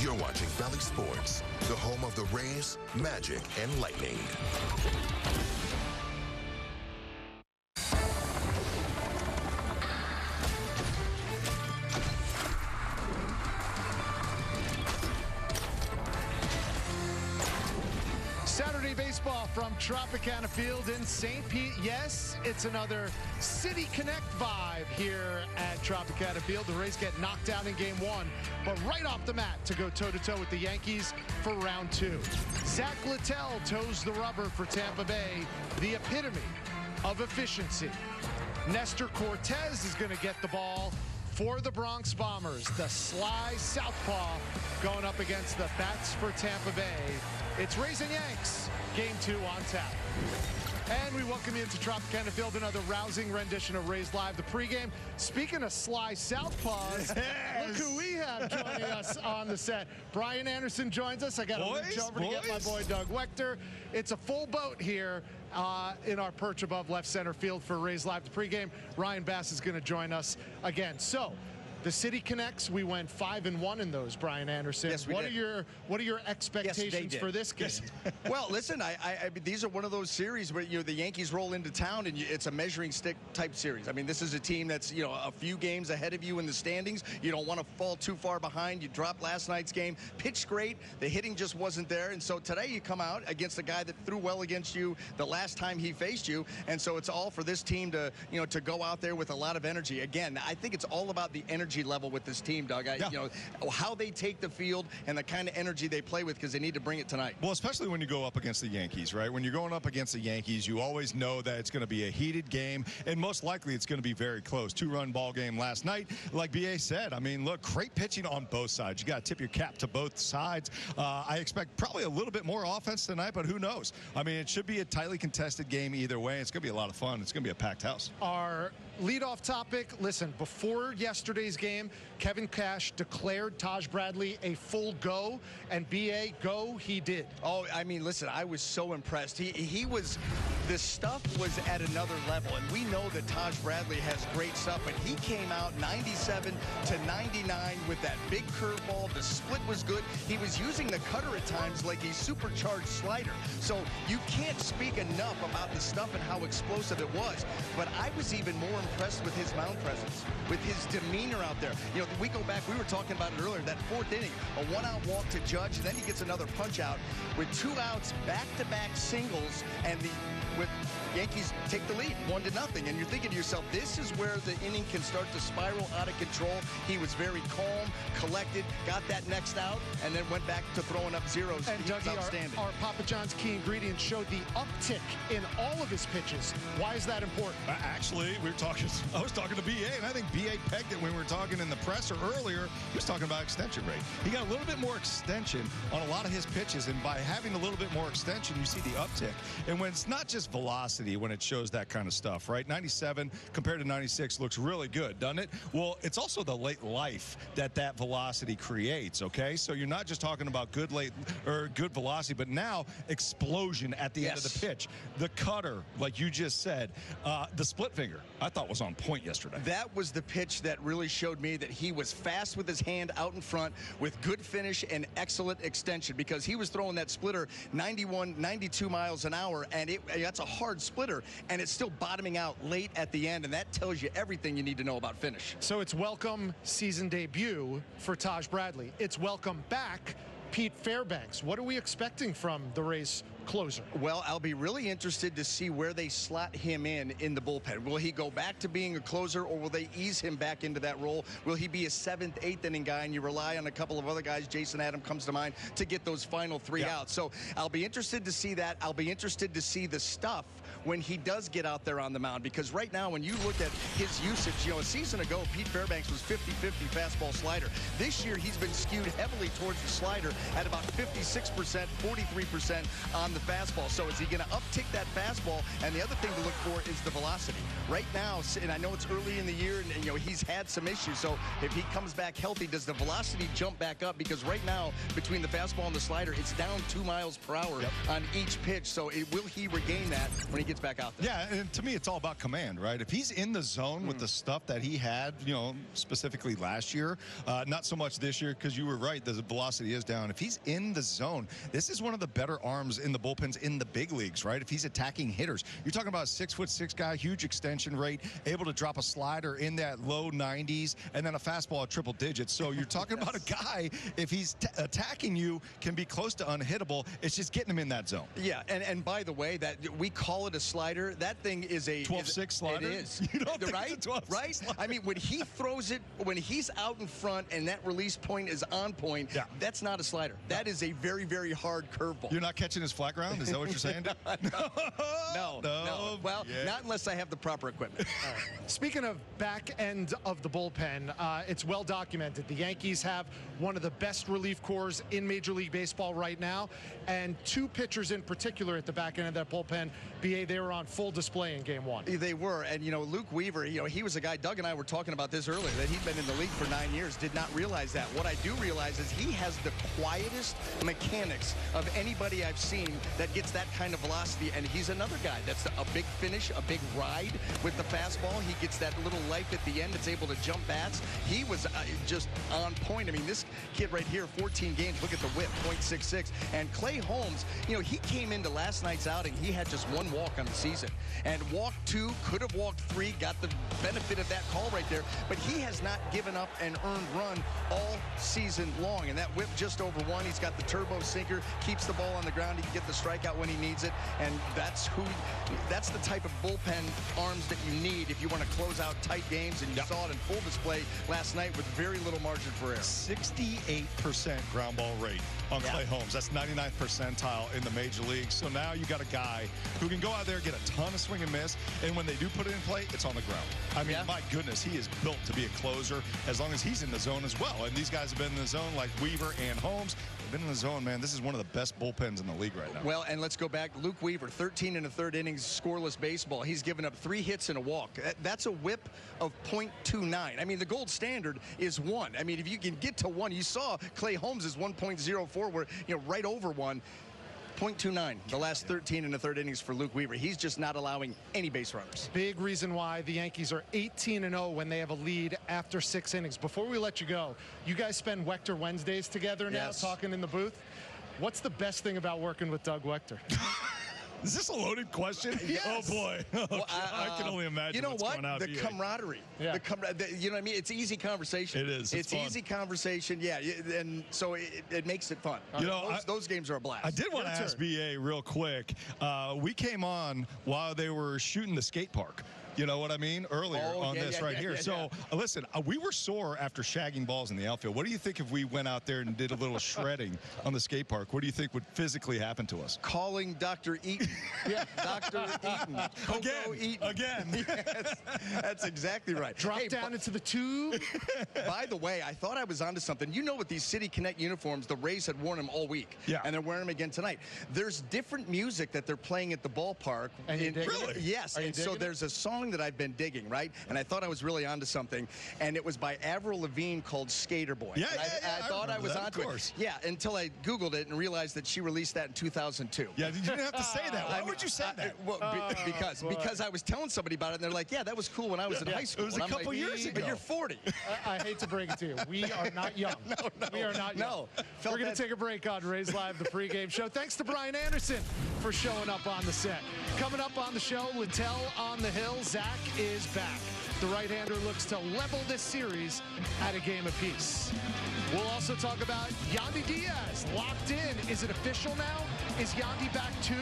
You're watching Valley Sports, the home of the Rays, Magic, and Lightning. Saturday baseball from Tropicana Field in St. Pete. Yes, it's another City Connect vibe here at Tropicana Field. The Rays get knocked out in game one, but right off the mat to go toe-to-toe with the Yankees for round two. Zack Littell toes the rubber for Tampa Bay, the epitome of efficiency. Nestor Cortes is going to get the ball for the Bronx Bombers. The sly southpaw going up against the bats for Tampa Bay. It's Rays and Yanks, game two on tap. And we welcome you into Tropicana Field, another rousing rendition of Rays Live, the pregame. Speaking of sly southpaws, yes. Look who we have joining us on the set. Brian Anderson joins us. I got to reach over to get my boy Doug Wechter. It's a full boat here in our perch above left center field for Rays Live, the pregame. Ryan Bass is going to join us again. So, the City Connects, we went 5-1 in those, Brian Anderson. Yes, we did. What are your expectations for this game? Yes. Well, listen, I mean, these are one of those series where the Yankees roll into town and it's a measuring stick type series. I mean, this is a team that's a few games ahead of you in the standings. You don't want to fall too far behind. You dropped last night's game, pitched great, the hitting just wasn't there, and so today you come out against a guy that threw well against you the last time he faced you, and so it's all for this team to to go out there with a lot of energy. Again, I think it's all about the energy level with this team, Doug. How they take the field and the kind of energy they play with, because they need to bring it tonight. Well, especially when you go up against the Yankees, right? When you're going up against the Yankees, you always know that it's going to be a heated game, and most likely it's going to be very close. Two-run ball game last night. Like B.A. said, I mean, look, great pitching on both sides. You got to tip your cap to both sides. I expect probably a little bit more offense tonight, but who knows? I mean, it should be a tightly contested game either way. It's going to be a lot of fun. It's going to be a packed house. Our leadoff topic, listen, before yesterday's game, Kevin Cash declared Taj Bradley a full go, and B.A. go he did. Oh, I mean, listen, I was so impressed. He was, the stuff was at another level, and we know that Taj Bradley has great stuff, but he came out 97 to 99 with that big curveball. The split was good. He was using the cutter at times like a supercharged slider. So you can't speak enough about the stuff and how explosive it was. But I was even more impressed with his mound presence, with his demeanor out there. We go back, we were talking about it earlier, that fourth inning, a one-out walk to Judge, and then he gets another punch-out with 2 outs, back-to-back singles, and the Yankees take the lead 1-0, and you're thinking to yourself, this is where the inning can start to spiral out of control. He was very calm, collected, got that next out, and then went back to throwing up zeros. And Dougie, our Papa John's key ingredient showed the uptick in all of his pitches. Why is that important? Actually, I was talking to B.A., and I think B.A. pegged it when we were talking in the presser earlier. He was talking about extension rate. He got a little bit more extension on a lot of his pitches, and by having a little bit more extension, you see the uptick. And when it's not just velocity, when it shows that kind of stuff, right? 97 compared to 96 looks really good, doesn't it? Well, it's also the late life that velocity creates, okay? So you're not just talking about good velocity, but now explosion at the end of the pitch. The cutter, like you just said, the split finger, I thought was on point yesterday. That was the pitch that really showed me that he was fast with his hand out in front with good finish and excellent extension, because he was throwing that splitter 91, 92 miles an hour, and that's a hard splitter, and it's still bottoming out late at the end, and that tells you everything you need to know about finish. So it's welcome season debut for Taj Bradley. It's welcome back Pete Fairbanks. What are we expecting from the Rays closer? Well, I'll be really interested to see where they slot him in the bullpen. Will he go back to being a closer, or will they ease him back into that role? Will he be a 7th, 8th inning guy, and you rely on a couple of other guys, Jason Adam comes to mind, to get those final 3 outs? So I'll be interested to see that. I'll be interested to see the stuff when he does get out there on the mound, because right now when you look at his usage, a season ago Pete Fairbanks was 50-50 fastball slider. This year he's been skewed heavily towards the slider at about 56%, 43% on the fastball. So is he going to uptick that fastball? And the other thing to look for is the velocity. Right now, and I know it's early in the year, and he's had some issues. So if he comes back healthy, does the velocity jump back up? Because right now, between the fastball and the slider, it's down 2 miles per hour on each pitch. So will he regain that when he gets gets back out there. Yeah, and to me, it's all about command, right? If he's in the zone with the stuff that he had, specifically last year, not so much this year, because you were right, the velocity is down. If he's in the zone, this is one of the better arms in the bullpens in the big leagues, right? If he's attacking hitters, you're talking about a 6'6" guy, huge extension rate, able to drop a slider in that low 90s, and then a fastball at triple digits. So you're talking about a guy, if he's attacking you, can be close to unhittable. It's just getting him in that zone. Yeah, and by the way, that we call it a slider. That thing is a 12-6 slider. It is. You don't think right? it's a 12-6 right? slider. I mean, when he throws it, when he's out in front and that release point is on point, that's not a slider. That is a very, very hard curveball. You're not catching his flat ground? Is that what you're saying? No. Well, not unless I have the proper equipment. Speaking of back end of the bullpen, it's well documented. The Yankees have one of the best relief corps in Major League Baseball right now, and two pitchers in particular at the back end of that bullpen. BA, they were on full display in Game 1. They were, and Luke Weaver, he was a guy. Doug and I were talking about this earlier, that he'd been in the league for 9 years. Did not realize that. What I do realize is he has the quietest mechanics of anybody I've seen that gets that kind of velocity, and he's another guy that's a big finish, a big ride with the fastball. He gets that little life at the end. It's able to jump bats. He was just on point. I mean, this kid right here, 14 games. Look at the whip, .66. And Clay Holmes, he came into last night's outing. He had just one walk on the season, and walked 2, could have walked 3, got the benefit of that call right there. But he has not given up an earned run all season long. And that whip just over 1. He's got the turbo sinker, keeps the ball on the ground. He can get the strikeout when he needs it. And that's the type of bullpen arms that you need if you want to close out tight games. And you saw it in full display last night with very little margin for error. 68% ground ball rate on Clay Holmes. That's 99th percentile in the major leagues. So now you got a guy who can go out there, get a ton of swing and miss, and when they do put it in play, it's on the ground. I mean, my goodness, he is built to be a closer as long as he's in the zone as well. And these guys have been in the zone like Weaver and Holmes. They've been in the zone, man. This is one of the best bullpens in the league right now. Well, and let's go back. Luke Weaver, 13 1/3 innings, scoreless baseball. He's given up 3 hits and a walk. That's a whip of .29. I mean, the gold standard is 1. I mean, if you can get to 1, you saw Clay Holmes is 1.04, where, right over 1. .29, the last 13 1/3 innings for Luke Weaver. He's just not allowing any base runners. Big reason why the Yankees are 18-0 when they have a lead after 6 innings. Before we let you go, you guys spend Wechter Wednesdays together now, talking in the booth. What's the best thing about working with Doug Wechter? Is this a loaded question? Yes. Oh, boy. Well, I can only imagine what's going out. The camaraderie. Yeah. You know what I mean? It's easy conversation. It is. It's easy conversation, and so it makes it fun. Those games are a blast. I did want to ask BA real quick. We came on while they were shooting the skate park. You know what I mean? Earlier on this right here. So, listen, we were sore after shagging balls in the outfield. What do you think if we went out there and did a little shredding on the skate park? What do you think would physically happen to us? Calling Dr. Eaton. Dr. Eaton. Again. Yes, that's exactly right. Drop down into the tube. By the way, I thought I was onto something. With these City Connect uniforms, the Rays had worn them all week. Yeah. And they're wearing them again tonight. There's different music that they're playing at the ballpark. And really? Yes. And so there's a song that I've been digging, right? And I thought I was really onto something. And it was by Avril Lavigne called Skater Boy. I thought I was onto it. Yeah, until I Googled it and realized that she released that in 2002. Yeah, you didn't have to say that. Why would you say that? Well, because I was telling somebody about it, and they're like, yeah, that was cool when I was in high school. It was a couple years ago. But you're 40. I hate to break it to you. We are not young. No. We are not young. No. We're going to take a break on Rays Live, the pregame show. Thanks to Brian Anderson for showing up on the set. Coming up on the show, Littell on the hill. Zack is back. The right-hander looks to level this series at a game apiece. We'll also talk about Yandy Diaz locked in. Is it official now? Is Yandy back too?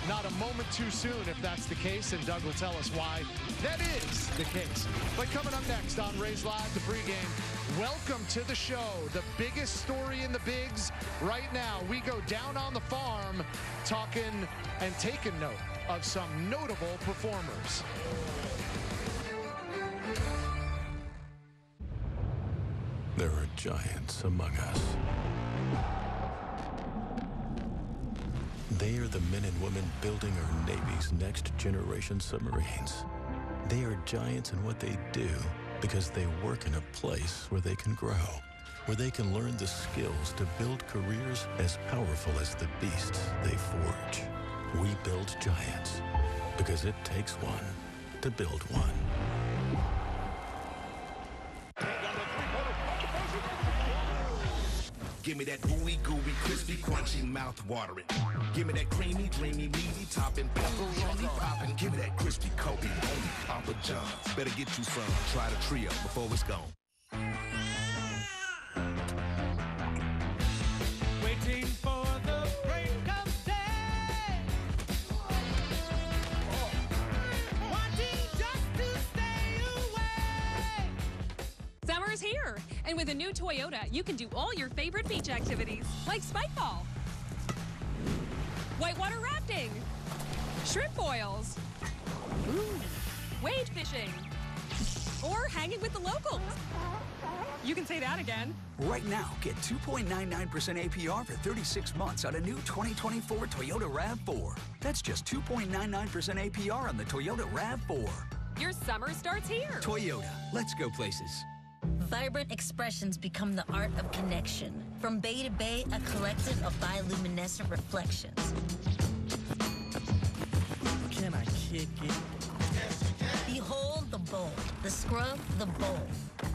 Not a moment too soon if that's the case, and Doug will tell us why that is the case. But coming up next on Rays Live, the pregame, welcome to the show. The biggest story in the bigs right now. We go down on the farm talking and taking note of some notable performers. There are giants among us. They are the men and women building our Navy's next generation submarines. They are giants in what they do because they work in a place where they can grow, where they can learn the skills to build careers as powerful as the beasts they forge. We build giants Because it takes one to build one. Give me that gooey, crispy, crunchy, mouth-watering. Give me that creamy, dreamy, meaty, topping, pepperoni popping. Give me that crispy, Kobe, only Papa John's. Better get you some. Try the trio before it's gone. Waiting for the break of day. Wanting just to stay away. Summer's here, and with a new Toyota, you can do all your favorite beach activities, like spike ball, whitewater rafting, shrimp boils, wade fishing, or hanging with the locals. You can say that again. Right now, get 2.99% APR for 36 months on a new 2024 Toyota RAV4. That's just 2.99% APR on the Toyota RAV4. Your summer starts here. Toyota, let's go places. Vibrant expressions become the art of connection. From bay to bay, a collective of bioluminescent reflections. Can I kick it? Behold the bowl, the scrub, the bowl.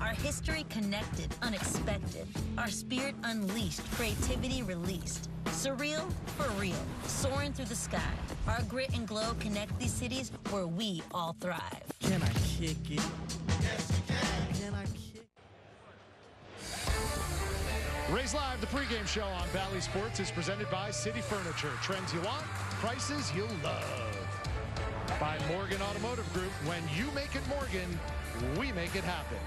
Our history connected, unexpected. Our spirit unleashed, creativity released. Surreal for real, soaring through the sky. Our grit and glow connect these cities where we all thrive. Can I kick it? Can I kick it? Raise Live, the pregame show on Valley Sports, is presented by City Furniture. Trends you want, prices you'll love. By Morgan Automotive Group. When you make it Morgan, we make it happen.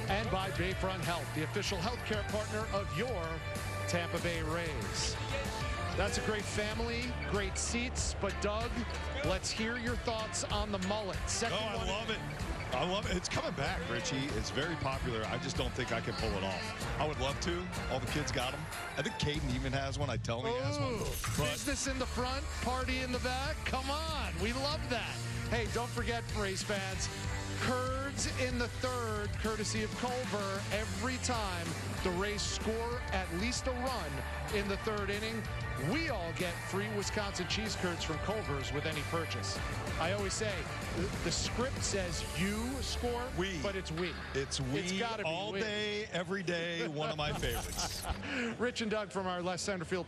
And by Bayfront Health, the official healthcare partner of your Tampa Bay Rays. That's a great family, great seats. But Doug, let's hear your thoughts on the mullet. I love it. I love it. It's coming back, Richie. It's very popular. I just don't think I can pull it off. I would love to. All the kids got them. I think Caden even has one. I tell him he has one. But business in the front, party in the back. Come on. We love that. Hey, don't forget, Rays fans, Curds in the third, courtesy of Culver. Every time the Rays score at least a run in the third inning, we all get free Wisconsin cheese curds from Culver's with any purchase. I always say, the script says you score, but it's we. It's we. It's gotta be all we. day, every day. One of my favorites. Rich and Doug from our left center field.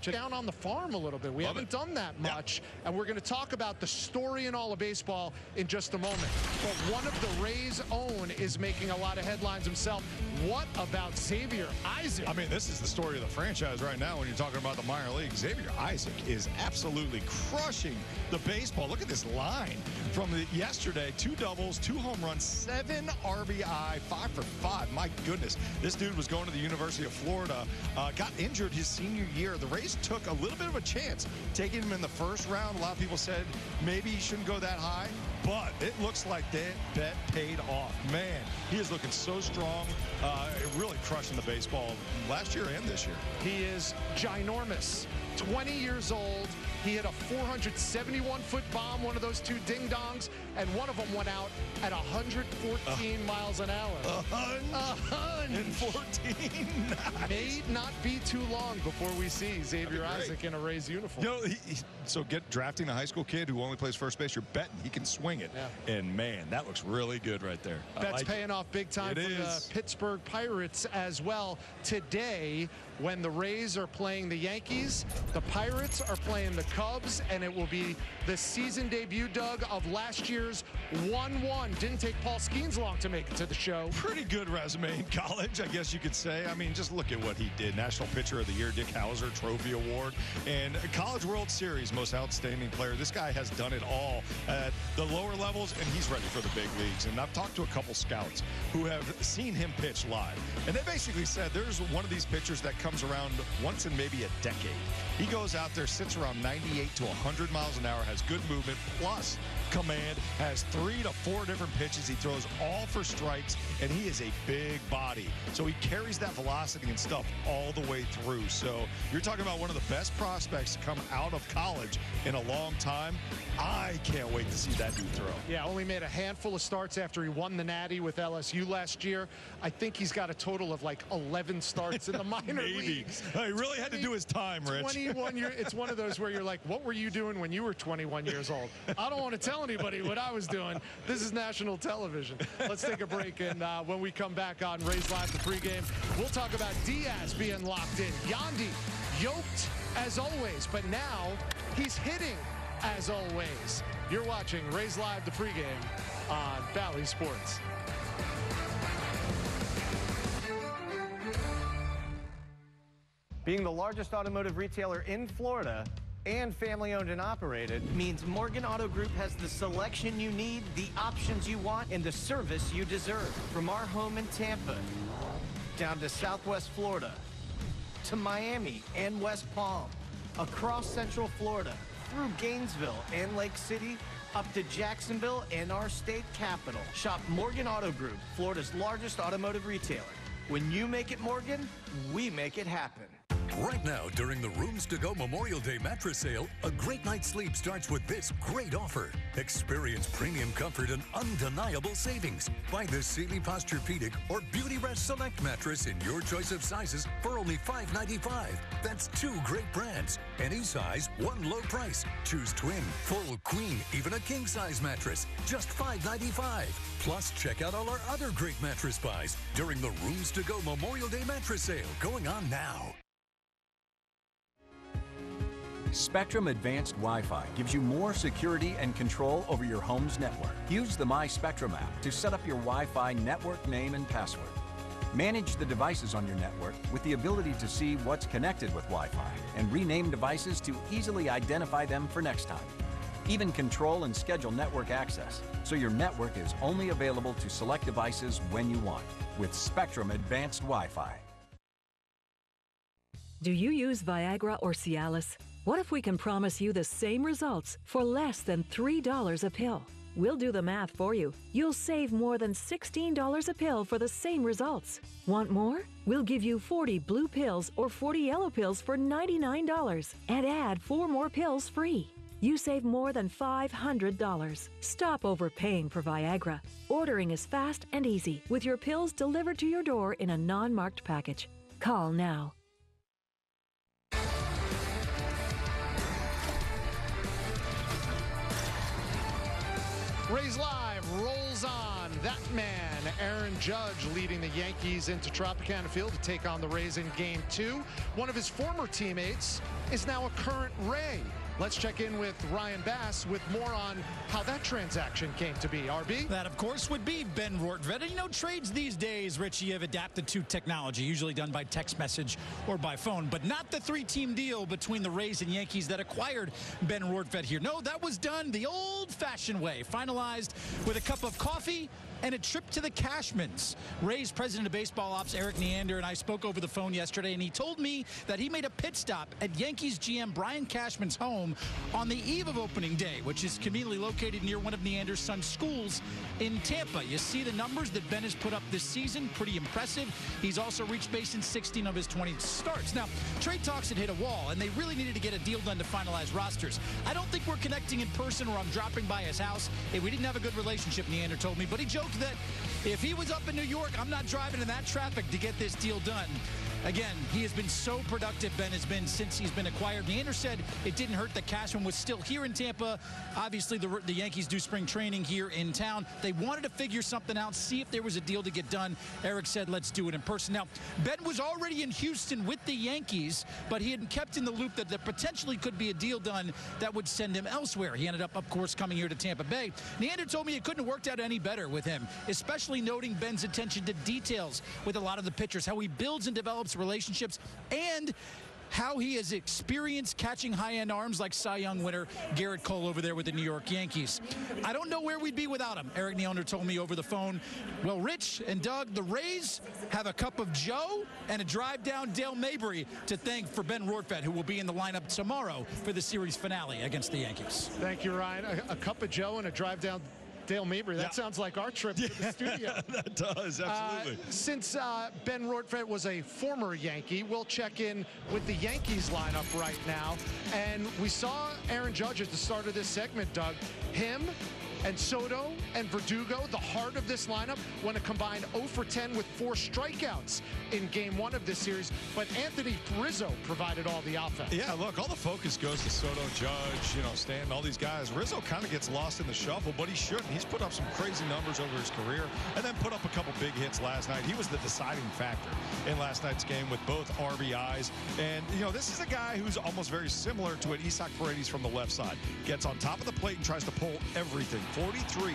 Down on the farm a little bit. We haven't done that much, and we're going to talk about the story in all of baseball in just a moment. But one of the Rays' own is making a lot of headlines himself. What about Xavier Isaac? I mean, this is the story of the franchise right now when you're talking about the minor league. Xavier Isaac is absolutely crushing the baseball. Look at this line from yesterday. 2 doubles, 2 home runs, 7 RBI, 5 for 5. My goodness. This dude was going to the University of Florida, got injured his senior year. The Rays took a little bit of a chance taking him in the first round. A lot of people said maybe he shouldn't go that high, but it looks like that bet paid off. Man, he is looking so strong, really crushing the baseball last year and this year. He is ginormous, 20 years old. He hit a 471-foot bomb, one of those 2 ding-dongs, and one of them went out at 114 miles an hour. 114. Nice. May not be too long before we see Xavier Isaac in a Rays uniform. You know, so drafting a high school kid who only plays first base, you're betting he can swing it. Yeah. And, man, that looks really good right there. That's paying off big time for the Pittsburgh Pirates as well. Today, when the Rays are playing the Yankees, the Pirates are playing the Cubs, and it will be the season debut, Doug, of last year's 1-1. Didn't take Paul Skeens long to make it to the show. Pretty good resume in college, I guess you could say. I mean, just look at what he did. National Pitcher of the Year, Dick Hauser Trophy Award, and College World Series Most Outstanding Player. This guy has done it all at the lower levels, and he's ready for the big leagues. And I've talked to a couple scouts who have seen him pitch live, and they basically said there's one of these pitchers that comes around once in maybe a decade. He goes out there, sits around 98 to 100 miles an hour, has good movement, plus command, has 3 to 4 different pitches. He throws all for strikes, and he is a big body. So he carries that velocity and stuff all the way through. So you're talking about one of the best prospects to come out of college in a long time. I can't wait to see that dude throw. Yeah, only made a handful of starts after he won the Natty with LSU last year. I think he's got a total of like 11 starts in the minor leagues. He really had to do his time, Rich. 20 21 years, it's one of those where you're like, what were you doing when you were 21 years old? I don't want to tell anybody what I was doing. This is national television. Let's take a break, and when we come back on Rays Live, the pregame, we'll talk about Diaz being locked in. Yandy, yoked as always, but now he's hitting as always. You're watching Rays Live, the pregame on Bally Sports. Being the largest automotive retailer in Florida and family-owned and operated means Morgan Auto Group has the selection you need, the options you want, and the service you deserve. From our home in Tampa down to Southwest Florida to Miami and West Palm, across Central Florida, through Gainesville and Lake City, up to Jacksonville and our state capital. Shop Morgan Auto Group, Florida's largest automotive retailer. When you make it Morgan, we make it happen. Right now, during the Rooms to Go Memorial Day mattress sale, a great night's sleep starts with this great offer. Experience premium comfort and undeniable savings. Buy the Sealy Posturepedic or Beauty Rest Select mattress in your choice of sizes for only $5.95. That's 2 great brands. Any size, one low price. Choose twin, full, queen, even a king-size mattress. Just $5.95. Plus, check out all our other great mattress buys during the Rooms to Go Memorial Day mattress sale going on now. Spectrum Advanced Wi-Fi gives you more security and control over your home's network. Use the My Spectrum app to set up your Wi-Fi network name and password. Manage the devices on your network with the ability to see what's connected with Wi-Fi and rename devices to easily identify them for next time. Even control and schedule network access, so your network is only available to select devices when you want with Spectrum Advanced Wi-Fi. Do you use Viagra or Cialis? What if we can promise you the same results for less than $3 a pill? We'll do the math for you. You'll save more than $16 a pill for the same results. Want more? We'll give you 40 blue pills or 40 yellow pills for $99 and add 4 more pills free. You save more than $500. Stop overpaying for Viagra. Ordering is fast and easy with your pills delivered to your door in a non-marked package. Call now. Rays Live rolls on. That man, Aaron Judge, leading the Yankees into Tropicana Field to take on the Rays in Game 2. One of his former teammates is now a current Ray. Let's check in with Ryan Bass with more on how that transaction came to be. RB? That, of course, would be Ben Rortvedt. And, you know, trades these days, Richie, have adapted to technology, usually done by text message or by phone, but not the 3-team deal between the Rays and Yankees that acquired Ben Rortvedt here. No, that was done the old-fashioned way, finalized with a cup of coffee and a trip to the Cashmans. Rays president of baseball ops, Eric Neander, and I spoke over the phone yesterday, and he told me that he made a pit stop at Yankees GM Brian Cashman's home on the eve of opening day, which is conveniently located near one of Neander's son's schools in Tampa. You see the numbers that Ben has put up this season, pretty impressive. He's also reached base in 16 of his 20 starts. Now, trade talks had hit a wall, and they really needed to get a deal done to finalize rosters. I don't think we're connecting in person or I'm dropping by his house. Hey, we didn't have a good relationship, Neander told me, but he joked that if he was up in New York, I'm not driving in that traffic to get this deal done. Again, he has been so productive, Ben has been, since he's been acquired. Neander said it didn't hurt that Cashman was still here in Tampa. Obviously, the Yankees do spring training here in town. They wanted to figure something out, see if there was a deal to get done. Eric said, let's do it in person. Now, Ben was already in Houston with the Yankees, but he had kept in the loop that there potentially could be a deal done that would send him elsewhere. He ended up, of course, coming here to Tampa Bay. Neander told me it couldn't have worked out any better with him, especially noting Ben's attention to details with a lot of the pitchers, how he builds and develops relationships, and how he has experienced catching high-end arms like Cy Young winner Garrett Cole over there with the New York Yankees. I don't know where we'd be without him. Eric Neander told me over the phone. Well, Rich and Doug, the Rays have a cup of Joe and a drive down Dale Mabry to thank for Ben Rortvedt, who will be in the lineup tomorrow for the series finale against the Yankees. Thank you, Ryan. A cup of Joe and a drive down Dale Mabry. That sounds like our trip to the studio. That does, absolutely. Since Ben Rortvedt was a former Yankee, we'll check in with the Yankees lineup right now. And we saw Aaron Judge at the start of this segment, Doug. Him, And Soto and Verdugo, the heart of this lineup, went a combined 0 for 10 with 4 strikeouts in Game 1 of this series. But Anthony Rizzo provided all the offense. Yeah, look, all the focus goes to Soto, Judge, Stanton, all these guys. Rizzo kind of gets lost in the shuffle, but he shouldn't. He's put up some crazy numbers over his career and then put up a couple big hits last night. He was the deciding factor in last night's game with both RBIs. And, this is a guy who's almost very similar to an Isaac Paredes from the left side. Gets on top of the plate and tries to pull everything. 43%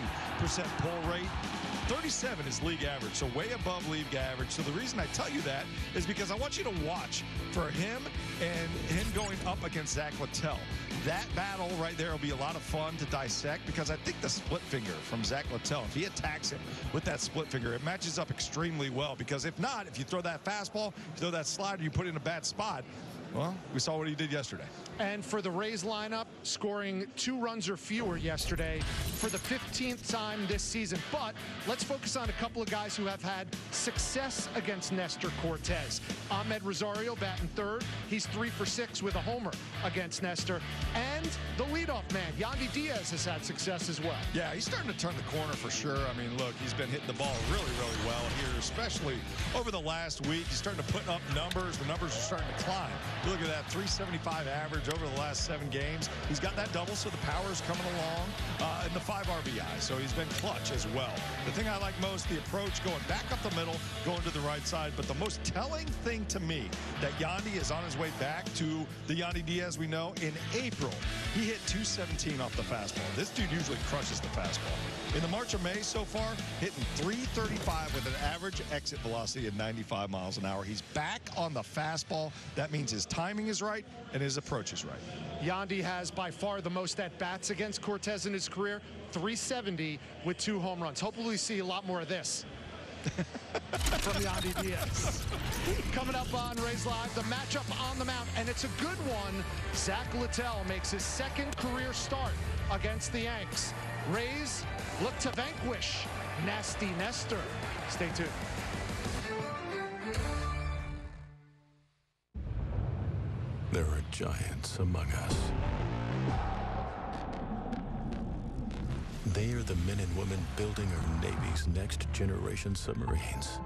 pull rate. 37 is league average, so way above league average. So the reason I tell you that is because I want you to watch for him and him going up against Zack Littell. That battle right there will be a lot of fun to dissect because I think the split finger from Zack Littell, if he attacks him with that split finger, it matches up extremely well. Because if not, if you throw that fastball, you throw that slider, you put it in a bad spot, well, we saw what he did yesterday. And for the Rays lineup, scoring 2 runs or fewer yesterday for the 15th time this season. But let's focus on a couple of guys who have had success against Nestor Cortes. Ahmed Rosario batting third. He's 3 for 6 with a homer against Nestor. And the leadoff man, Yandy Diaz, has had success as well. Yeah, he's starting to turn the corner for sure. I mean, look, he's been hitting the ball really, really well here, especially over the last week. He's starting to put up numbers. The numbers are starting to climb. You look at that 375 average over the last 7 games. He's got that double, so the power's coming along, and the 5 RBI, so he's been clutch as well. The thing I like most, the approach going back up the middle, going to the right side, but the most telling thing to me that Yandy is on his way back to the Yandy Diaz we know. In April, he hit 217 off the fastball. This dude usually crushes the fastball. In the March of May so far, hitting 335 with an average exit velocity of 95 miles an hour. He's back on the fastball. That means his timing is right and his approach is right. Yandy has by far the most at-bats against Cortes in his career, 370 with 2 home runs. Hopefully we see a lot more of this from Yandy Diaz. Coming up on Rays Live, the matchup on the mound, and it's a good one. Zack Littell makes his 2nd career start against the Yanks. Rays look to vanquish Nasty Nestor. Stay tuned. There are giants among us. They are the men and women building our Navy's next generation submarines.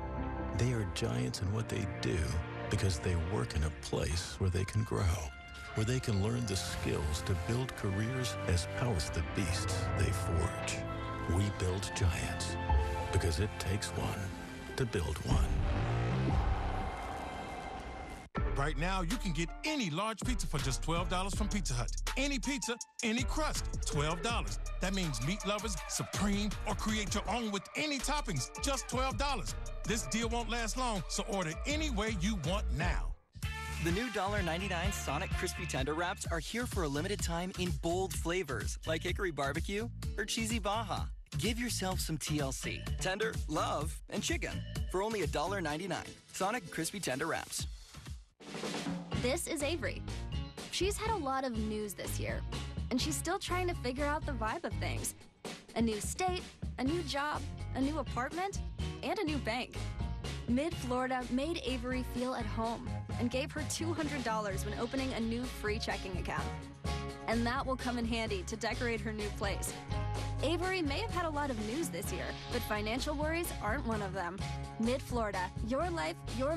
They are giants in what they do because they work in a place where they can grow, where they can learn the skills to build careers as powerful as the beasts they forge. We build giants because it takes one to build one. Right now, you can get any large pizza for just $12 from Pizza Hut. Any pizza, any crust, $12. That means meat lovers, supreme, or create your own with any toppings, just $12. This deal won't last long, so order any way you want now. The new $1.99 Sonic Crispy Tender Wraps are here for a limited time in bold flavors, like hickory barbecue or cheesy Baja. Give yourself some TLC, tender, love, and chicken for only $1.99. Sonic Crispy Tender Wraps. This is Avery. She's had a lot of news this year, and she's still trying to figure out the vibe of things. A new state, a new job, a new apartment, and a new bank. Mid-Florida made Avery feel at home and gave her $200 when opening a new free checking account. And that will come in handy to decorate her new place. Avery may have had a lot of news this year, but financial worries aren't one of them. Mid-Florida, your life, your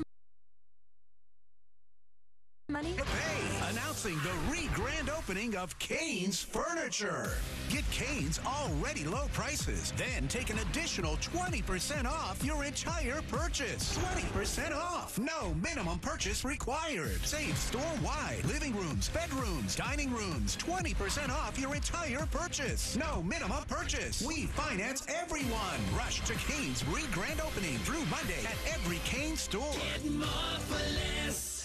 money. Hey, announcing the re-grand opening of Kane's Furniture. Get Kane's already low prices, then take an additional 20% off your entire purchase. 20% off. No minimum purchase required. Save store-wide. Living rooms, bedrooms, dining rooms. 20% off your entire purchase. No minimum purchase. We finance everyone. Rush to Kane's re-grand opening through Monday at every Kane store. Get more for less.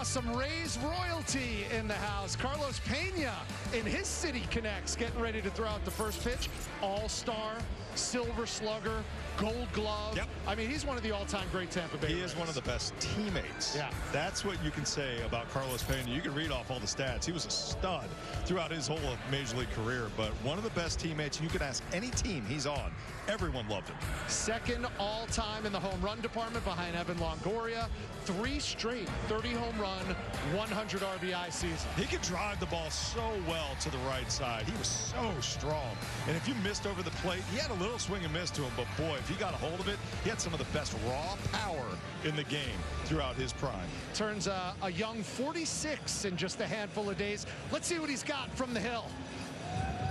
Some Rays royalty in the house. Carlos Pena in his City Connects getting ready to throw out the first pitch. All-Star, Silver Slugger, Gold Glove. Yep. I mean, he's one of the all-time great Tampa Bay Rays. He is one of the best teammates. Yeah. That's what you can say about Carlos Pena. You can read off all the stats. He was a stud throughout his whole Major League career, but one of the best teammates, and you can ask any team he's on. Everyone loved him. Second all-time in the home run department behind Evan Longoria. 3 straight 30 home runs run 100 RBI season. He could drive the ball so well to the right side. He was so strong. And if you missed over the plate, he had a little swing and miss to him. But, boy, if he got a hold of it, he had some of the best raw power in the game throughout his prime. Turns a young 46 in just a handful of days. Let's see what he's got from the hill.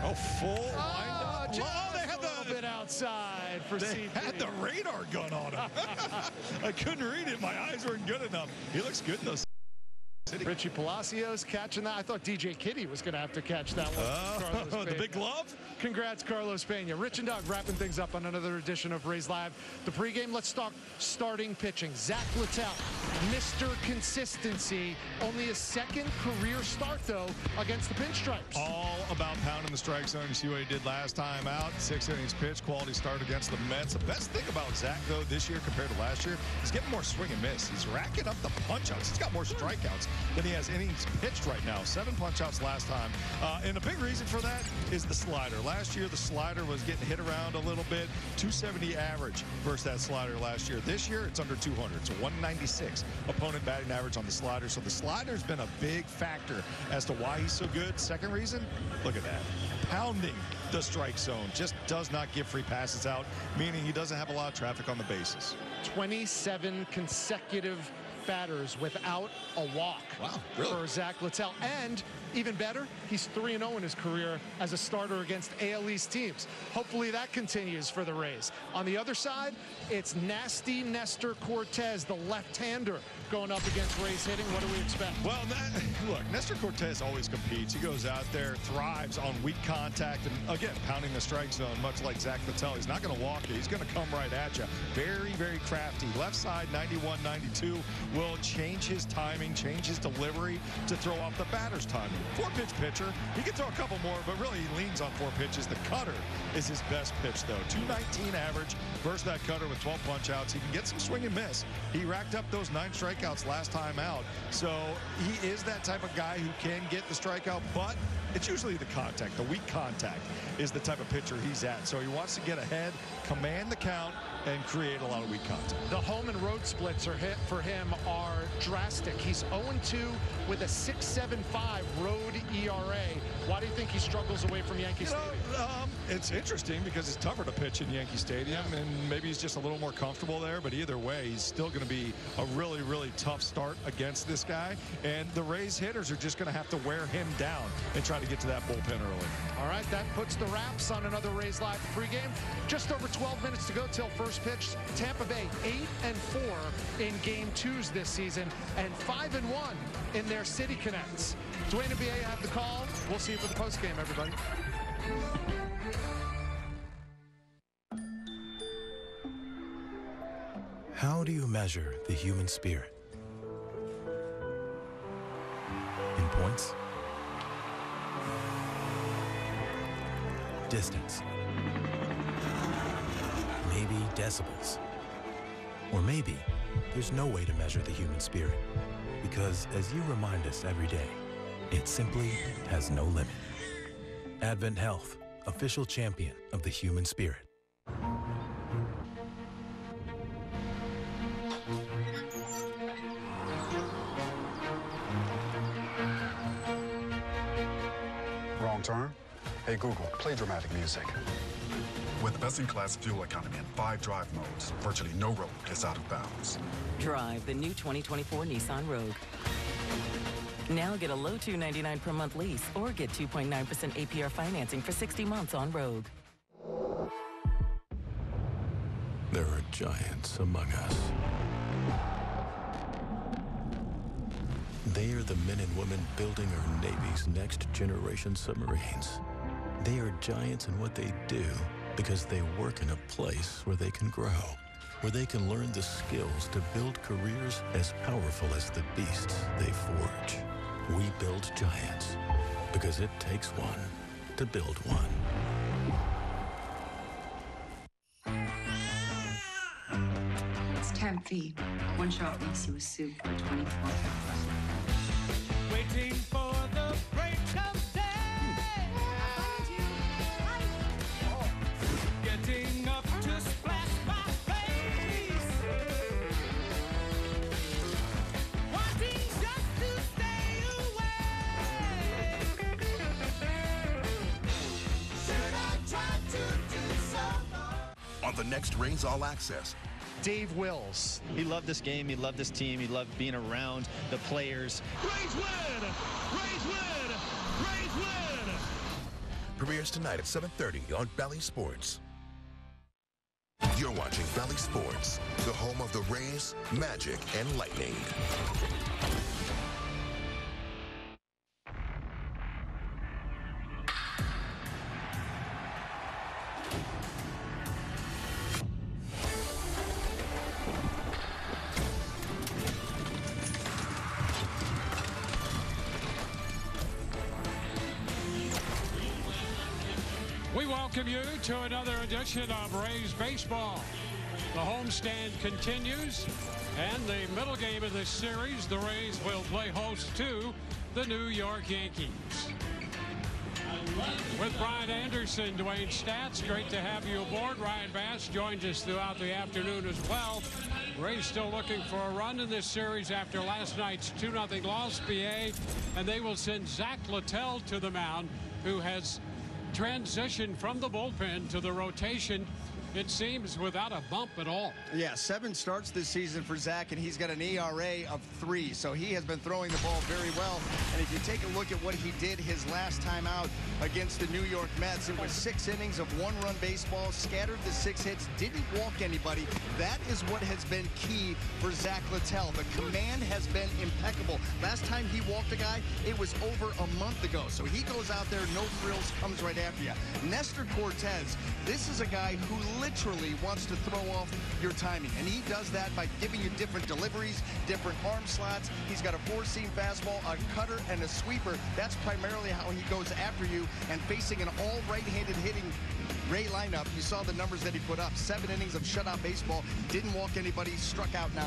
Oh, full wind-up. Oh, they had a little bit outside for They CP. had the radar gun on him. I couldn't read it. My eyes weren't good enough. He looks good, though. Richie Palacios catching that. I thought DJ Kitty was going to have to catch that one. The big glove? Congrats, Carlos Pena. Rich and Doug wrapping things up on another edition of Rays Live. The pregame, let's talk starting pitching. Zack Littell, Mr. Consistency. Only his second career start, though, against the Pinstripes. All about pounding the strike zone. You see what he did last time out. 6 innings pitch, quality start against the Mets. The best thing about Zack, though, this year compared to last year, he's getting more swing and miss. He's racking up the punch-outs. He's got more strikeouts than he has innings pitched right now. 7 punch-outs last time. And a big reason for that is the slider. Last year, the slider was getting hit around a little bit. 270 average versus that slider last year. This year, it's under 200. It's a 196 opponent batting average on the slider. So the slider's been a big factor as to why he's so good. Second reason, look at that. Pounding the strike zone. Just does not give free passes out, meaning he doesn't have a lot of traffic on the bases. 27 consecutive batters without a walk. Wow, really? For Zack Littell. And even better, he's 3-0 in his career as a starter against AL East teams. Hopefully that continues for the Rays. On the other side, it's nasty Nestor Cortes, the left-hander, going up against Rays hitting. What do we expect? Well, look, Nestor Cortes always competes. He goes out there, thrives on weak contact, and again, pounding the strike zone, much like Zack Littell. He's not going to walk you. He's going to come right at you. Very, very crafty. Left side, 91, 92, will change his timing, change his delivery to throw off the batter's timing. 4-pitch pitcher. He can throw a couple more, but really he leans on 4 pitches. The cutter is his best pitch, though. 219 average versus that cutter with 12 punch-outs. He can get some swing and miss. He racked up those 9 strikeouts last time out. So he is that type of guy who can get the strikeout, but it's usually the contact. The weak contact is the type of pitcher he's at. So he wants to get ahead, command the count, and create a lot of weak contact. The home and road splits for him are drastic. He's 0-2 with a 6.75 road ERA. Why do you think he struggles away from Yankee Stadium? It's interesting because it's tougher to pitch in Yankee Stadium, and maybe he's just a little more comfortable there, but either way, he's still going to be a really, really tough start against this guy, and the Rays hitters are just going to have to wear him down and try to get to that bullpen early. All right, that puts the wraps on another Rays Live pregame. Just over 12 minutes to go till first pitch. Tampa Bay 8-4 in Game 2s this season and 5-1 in their City Connects. Dwayne and BA have the call. We'll see you for the postgame, everybody. How do you measure the human spirit? In points? Distance? Maybe decibels? Or maybe there's no way to measure the human spirit, because as you remind us every day, it simply has no limit. Advent Health, official champion of the human spirit. Wrong turn? Hey Google, play dramatic music. With best-in-class fuel economy and 5 drive modes, virtually no road is out of bounds. Drive the new 2024 Nissan Rogue. Now get a low $299 per month lease or get 2.9% APR financing for 60 months on Rogue. There are giants among us. They are the men and women building our Navy's next generation submarines. They are giants in what they do because they work in a place where they can grow, where they can learn the skills to build careers as powerful as the beasts they forge. We build giants because it takes one to build one. It's 10 feet. One shot makes you a soup for 24 hours. Waiting for the break of day. Getting up to splash my face. Wanting just the on the next Rays All Access. Dave Wills. He loved this game. He loved this team. He loved being around the players. Rays win! Rays win! Rays win! Premieres tonight at 7:30 on Bally Sports. You're watching Bally Sports, the home of the Rays, Magic, and Lightning. We welcome you to another edition of Rays Baseball. The homestand continues, and the middle game of this series, the Rays will play host to the New York Yankees. With Brian Anderson, Dwayne Stats, great to have you aboard. Ryan Bass joins us throughout the afternoon as well. Rays still looking for a run in this series after last night's 2-0 loss, BA, and they will send Zack Littell to the mound, who has transition from the bullpen to the rotation, it seems, without a bump at all. Yeah, 7 starts this season for Zack, and he's got an ERA of 3, so he has been throwing the ball very well. And if you take a look at what he did his last time out against the New York Mets, it was 6 innings of 1-run baseball, scattered the 6 hits, didn't walk anybody. That is what has been key for Zack Littell. The command has been impeccable. Last time he walked a guy, it was over a month ago. So he goes out there, no frills, comes right after you. Nestor Cortes, this is a guy who literally wants to throw off your timing, and he does that by giving you different deliveries, different arm slots. He's got a 4-seam fastball, a cutter, and a sweeper. That's primarily how he goes after you, and facing an all right-handed hitting Ray lineup, you saw the numbers that he put up. 7 innings of shutout baseball, didn't walk anybody, struck out 9.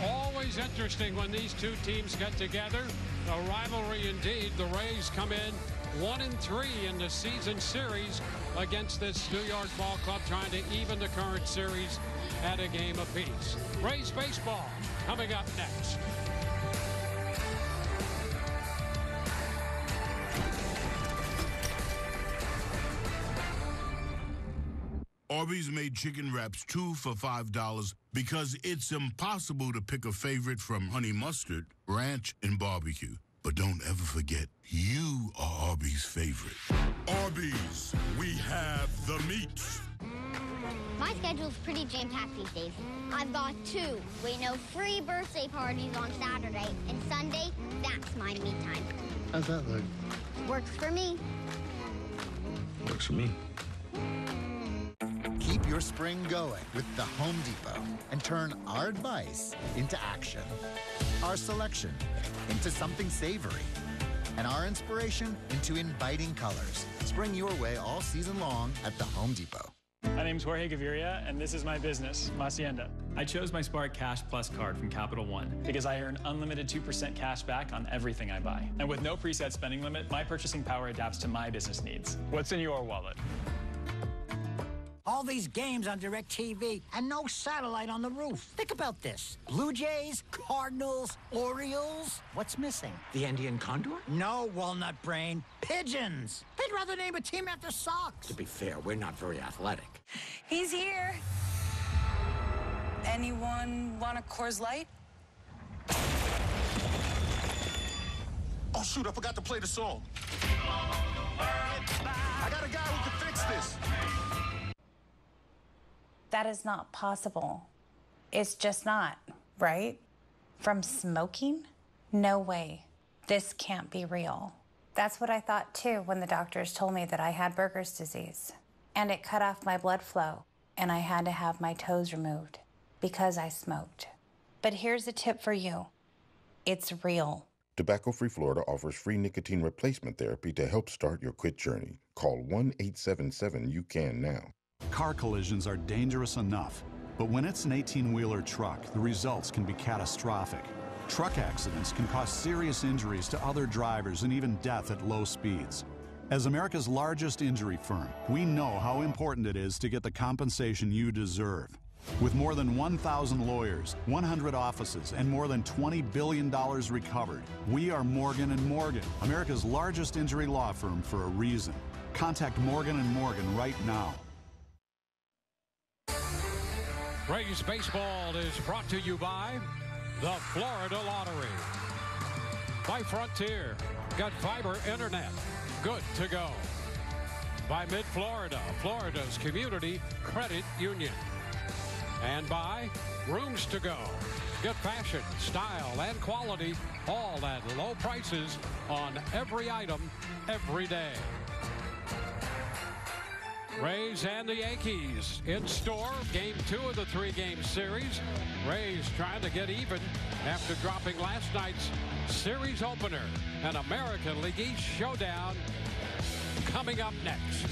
Always interesting when these two teams get together. A rivalry indeed. The Rays come in 1-3 in the season series against this New York ball club, trying to even the current series at a game apiece. Rays baseball coming up next. Arby's made chicken wraps 2 for $5 because it's impossible to pick a favorite from honey mustard, ranch, and barbecue. But don't ever forget, you are Arby's favorite. Arby's, we have the meat. My schedule's pretty jam-packed these days. I've got 2 free birthday parties on Saturday, and Sunday, that's my me time. How's that look? Works for me. Works for me. Keep your spring going with the Home Depot and turn our advice into action. Our selection into something savory. And our inspiration into inviting colors. Spring your way all season long at the Home Depot. My name's Jorge Gaviria, and this is my business, Hacienda. I chose my Spark Cash Plus card from Capital One because I earn unlimited 2% cash back on everything I buy. And with no preset spending limit, my purchasing power adapts to my business needs. What's in your wallet? All these games on DirecTV and no satellite on the roof. Think about this. Blue Jays, Cardinals, Orioles. What's missing? The Andean Condor? No, Walnut Brain. Pigeons. They'd rather name a team after socks. To be fair, we're not very athletic. He's here. Anyone want a Coors Light? Oh, shoot, I forgot to play the song. I got a guy who can fix this. That is not possible. It's just not, right? From smoking? No way. This can't be real. That's what I thought too when the doctors told me that I had Berger's disease. And it cut off my blood flow, and I had to have my toes removed because I smoked. But here's a tip for you. It's real. Tobacco-Free Florida offers free nicotine replacement therapy to help start your quit journey. Call 1-877-YOU-CAN-NOW. Car collisions are dangerous enough, but when it's an 18-wheeler truck, the results can be catastrophic. Truck accidents can cause serious injuries to other drivers and even death at low speeds. As America's largest injury firm, we know how important it is to get the compensation you deserve. With more than 1,000 lawyers, 100 offices, and more than $20 billion recovered, we are Morgan & Morgan, America's largest injury law firm for a reason. Contact Morgan & Morgan right now. Rays Baseball is brought to you by the Florida Lottery. By Frontier, got fiber internet, good to go. By Mid-Florida, Florida's community credit union. And by Rooms to Go. Get fashion, style, and quality, all at low prices on every item, every day. Rays and the Yankees in store. Game 2 of the 3-game series. Rays trying to get even after dropping last night's series opener. An American League East showdown coming up next.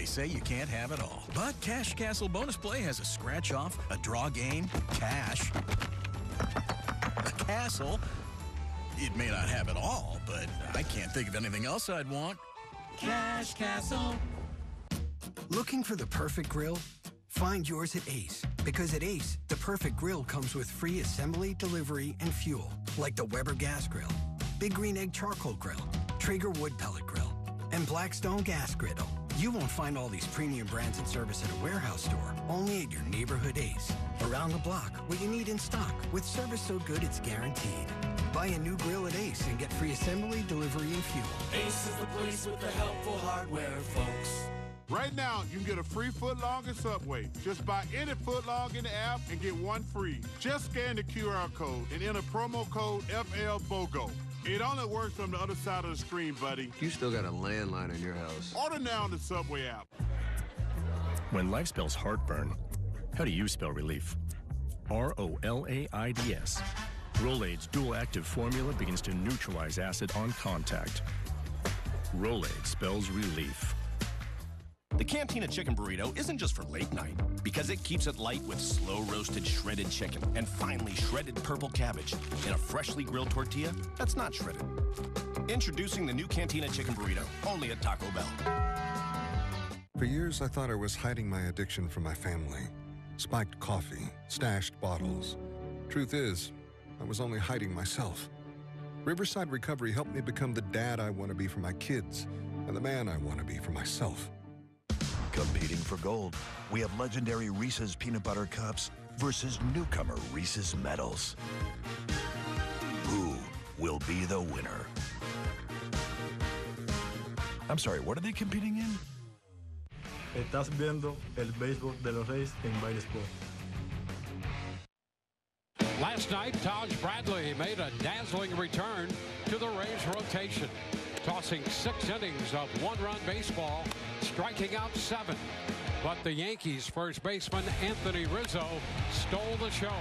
Say you can't have it all. But Cash Castle Bonus Play has a scratch off, a draw game, cash, a castle. It may not have it all, but I can't think of anything else I'd want. Cash Castle. Looking for the perfect grill? Find yours at Ace. Because at Ace, the perfect grill comes with free assembly, delivery, and fuel. Like the Weber Gas Grill, Big Green Egg Charcoal Grill, Traeger Wood Pellet Grill, and Blackstone Gas Griddle. You won't find all these premium brands and service at a warehouse store, only at your neighborhood Ace. Around the block, what you need in stock, with service so good it's guaranteed. Buy a new grill at Ace and get free assembly, delivery, and fuel. Ace is the place with the helpful hardware, folks. Right now, you can get a free footlong at Subway. Just buy any footlong in the app and get one free. Just scan the QR code and enter promo code FLBOGO. It only works from the other side of the screen, buddy. You still got a landline in your house. Order now on the Subway app. When life spells heartburn, how do you spell relief? ROLAIDS. Rolaids dual active formula begins to neutralize acid on contact. Rolaids spells relief. The Cantina Chicken Burrito isn't just for late night, because it keeps it light with slow-roasted shredded chicken and finely shredded purple cabbage in a freshly grilled tortilla that's not shredded. Introducing the new Cantina Chicken Burrito, only at Taco Bell. For years, I thought I was hiding my addiction from my family. Spiked coffee, stashed bottles. Truth is, I was only hiding myself. Riverside Recovery helped me become the dad I want to be for my kids and the man I want to be for myself. Competing for gold, we have legendary Reese's Peanut Butter Cups versus newcomer Reese's Medals. Who will be the winner? I'm sorry, what are they competing in? Estás viendo el béisbol de los Reyes en Baile Sport. Last night, Taj Bradley made a dazzling return to the Rays rotation, tossing 6 innings of one-run baseball, striking out 7. But the Yankees' first baseman Anthony Rizzo stole the show,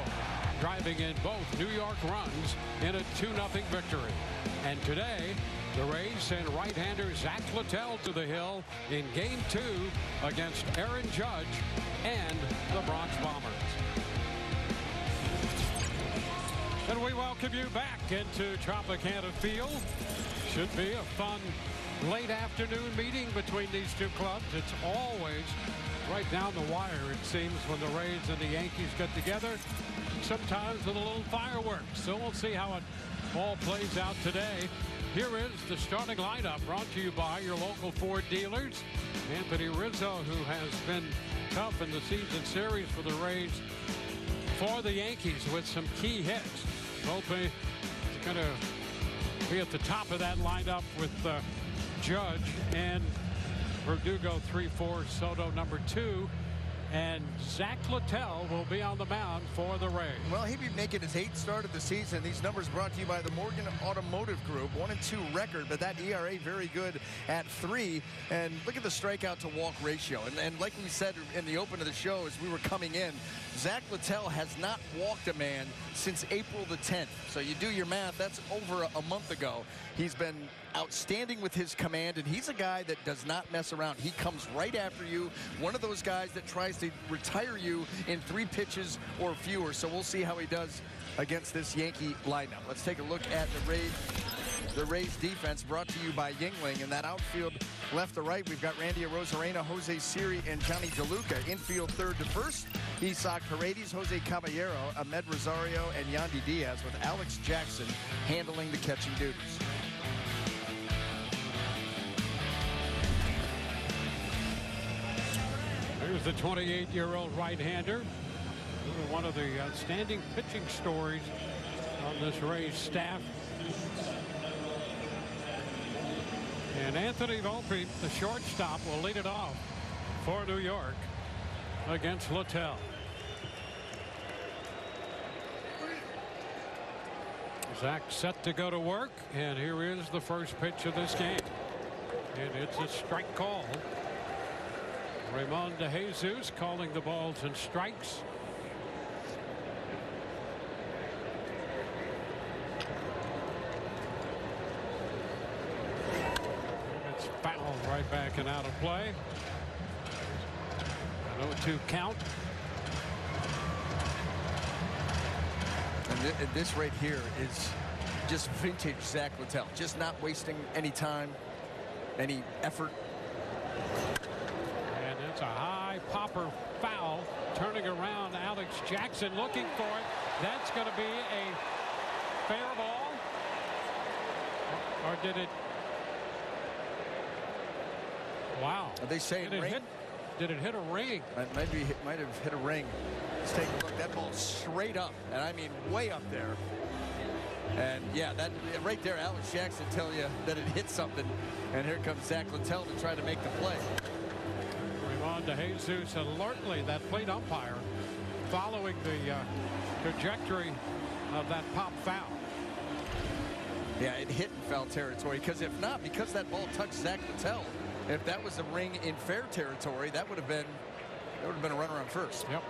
driving in both New York runs in a 2-0 victory. And today, the Rays send right-hander Zack Littell to the hill in Game 2 against Aaron Judge and the Bronx Bombers. And we welcome you back into Tropicana Field. Should be a fun late afternoon meeting between these two clubs. It's always right down the wire, it seems, when the Rays and the Yankees get together, sometimes with a little fireworks. So we'll see how it all plays out today. Here is the starting lineup, brought to you by your local Ford dealers. Anthony Rizzo, who has been tough in the season series for the Rays, for the Yankees with some key hits. Volpe is going to be at the top of that lineup with Judge and Verdugo 3-4, Soto number 2, and Zack Littell will be on the mound for the Rays. Well, he'd be making his 8th start of the season. These numbers brought to you by the Morgan Automotive Group. 1-2 record, but that ERA very good at 3. And look at the strikeout to walk ratio. And like we said in the open of the show as we were coming in, Zack Littell has not walked a man since April the 10th. So you do your math, that's over a month ago. He's been outstanding with his command, and he's a guy that does not mess around. He comes right after you, one of those guys that tries to retire you in 3 pitches or fewer. So we'll see how he does against this Yankee lineup. Let's take a look at the Rays defense, brought to you by Yingling. In that outfield, left to right, we've got Randy Arozarena, Jose Siri, and Johnny DeLuca. Infield, third to first, He saw Cortes, Jose Caballero, Ahmed Rosario, and Yandy Diaz, with Alex Jackson handling the catching duties. Here's the 28-year-old right-hander. One of the outstanding pitching stories on this Rays staff. And Anthony Volpe, the shortstop, will lead it off for New York against Littell. Zack set to go to work, and here is the first pitch of this game. And it's a strike call. Ramon DeJesus calling the balls and strikes. It's fouled right back and out of play. An 0-2 count. And this right here is just vintage Zack Littell. Just not wasting any time, any effort. And it's a high popper foul. Turning around, Alex Jackson looking for it. That's going to be a fair ball. Or did it? Wow. Are they saying ring? Did it hit a ring? Maybe it might have hit a ring. Let's take a look. That ball straight up, and I mean way up there. And yeah, that right there, Alex Jackson tell you that it hit something. And here comes Zack Littell to try to make the play. Ramon DeJesus alertly, that plate umpire, following the trajectory of that pop foul. Yeah, it hit in foul territory, because if not, because that ball touched Zack Littell, if that was a ring in fair territory, that would have been a runner on first. Yep.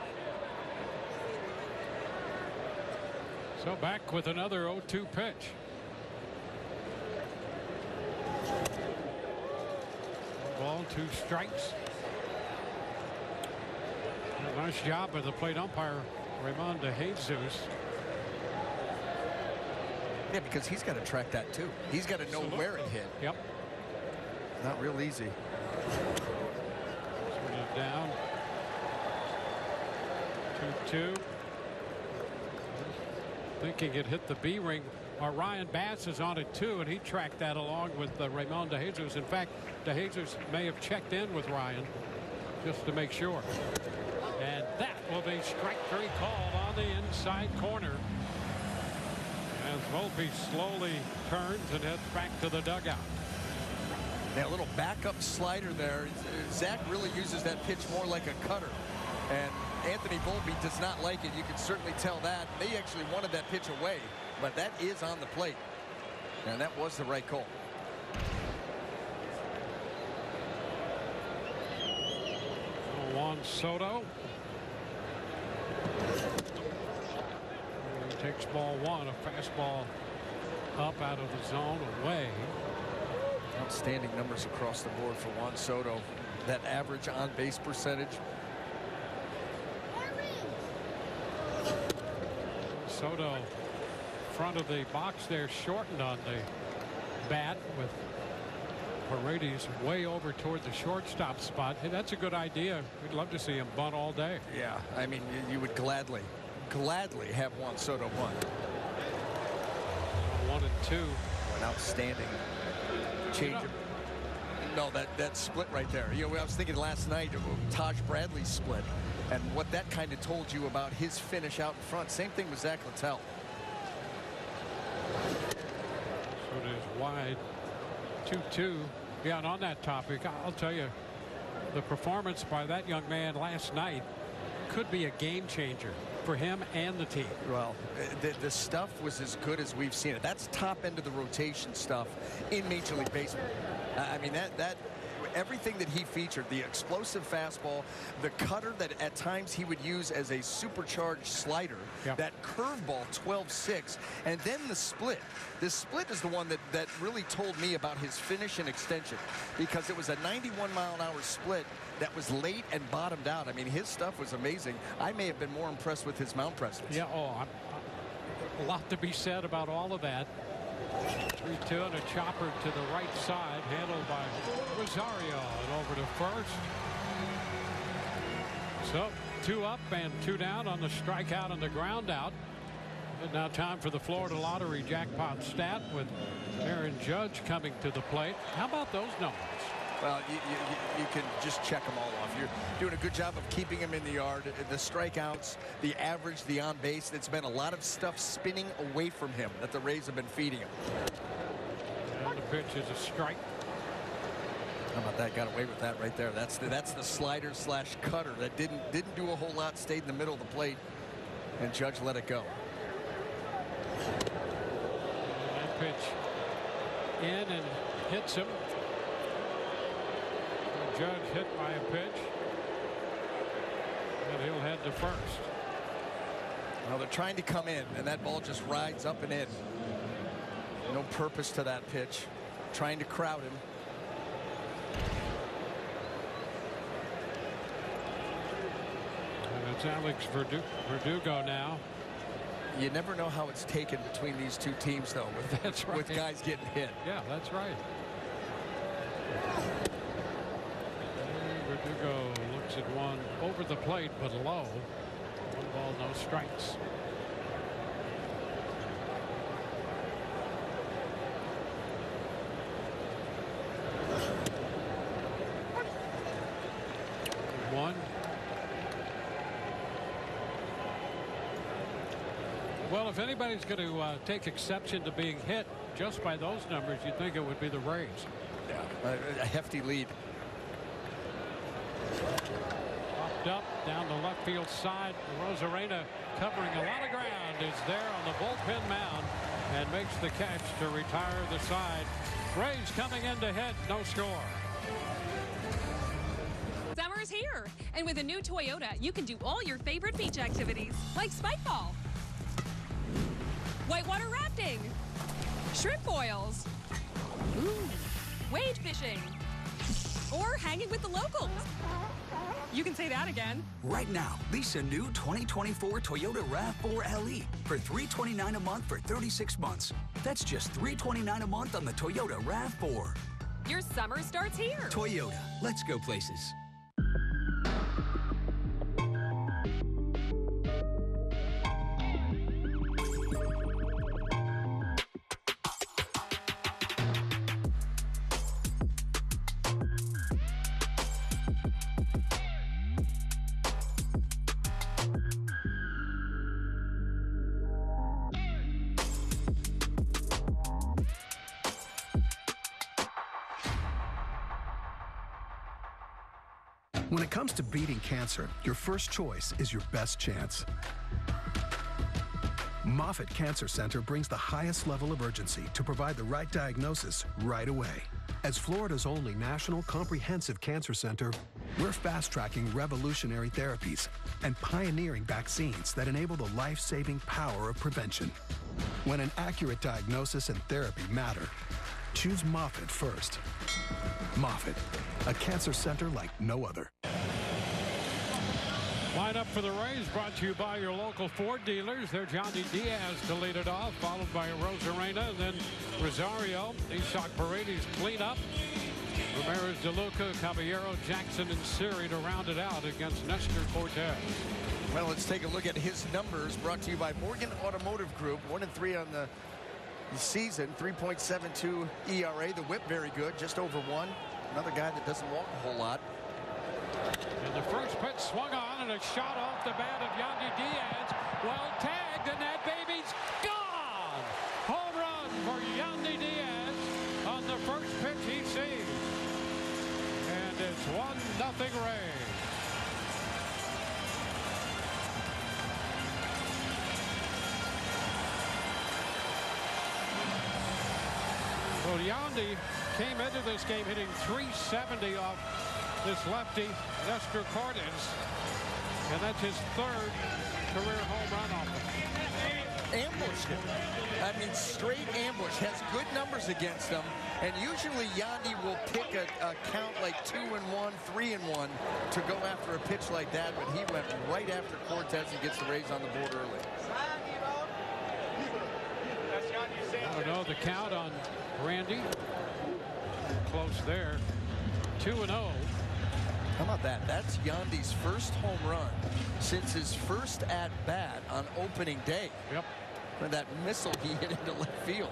So back with another 0-2 pitch. Ball, 2 strikes. Nice job by the plate umpire, Ramon DeJesus. Yeah, because he's got to track that too. He's got to know where it hit. Yep. Not real easy. Turn it down. 2-2. Thinking it hit the B ring. Ryan Bass is on it too, and he tracked that along with Ramon DeJesus. In fact, DeJesus may have checked in with Ryan just to make sure. And that will be strike 3 called on the inside corner. As Volpe slowly turns and heads back to the dugout. Yeah, a little backup slider there. Zack really uses that pitch more like a cutter. And Anthony Volpe does not like it. You can certainly tell that. They actually wanted that pitch away, but that is on the plate. And that was the right call. Juan Soto. He takes ball 1, a fastball up out of the zone away. Outstanding numbers across the board for Juan Soto. That average on base percentage. Soto, front of the box there, shortened on the bat with Paredes way over toward the shortstop spot. Hey, that's a good idea. We'd love to see him bunt all day. Yeah, I mean, you would gladly have Juan Soto bunt. 1-2. An outstanding change. No, that split right there. You know, I was thinking last night of Taj Bradley's split and what that kind of told you about his finish out in front. Same thing with Zack Littell. So it is wide. 2-2. Yeah, and on that topic, I'll tell you, the performance by that young man last night could be a game changer for him and the team. Well, the stuff was as good as we've seen it. That's top end of the rotation stuff in Major League Baseball. I mean, that everything that he featured, the explosive fastball, the cutter that at times he would use as a supercharged slider, that curveball 12-6, and then the split. The split is the one that really told me about his finish and extension, because it was a 91-mile-an-hour split that was late and bottomed out. I mean, his stuff was amazing. I may have been more impressed with his mound presence. Yeah, a lot to be said about all of that. 3-2 and a chopper to the right side, handled by Rosario, and over to first. So 2 up and 2 down on the strikeout and the ground out. And now time for the Florida Lottery jackpot stat with Aaron Judge coming to the plate. How about those numbers? Well, you can just check them all off. You're doing a good job of keeping them in the yard. The strikeouts, the average, the on base. It's been a lot of stuff spinning away from him that the Rays have been feeding him. And the pitch is a strike. How about that? Got away with that right there. That's the slider slash cutter that didn't do a whole lot. Stayed in the middle of the plate, and Judge let it go. And that pitch in and hits him. Judge hit by a pitch, and he'll head to first. Well, they're trying to come in, and that ball just rides up and in. No purpose to that pitch. Trying to crowd him. And it's Alex Verdugo now. You never know how it's taken between these two teams, though, with guys getting hit. Yeah, that's right. Verdugo looks at one over the plate, but low. 1 ball, no strikes. One. Well, if anybody's going to take exception to being hit just by those numbers, you'd think it would be the Rays. Yeah, a hefty lead. Popped up down the left field side. Rosarena covering a lot of ground is there on the bullpen mound and makes the catch to retire the side. Rays coming in to hit, no score. Summer's here, and with a new Toyota, you can do all your favorite beach activities, like spike ball, whitewater rafting, shrimp boils, wade fishing, or hanging with the locals. You can say that again. Right now, lease a new 2024 Toyota RAV4 LE for $329 a month for 36 months. That's just $329 a month on the Toyota RAV4. Your summer starts here. Toyota, let's go places. When it comes to beating cancer, your first choice is your best chance. Moffitt Cancer Center brings the highest level of urgency to provide the right diagnosis right away. As Florida's only national comprehensive cancer center, we're fast-tracking revolutionary therapies and pioneering vaccines that enable the life-saving power of prevention. When an accurate diagnosis and therapy matter, choose Moffitt first. Moffitt, a cancer center like no other. Lineup for the Rays brought to you by your local Ford dealers. There's Johnny Diaz to lead it off, followed by Rosarena, then Rosario. Isak Paredes clean up. Ramirez, DeLuca, Caballero, Jackson, and Siri to round it out against Nestor, Cortes. Well, let's take a look at his numbers, brought to you by Morgan Automotive Group. 1-3 on the season, 3.72 ERA. The whip very good, just over 1. Another guy that doesn't walk a whole lot. And the first pitch swung on, and a shot off the bat of Yandy Diaz. Well tagged, and that baby's gone. Home run for Yandy Diaz on the first pitch he sees. And it's 1-0 Rays. Well, Yandy came into this game hitting .370 off this lefty, Nestor Cortes, and that's his 3rd career home run off him. Ambushed him. I mean, straight ambush. Has good numbers against him, and usually Yandy will pick a count like 2-1, 3-1 to go after a pitch like that, but he went right after Cortes and gets the Rays on the board early. I don't know the count on Randy. Close there. 2-0. How about that? That's Yandy's first home run since his first at-bat on opening day. Yep. And that missile he hit into left field.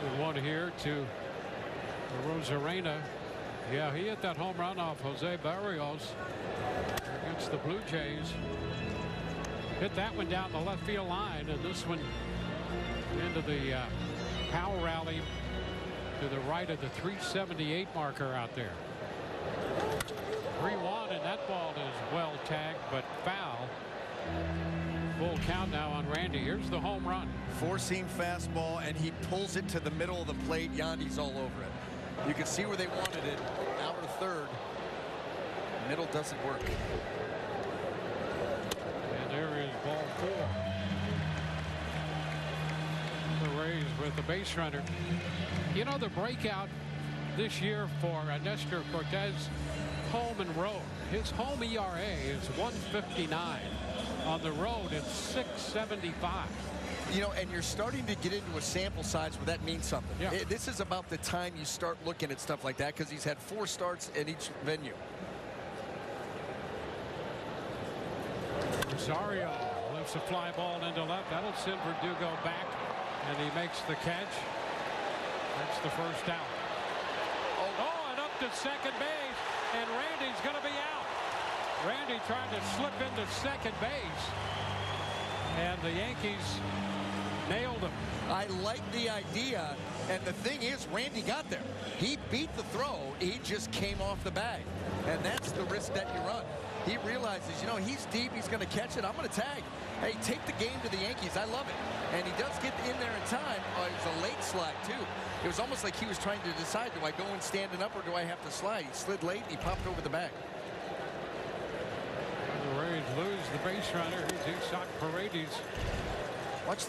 We want here to Rosarena. Yeah, he hit that home run off Jose Barrios against the Blue Jays. Hit that one down the left field line, and this one into the power rally to the right of the 378 marker out there. 3-1, and that ball is well tagged, but foul. Full count now on Randy. Here's the home run. Four-seam fastball, and he pulls it to the middle of the plate. Yandy's all over it. You can see where they wanted it. Out of third. Middle doesn't work. And there is ball 4. The Rays with the base runner. You know, the breakout this year for Nestor Cortes, home and road. His home ERA is 1.59. On the road, it's 6.75. You know, and you're starting to get into a sample size where that means something. Yeah. This is about the time you start looking at stuff like that, because he's had 4 starts in each venue. Rosario lifts a fly ball into left. That'll send Verdugo back, and he makes the catch. That's the first out. Oh, and up to second base, and Randy's going to be out. Randy trying to slip into second base, and the Yankees nailed him. I like the idea, and the thing is, Randy got there. He beat the throw. He just came off the bag, and that's the risk that you run. He realizes, you know, he's deep. He's going to catch it. I'm going to tag. Hey, take the game to the Yankees. I love it. And he does get in there in time. It was a late slide, too. It was almost like he was trying to decide, do I go in standing up or do I have to slide? He slid late, and he popped over the bag. The Rays lose the base runner. Here's Zack Paredes.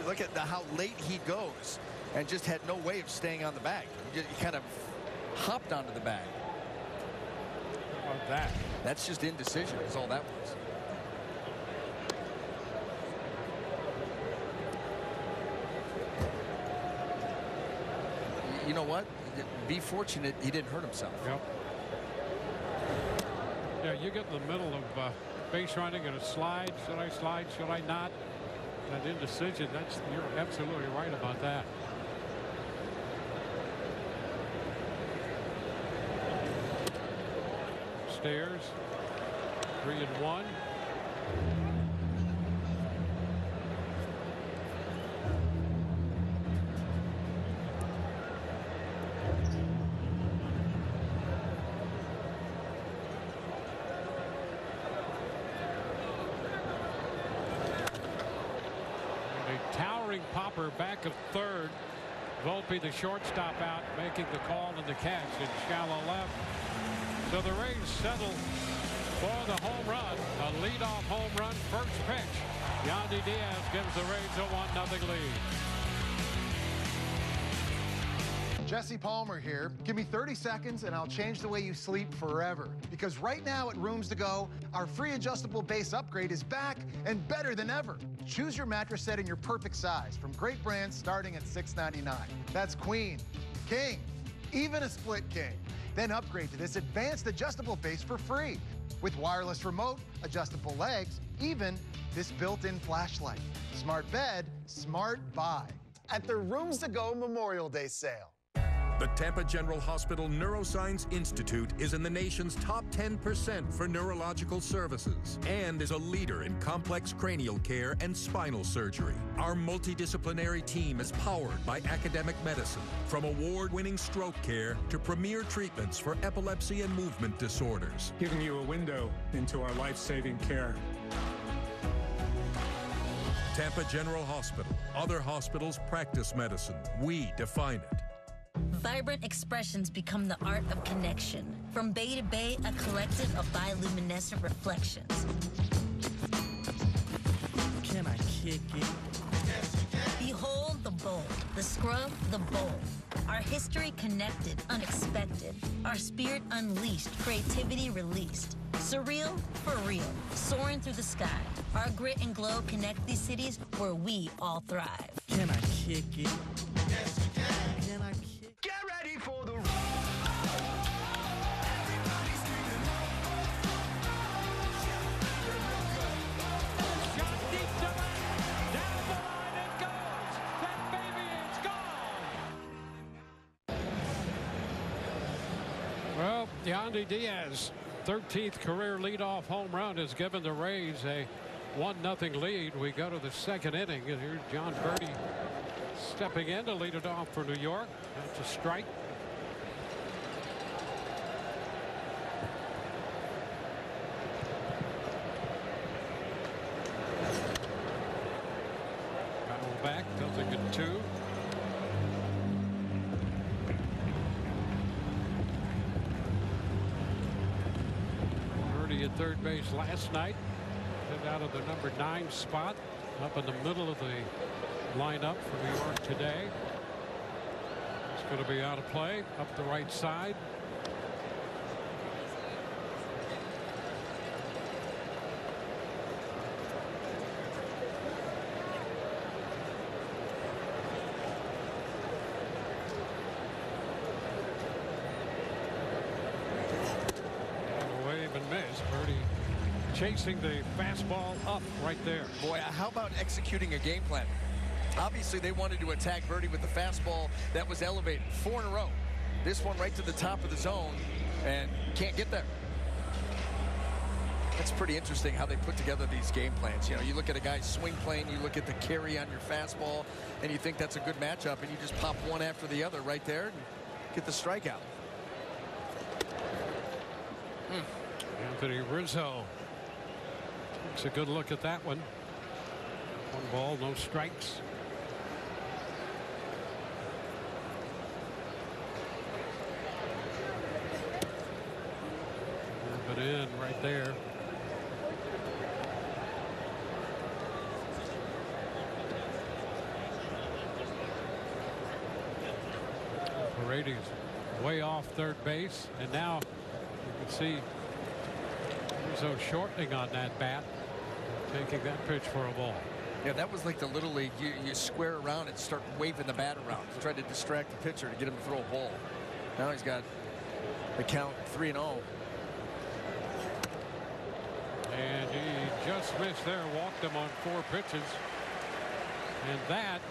Look at how late he goes and just had no way of staying on the bag. He kind of hopped onto the bag. How about that? That's just indecision is all that was. You know what? Be fortunate he didn't hurt himself. Yep. Yeah, you get in the middle of base running and a slide. Should I slide? Should I not? That indecision, you're absolutely right about that. Stairs, 3-1. Popper back of third. Volpe, the shortstop, out, making the call and the catch in shallow left. So the Rays settle for the home run. A leadoff home run, first pitch. Yandy Diaz gives the Rays a 1-0 lead. Jesse Palmer here. Give me 30 seconds and I'll change the way you sleep forever. Because right now at Rooms To Go, our free adjustable base upgrade is back and better than ever. Choose your mattress set in your perfect size from great brands starting at $6.99. That's queen, king, even a split king. Then upgrade to this advanced adjustable base for free with wireless remote, adjustable legs, even this built-in flashlight. Smart bed, smart buy at the Rooms To Go Memorial Day sale. The Tampa General Hospital Neuroscience Institute is in the nation's top 10% for neurological services and is a leader in complex cranial care and spinal surgery. Our multidisciplinary team is powered by academic medicine, from award-winning stroke care to premier treatments for epilepsy and movement disorders. Giving you a window into our life-saving care. Tampa General Hospital. Other hospitals practice medicine. We define it. Vibrant expressions become the art of connection. From bay to bay, a collective of bioluminescent reflections. Can I kick it? Behold the bold, the scrub, the bold. Our history connected, unexpected. Our spirit unleashed, creativity released. Surreal for real, soaring through the sky. Our grit and glow connect these cities where we all thrive. Can I kick it? Yes, you can. Can I kick? Get ready for the Yandy Diaz, 13th career leadoff home run, has given the Rays a 1-0 lead. We go to the second inning, and here's John Birdie stepping in to lead it off for New York. That's a strike. Foul back, doesn't get two. Birdie at third base last night. Hit out of the number 9 spot, up in the middle of the lineup for New York today. It's going to be out of play up the right side. Wave and miss. Birdie chasing the fastball up right there. Boy, how about executing a game plan? Obviously, they wanted to attack Birdie with the fastball that was elevated. 4 in a row. This one right to the top of the zone, and can't get there. That's pretty interesting how they put together these game plans. You know, you look at a guy's swing plane, you look at the carry on your fastball, and you think that's a good matchup, and you just pop one after the other right there and get the strikeout. Anthony Rizzo takes a good look at that one. 1 ball, no strikes. But in right there. Paredes way off third base, and now you can see Rizzo shortening on that bat, taking that pitch for a ball. Yeah, that was like the Little League. You square around and start waving the bat around to try to distract the pitcher to get him to throw a ball. Now he's got the count 3-0. And he just missed there, walked him on 4 pitches. And that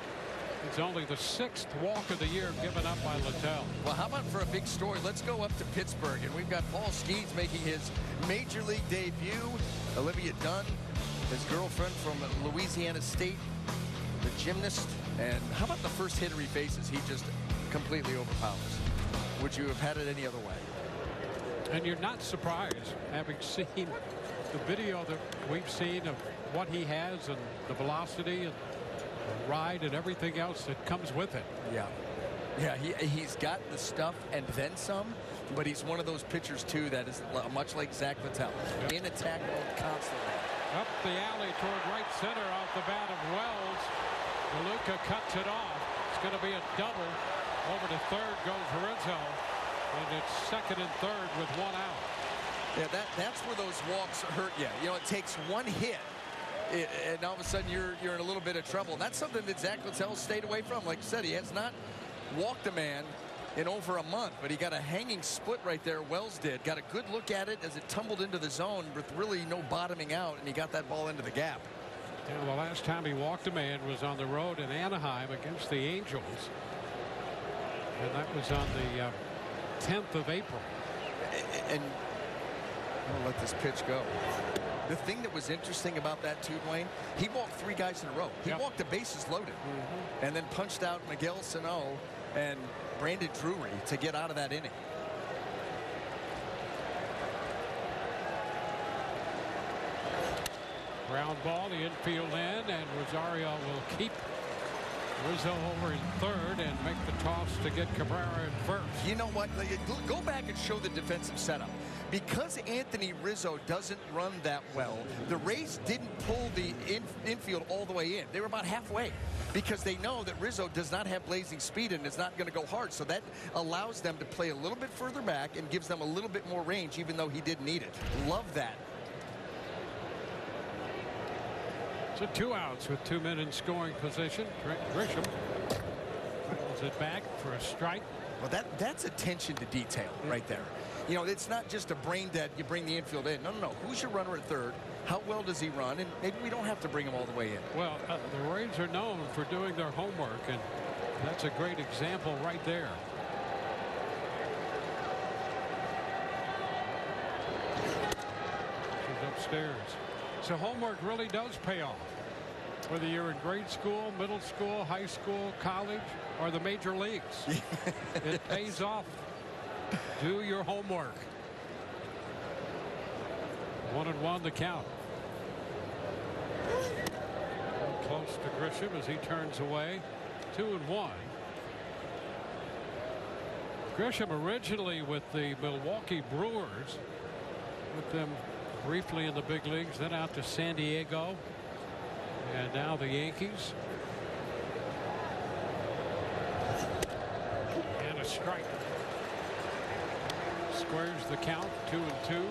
is only the 6th walk of the year given up by Littell. Well, how about for a big story? Let's go up to Pittsburgh, and we've got Paul Skeens making his major league debut. Olivia Dunn, his girlfriend from Louisiana State, the gymnast. And how about the first hitter he faces? He just completely overpowers. Would you have had it any other way? And you're not surprised, having seen the video that we've seen of what he has and the velocity and the ride and everything else that comes with it. Yeah. Yeah, he's got the stuff and then some, but he's one of those pitchers, too, that is much like Zack Littell. Yep. In attack mode constantly. Up the alley toward right center off the bat of Wells. DeLuca cuts it off. It's going to be a double. Over to third goes Rizzo. And it's second and third with 1 out. Yeah, that's where those walks hurt you. You know, it takes one hit, and all of a sudden you're in a little bit of trouble. And that's something that Zack Littell stayed away from. Like you said, he has not walked a man in over a month, but he got a hanging split right there. Wells did. Got a good look at it as it tumbled into the zone with really no bottoming out, and he got that ball into the gap. Yeah, the last time he walked a man was on the road in Anaheim against the Angels. And that was on the 10th of April. And I'll let this pitch go. The thing that was interesting about that too, Dwayne, he walked 3 guys in a row. He walked the bases loaded and then punched out Miguel Sano and Brandon Drury to get out of that inning. Ground ball, the infield end, and Rosario will keep Rizzo over in third and make the toss to get Cabrera in first. You know what? Go back and show the defensive setup. Because Anthony Rizzo doesn't run that well, the Rays didn't pull the infield all the way in. They were about halfway because they know that Rizzo does not have blazing speed and is not going to go hard. So that allows them to play a little bit further back and gives them a little bit more range, even though he didn't need it. Love that. So 2 outs with 2 men in scoring position. Grisham pulls it back for a strike. Well, that's attention to detail right there. You know, it's not just a brain dead, you bring the infield in. No, no, no. Who's your runner at third? How well does he run? And maybe we don't have to bring him all the way in. Well, the Rays are known for doing their homework, and that's a great example right there. upstairs. So homework really does pay off. Whether you're in grade school, middle school, high school, college, or the major leagues. It pays off. Do your homework. 1-1 the count. Close to Grisham as he turns away. 2-1. Grisham originally with the Milwaukee Brewers, with them briefly in the big leagues, then out to San Diego, and now the Yankees. And a strike. Squares the count. 2-2.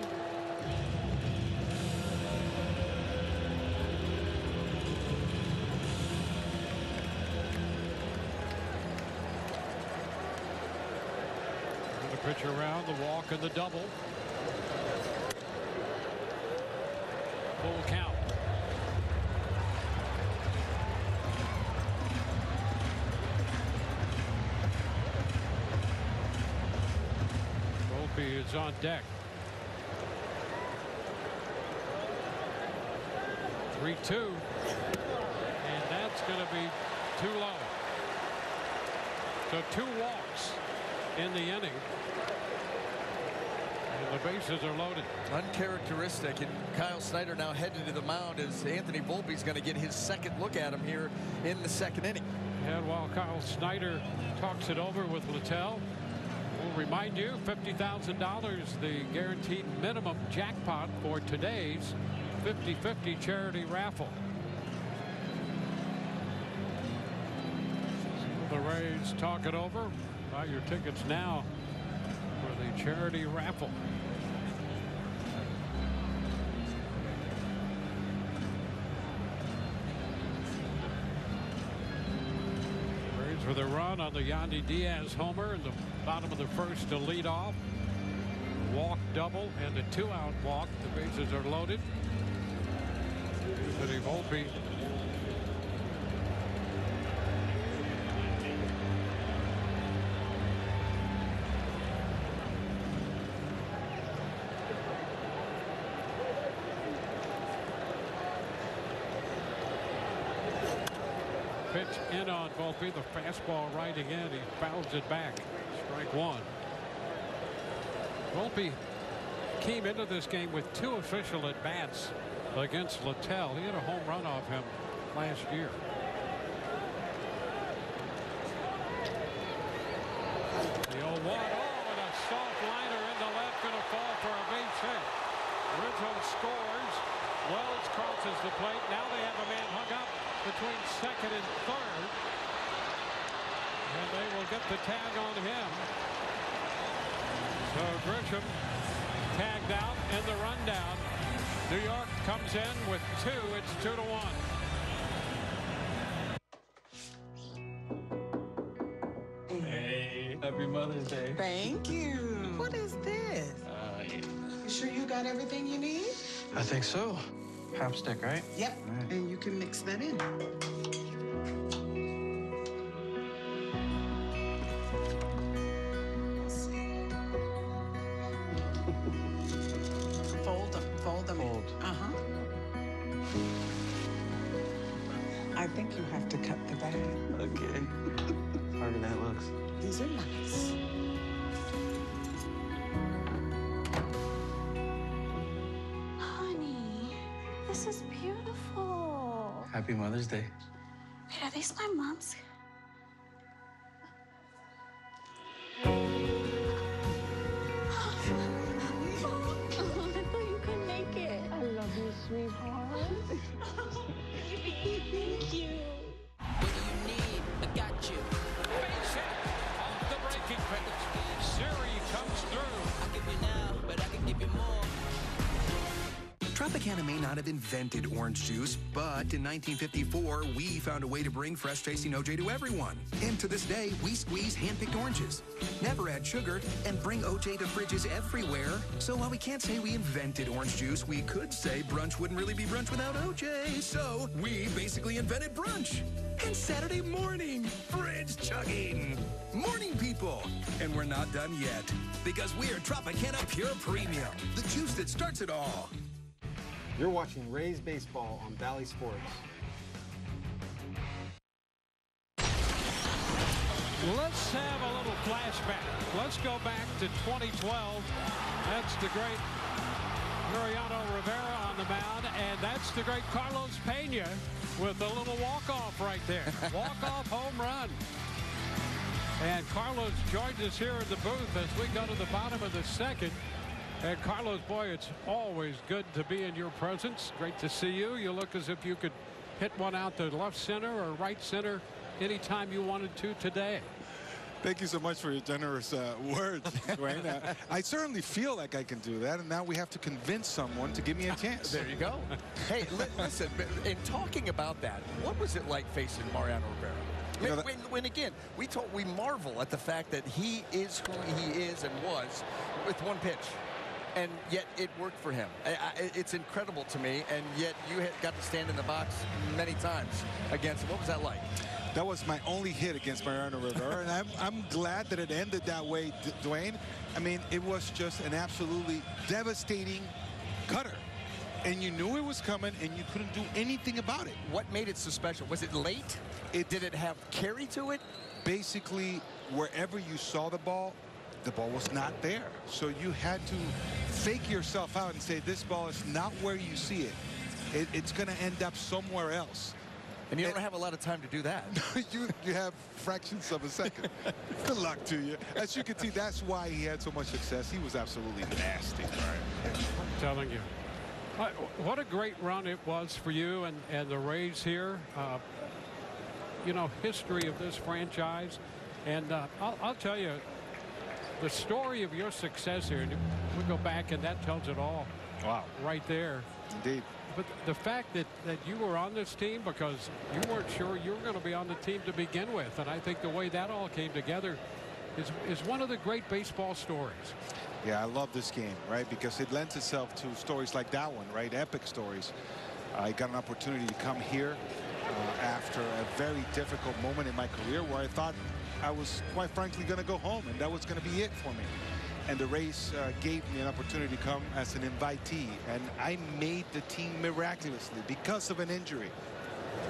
Pitch around, the walk and the double. Full count. Volpe is on deck. 3-2. And that's going to be too low. So 2 walks in the inning. And the bases are loaded. Uncharacteristic, and Kyle Snyder now headed to the mound as Anthony Volpe's going to get his second look at him here in the second inning. And while Kyle Snyder talks it over with Littell, we'll remind you $50,000, the guaranteed minimum jackpot for today's 50-50 charity raffle. The Rays talk it over. Buy your tickets now for the charity raffle. Rays with a run on the Yandy Diaz homer in the bottom of the first to lead off. Walk double and a 2-out walk. The bases are loaded. Anthony Volpe. Pitch in on Volpe. The fastball right again. He fouls it back. Strike 1. Volpe came into this game with 2 official at-bats against Littell. He had a home run off him last year. The 0-1. Oh, and a soft liner in the left, going to fall for a base hit. Rizzo scores. Wells crosses the plate. Now they have a man hung up between second and third. And they will get the tag on him. So Grisham tagged out in the rundown. New York comes in with 2. It's 2-1. Hey, happy Mother's Day. Thank you. What is this? You sure you got everything you need? I think so. Chapstick, right? Yep. Right. And you can mix that in. Fold them. Fold them. Fold. Uh-huh. I think you have to cut the bag. Okay. Harder than it looks. These are nice. This is beautiful. Happy Mother's Day. Wait, are these my mom's? Oh, I thought you could make it. I love you, sweetheart. Thank you. What do you need? I got you. Base hit off the breaking pitch. Siri comes through. I'll give you now, but I can give you more. Tropicana may not have invented orange juice, but in 1954, we found a way to bring fresh tasting OJ to everyone. And to this day, we squeeze hand-picked oranges, never add sugar, and bring OJ to fridges everywhere. So while we can't say we invented orange juice, we could say brunch wouldn't really be brunch without OJ. So we basically invented brunch. And Saturday morning, fridge chugging. Morning people. And we're not done yet, because we're Tropicana Pure Premium, the juice that starts it all. You're watching Rays Baseball on Valley Sports. Let's have a little flashback. Let's go back to 2012. That's the great Mariano Rivera on the mound, and that's the great Carlos Pena with a little walk-off right there. Walk-off home run. And Carlos joins us here in the booth as we go to the bottom of the second. And Carlos, boy, it's always good to be in your presence. Great to see you. You look as if you could hit one out to left center or right center anytime you wanted to today. Thank you so much for your generous words, Dwayne. I certainly feel like I can do that, and now we have to convince someone to give me a chance. There you go. Hey, listen, in talking about that, what was it like facing Mariano Rivera? You know, when again, we marvel at the fact that he is who he is and was with one pitch. And yet it worked for him. It's incredible to me, and yet you got to stand in the box many times against him. What was that like? That was my only hit against Mariano Rivera, and I'm glad that it ended that way, Dwayne. I mean, it was just an absolutely devastating cutter. And you knew it was coming, and you couldn't do anything about it. What made it so special? Was it late? Did it have carry to it? Basically, wherever you saw the ball was not there. So you had to fake yourself out and say, this ball is not where you see it. It's going to end up somewhere else. And you don't have a lot of time to do that. you have fractions of a second. Good luck to you. As you can see, that's why he had so much success. He was absolutely nasty. I'm telling you. What a great run it was for you and the Rays here. You know, history of this franchise. And I'll tell you, the story of your success here, we go back and that tells it all. Wow. Right there. Indeed. But the fact that you were on this team because you weren't sure you were going to be on the team to begin with. And I think the way that all came together is one of the great baseball stories. Yeah, I love this game, right? Because it lends itself to stories like that one, right? Epic stories. I got an opportunity to come here after a very difficult moment in my career where I thought I was quite frankly going to go home, and that was going to be it for me. And the Rays gave me an opportunity to come as an invitee, and I made the team miraculously because of an injury.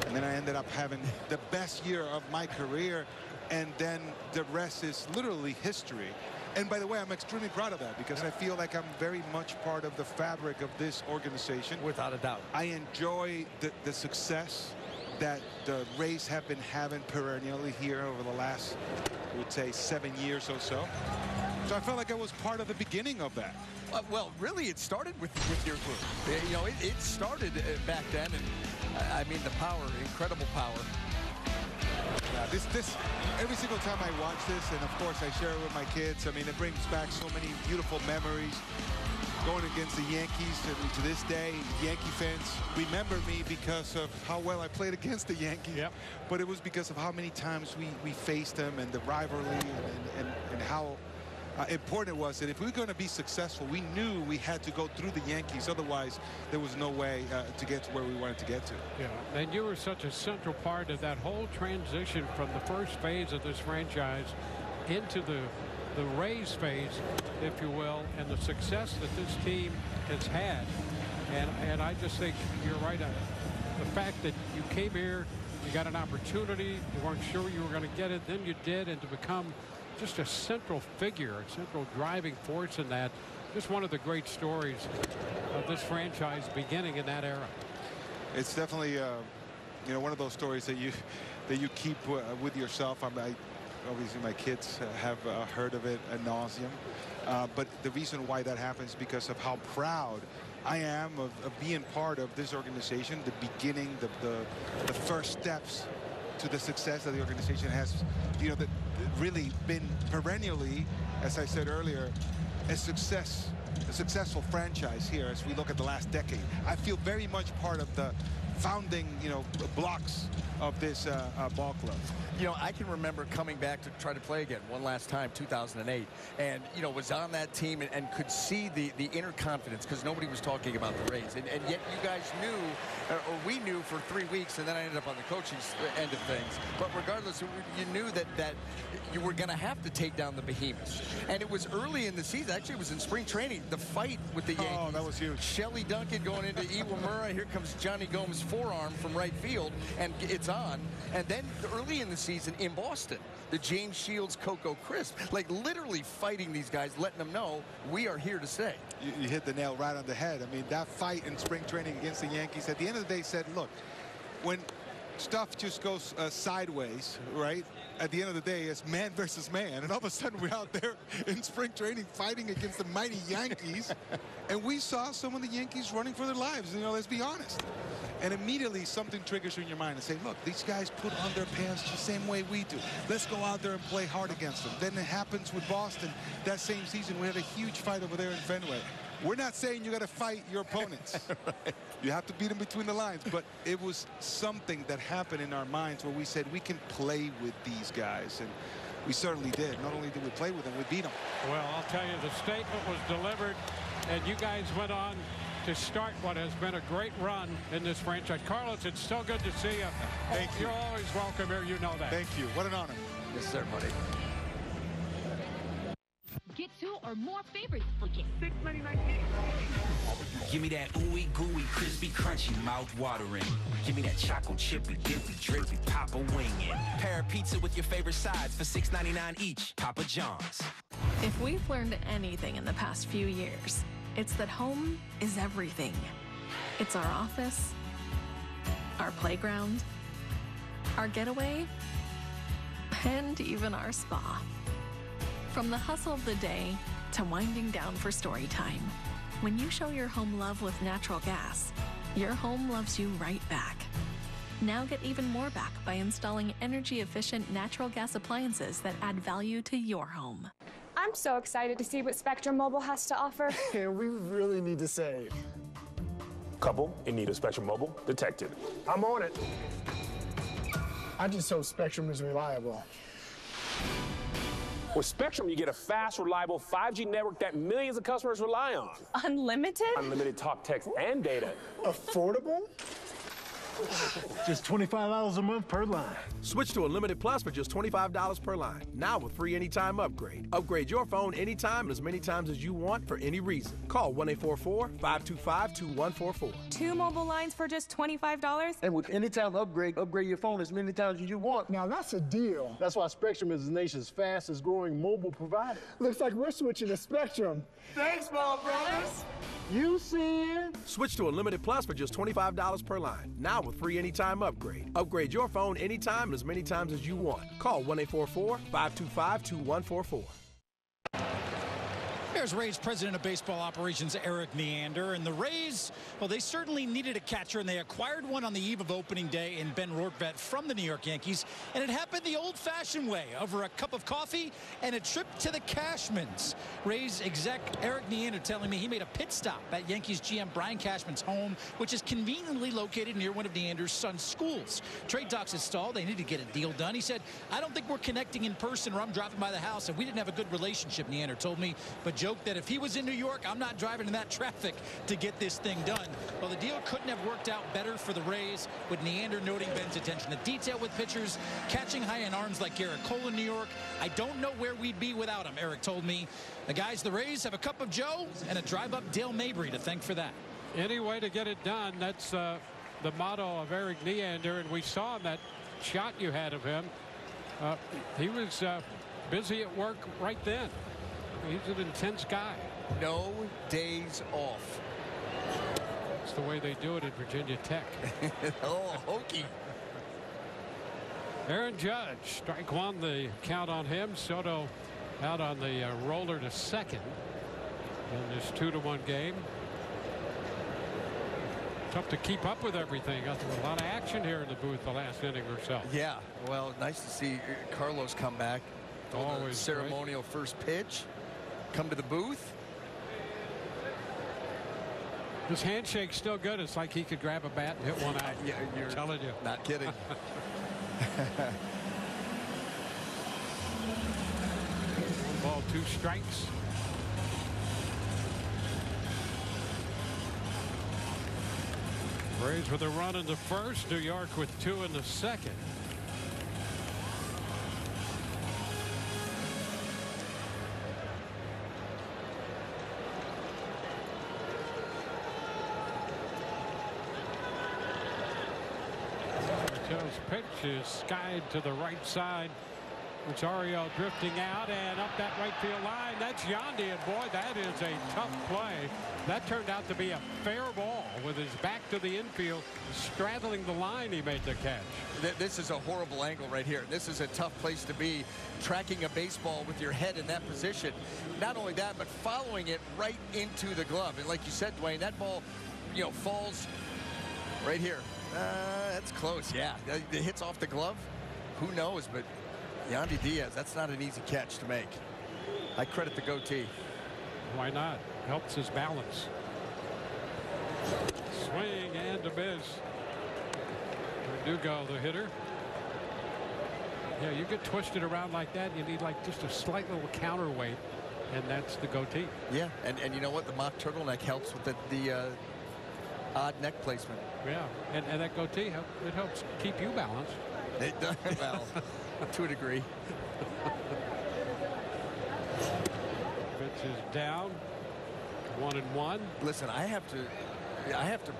And then I ended up having the best year of my career, and then the rest is literally history. And by the way, I'm extremely proud of that because I feel like I'm very much part of the fabric of this organization. Without a doubt. I enjoy the success that the Rays have been having perennially here over the last, I would say, 7 years or so. So I felt like I was part of the beginning of that. Well, really, it started with your group. You know, it started back then, and I mean, the power, incredible power. This every single time I watch this, and of course I share it with my kids, I mean, it brings back so many beautiful memories. Going against the Yankees, and to this day, Yankee fans remember me because of how well I played against the Yankees. Yep. But it was because of how many times we faced them and the rivalry and how important it was that if we were going to be successful, we knew we had to go through the Yankees. Otherwise, there was no way to get to where we wanted to get to. Yeah, and you were such a central part of that whole transition from the first phase of this franchise into the Rays phase, if you will, and the success that this team has had. And I just think you're right. The fact that you came here, you got an opportunity, you weren't sure you were going to get it, then you did, and to become just a central figure, a central driving force in that, just one of the great stories of this franchise beginning in that era. It's definitely, you know, one of those stories that you keep with yourself. Obviously, my kids have heard of it ad nauseum. But the reason why that happens is because of how proud I am of being part of this organization, the beginning, the first steps to the success that the organization has, you know, that really been perennially, as I said earlier, a successful franchise here as we look at the last decade. I feel very much part of the founding, you know, blocks of this ball club. You know, I can remember coming back to try to play again one last time, 2008, and, you know, was on that team and could see the inner confidence because nobody was talking about the Rays. And yet you guys knew, or we knew for 3 weeks, and then I ended up on the coaching end of things. But regardless, you knew that you were going to have to take down the behemoths. And it was early in the season. Actually, it was in spring training, the fight with the Yankees. Oh, that was huge. Shelley Duncan going into Iwamura. Here comes Johnny Gomes' forearm from right field, and it's on. And then early in the season in Boston, the James Shields Coco Crisp, like literally fighting these guys, letting them know we are here to stay. You hit the nail right on the head. I mean, that fight in spring training against the Yankees, at the end of the day, said, look, when stuff just goes sideways, right? At the end of the day, it's man versus man. And all of a sudden, we're out there in spring training fighting against the mighty Yankees. And we saw some of the Yankees running for their lives, you know, let's be honest. And immediately something triggers you in your mind and say, look, these guys put on their pants the same way we do. Let's go out there and play hard against them. Then it happens with Boston that same season. We had a huge fight over there in Fenway. We're not saying you got to fight your opponents. Right. You have to beat them between the lines. But it was something that happened in our minds where we said we can play with these guys. And we certainly did. Not only did we play with them, we beat them. Well, I'll tell you, the statement was delivered, and you guys went on to start what has been a great run in this franchise. Carlos, it's so good to see you. Thank you. You're always welcome here. You know that. Thank you. What an honor. Yes, sir, buddy. Get 2 or more favorites for just $6.99. Give me that ooey gooey, crispy, crunchy, mouth watering. Give me that choco chippy, dippy, drippy, Papa wingin'. Pair of pizza with your favorite sides for $6.99 each. Papa John's. If we've learned anything in the past few years, it's that home is everything. It's our office, our playground, our getaway, and even our spa. From the hustle of the day to winding down for story time, when you show your home love with natural gas, your home loves you right back. Now get even more back by installing energy-efficient natural gas appliances that add value to your home. I'm so excited to see what Spectrum Mobile has to offer. And we really need to save. Couple in need of Spectrum Mobile detected. I'm on it. I just hope Spectrum is reliable. With Spectrum, you get a fast, reliable 5G network that millions of customers rely on. Unlimited? Unlimited talk, text, and data. Affordable? Just $25 a month per line. Switch to Unlimited Plus for just $25 per line. Now with free anytime upgrade. Upgrade your phone anytime and as many times as you want for any reason. Call 1-844-525-2144. 2 mobile lines for just $25? And with anytime upgrade your phone as many times as you want. Now that's a deal. That's why Spectrum is the nation's fastest growing mobile provider. Looks like we're switching to Spectrum. Thanks, Ball Brothers. You see it? Switch to Unlimited Plus for just $25 per line. Now with free anytime upgrade. Upgrade your phone anytime and as many times as you want. Call 1-844-525-2144. There's Rays President of Baseball Operations, Eric Neander. And the Rays, well, they certainly needed a catcher, and they acquired one on the eve of opening day in Ben Rortvedt from the New York Yankees. And it happened the old-fashioned way, over a cup of coffee and a trip to the Cashmans. Rays exec Eric Neander telling me he made a pit stop at Yankees GM Brian Cashman's home, which is conveniently located near one of Neander's son's schools. Trade talks had stalled. They need to get a deal done. He said, I don't think we're connecting in person, or I'm dropping by the house, and we didn't have a good relationship, Neander told me, but joked that if he was in New York, I'm not driving in that traffic to get this thing done. Well, the deal couldn't have worked out better for the Rays, with Neander noting Ben's attention to detail with pitchers, catching high in arms like Garrett Cole in New York. I don't know where we'd be without him, Eric told me. The guys, the Rays, have a cup of Joe and a drive up Dale Mabry to thank for that. Any way to get it done, that's the motto of Eric Neander, and we saw in that shot you had of him. He was busy at work right then. He's an intense guy. No days off. That's the way they do it at Virginia Tech. Oh, hokey. Aaron Judge, strike one, the count on him. Soto out on the roller to second in this 2-1 game. Tough to keep up with everything. A lot of action here in the booth the last inning or so. Yeah, well, nice to see Carlos come back. Always ceremonial great. First pitch. Come to the booth. His handshake's still good. It's like he could grab a bat and hit one out. Yeah, you're telling you. Not kidding. Ball, 2 strikes. Braves with a run in the first. New York with 2 in the second. Littell's pitch is skied to the right side. Rosario drifting out and up that right field line. That's Yandy, and boy, that is a tough play. That turned out to be a fair ball with his back to the infield, straddling the line. He made the catch. This is a horrible angle right here. This is a tough place to be, tracking a baseball with your head in that position. Not only that, but following it right into the glove. And like you said, Dwayne, that ball, you know, falls right here. That's close. Yeah, it hits off the glove. Who knows? But Yandy Diaz, that's not an easy catch to make. I credit the goatee. Why not? Helps his balance. Swing and a miss. Verdugo, the hitter. Yeah, you get twisted around like that, you need like just a slight little counterweight, and that's the goatee. Yeah, and you know what? The mock turtleneck helps with the odd neck placement. Yeah, and that goatee, it helps keep you balanced. It does. Well, to a degree. Pitch is down. 1-1. Listen, I have to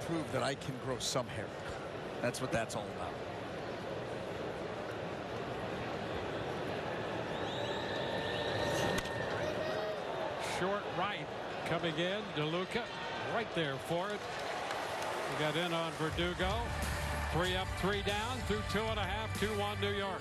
prove that I can grow some hair. That's what that's all about. Short right coming in. DeLuca right there for it. He got in on Verdugo. 3 up, 3 down through 2.5. 2-1 New York.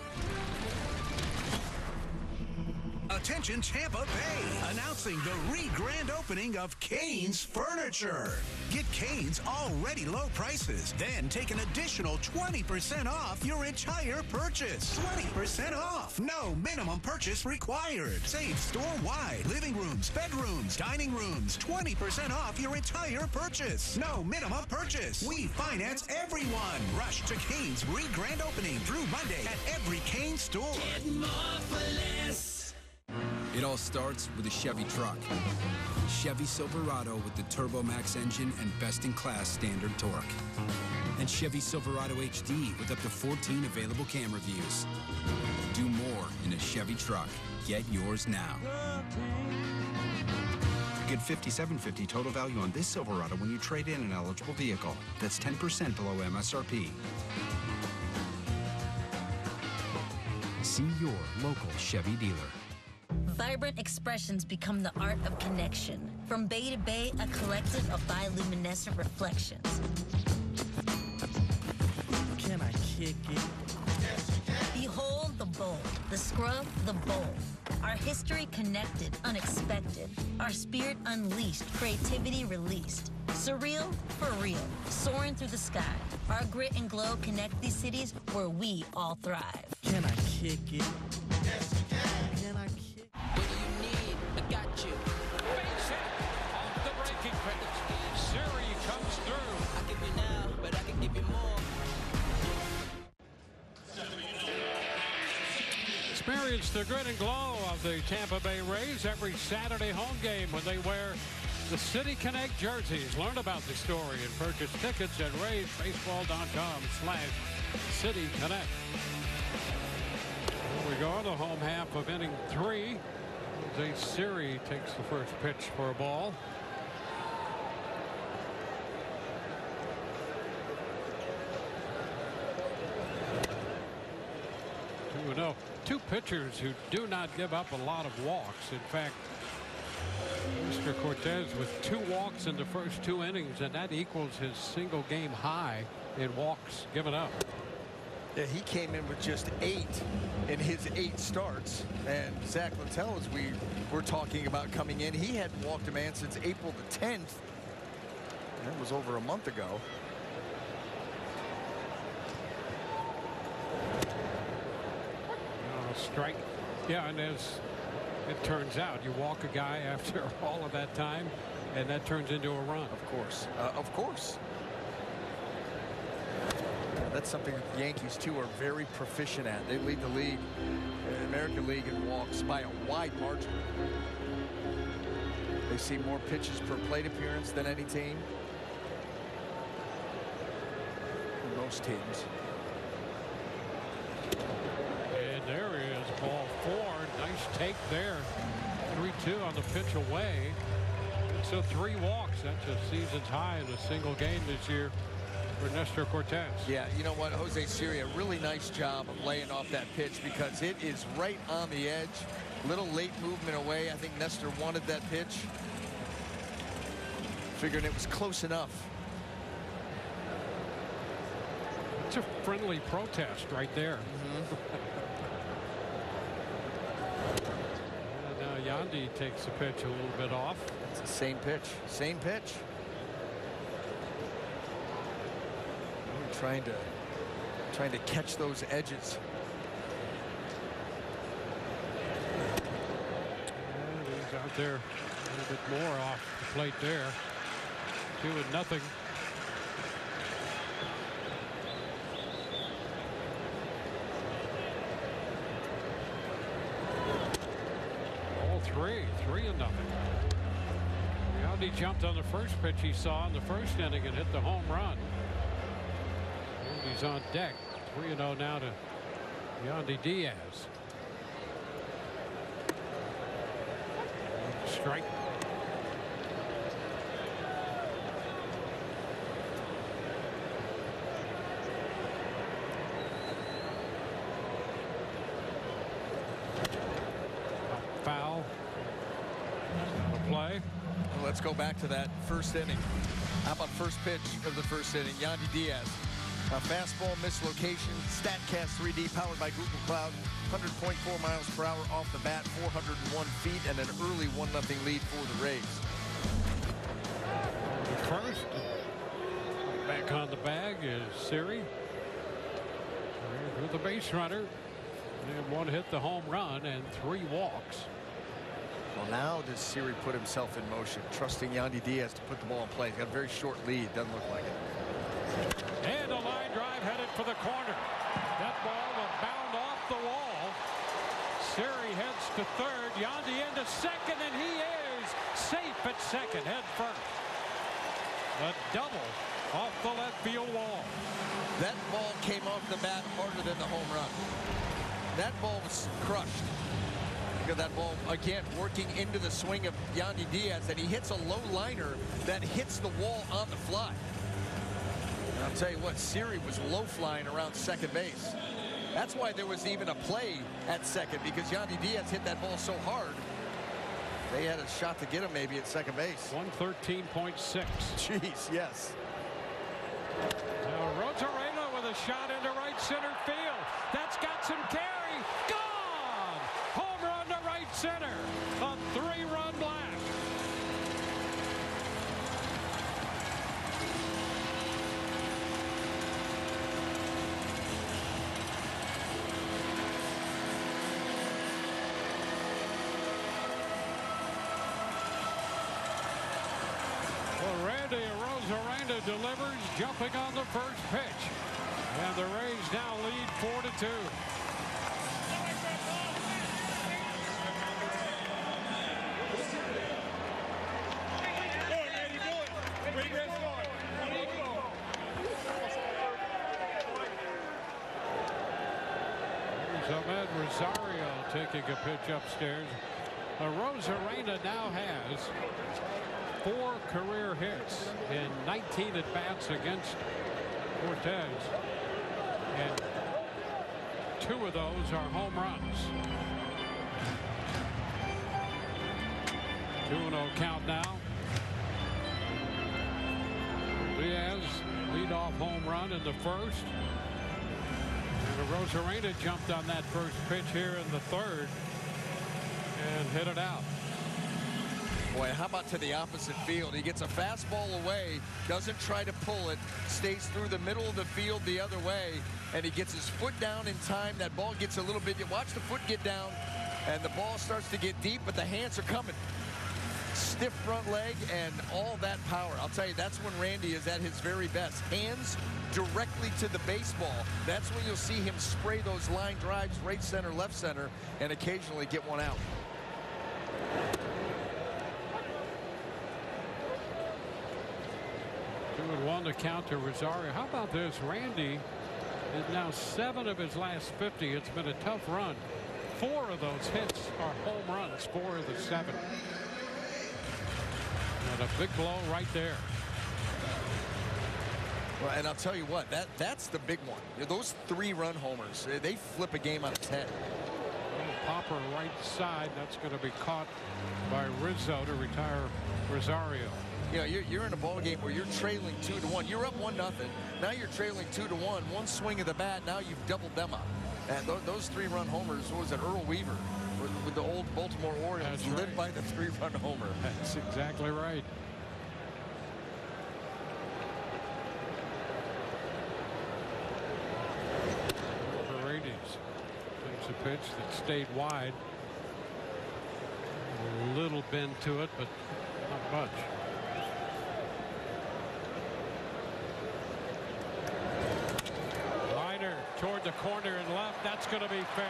Attention Tampa Bay, announcing the re-grand opening of Cane's Furniture. Get Cane's already low prices, then take an additional 20% off your entire purchase. 20% off. No minimum purchase required. Save store-wide. Living rooms, bedrooms, dining rooms. 20% off your entire purchase. No minimum purchase. We finance everyone. Rush to Cane's re-grand opening through Monday at every Cane's store. Get more for less. It all starts with a Chevy truck. Chevy Silverado with the Turbo Max engine and best-in-class standard torque. And Chevy Silverado HD with up to 14 available camera views. Do more in a Chevy truck. Get yours now. Get $5,750 total value on this Silverado when you trade in an eligible vehicle. That's 10% below MSRP. See your local Chevy dealer. Vibrant expressions become the art of connection. From bay to bay, a collective of bioluminescent reflections. Can I kick it? Behold the bold, the scrub, the bold. Our history connected, unexpected. Our spirit unleashed, creativity released. Surreal for real, soaring through the sky. Our grit and glow connect these cities where we all thrive. Can I kick it? Yes, you can. Can I kick it? What do you need? I got you. Base hit off the breaking pitch. Siri comes through. I give you now, but I can give you more. Experience the grit and glow of the Tampa Bay Rays every Saturday home game when they wear the City Connect jerseys. Learn about the story and purchase tickets at RaysBaseball.com/CityConnect. Here we go, the home half of inning 3. Jose Siri takes the first pitch for a ball. No, 2 pitchers who do not give up a lot of walks. In fact, Mr. Cortes with 2 walks in the first 2 innings, and that equals his single game high in walks given up. Yeah, he came in with just 8 in his 8 starts. And Zack Littell, as we were talking about coming in, he hadn't walked a man since April the 10th. That was over a month ago. Strike. Yeah, and as it turns out, you walk a guy after all of that time, And that turns into a run. Of course. Of course. That's something that the Yankees, too, are very proficient at. They lead the league, the American League, in walks by a wide margin. They see more pitches per plate appearance than any team. Most teams. And there he is, ball 4. Nice take there. 3-2 on the pitch away. So 3 walks. That's a season's high in a single game this year for Nestor Cortes. Yeah, you know what, Jose Siri, a really nice job of laying off that pitch because it is right on the edge. Little late movement away. I think Nestor wanted that pitch. Figured it was close enough. It's a friendly protest right there. And now Yandy takes the pitch a little bit off. It's the same pitch. Same pitch. Trying to catch those edges. And he's out there a little bit more off the plate there. 2-0. All 3-0. Yandy jumped on the first pitch he saw in the first inning and hit the home run. He's on deck. 3-0 now to Yandy Diaz. Strike. Foul. Play. Well, let's go back to that first inning. How about first pitch of the first inning? Yandy Diaz. A fastball mislocation. StatCast 3D powered by Google Cloud. 100.4 miles per hour off the bat. 401 feet and an early 1-0 lead for the Rays. First, back on the bag is Siri. With the base runner. And 1 hit the home run and 3 walks. Well, now does Siri put himself in motion, trusting Yandy Diaz to put the ball in play. He's got a very short lead. Doesn't look like it. And a line drive headed for the corner. That ball will bound off the wall. Siri heads to third. Yandy into second, and he is safe at second, head first. A double off the left field wall. That ball came off the bat harder than the home run. That ball was crushed. Look at that ball, again, working into the swing of Yandy Diaz, and he hits a low liner that hits the wall on the fly. And I'll tell you what, Siri was low flying around second base. That's why there was even a play at second, because Yandy Diaz hit that ball so hard. They had a shot to get him maybe at second base. 113.6. Jeez, yes. Now Rosarena with a shot into right center field. That's got some carry. Gone! Home run to right center. A 3-run blast. Well, Randy Rosarena delivers, jumping on the first pitch. And the Rays now lead 4-2. Ahmed Rosario taking a pitch upstairs. Rosarena now has 4 career hits in 19 at-bats against Cortes. And 2 of those are home runs. 2-0 count now. Diaz leadoff home run in the first. And Rosarena jumped on that first pitch here in the third and hit it out. Boy, how about to the opposite field? He gets a fastball away, doesn't try to pull it, stays through the middle of the field the other way, and he gets his foot down in time. That ball gets a little bit, watch the foot get down, and the ball starts to get deep, but the hands are coming. stiff front leg, and all that power. I'll tell you, that's when Randy is at his very best. Hands directly to the baseball. That's when you'll see him spray those line drives right center, left center, and occasionally get one out. 2-1 to count to Rosario. How about this? Randy is now 7 of his last 50. It's been a tough run. 4 of those hits are home runs, 4 of the 7. And a big blow right there. Well, and I'll tell you what, that's the big one. Those 3-run homers, they flip a game out of 10. Popper right side. That's going to be caught by Rizzo to retire Rosario. You know, you're in a ball game where you're trailing 2-1. You're up 1-0. Now you're trailing 2-1. One swing of the bat. Now you've doubled them up. And those 3-run homers, what was it, Earl Weaver with the old Baltimore Orioles lived by the 3-run homer. That's exactly right. Paredes takes a pitch that stayed wide. A little bend to it, but not much. Toward the corner and left. That's going to be fair.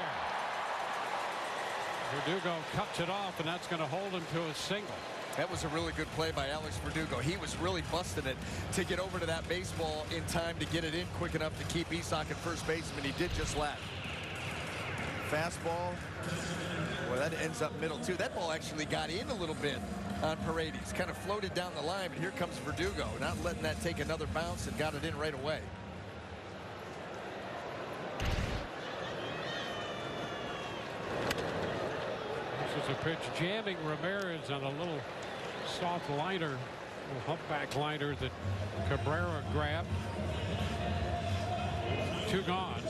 Verdugo cuts it off, and that's going to hold him to a single. That was a really good play by Alex Verdugo. He was really busting it to get over to that baseball in time to get it in quick enough to keep Isak at first baseman. He did just that. Fastball. Boy, that ends up middle too. That ball actually got in a little bit on Paredes. Kind of floated down the line, but here comes Verdugo, not letting that take another bounce, and got it in right away. This is a pitch jamming Ramirez on a little soft liner, little humpback liner that Cabrera grabbed. 2 gone.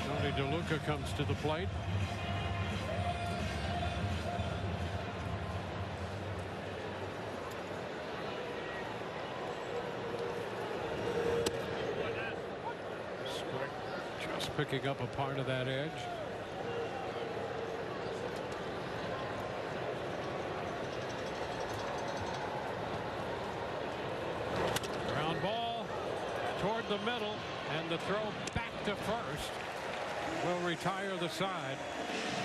Tony DeLuca comes to the plate. Picking up a part of that edge. Ground ball toward the middle, and the throw back to first will retire the side.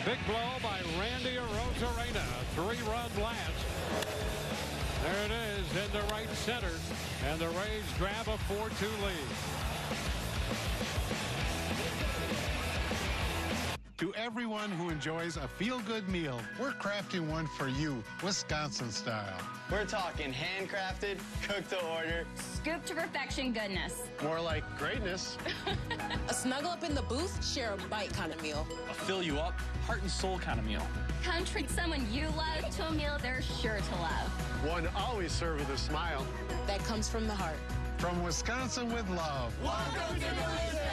Big blow by Randy Arozarena. 3-run blast. There it is into right center, and the Rays grab a 4-2 lead. To everyone who enjoys a feel-good meal, we're crafting one for you, Wisconsin style. We're talking handcrafted, cooked to order, scoop to perfection goodness. More like greatness. A snuggle up in the booth, share a bite kind of meal. A fill you up, heart and soul kind of meal. Come treat someone you love to a meal they're sure to love. One always served with a smile. That comes from the heart. From Wisconsin with love. Welcome to Delicious!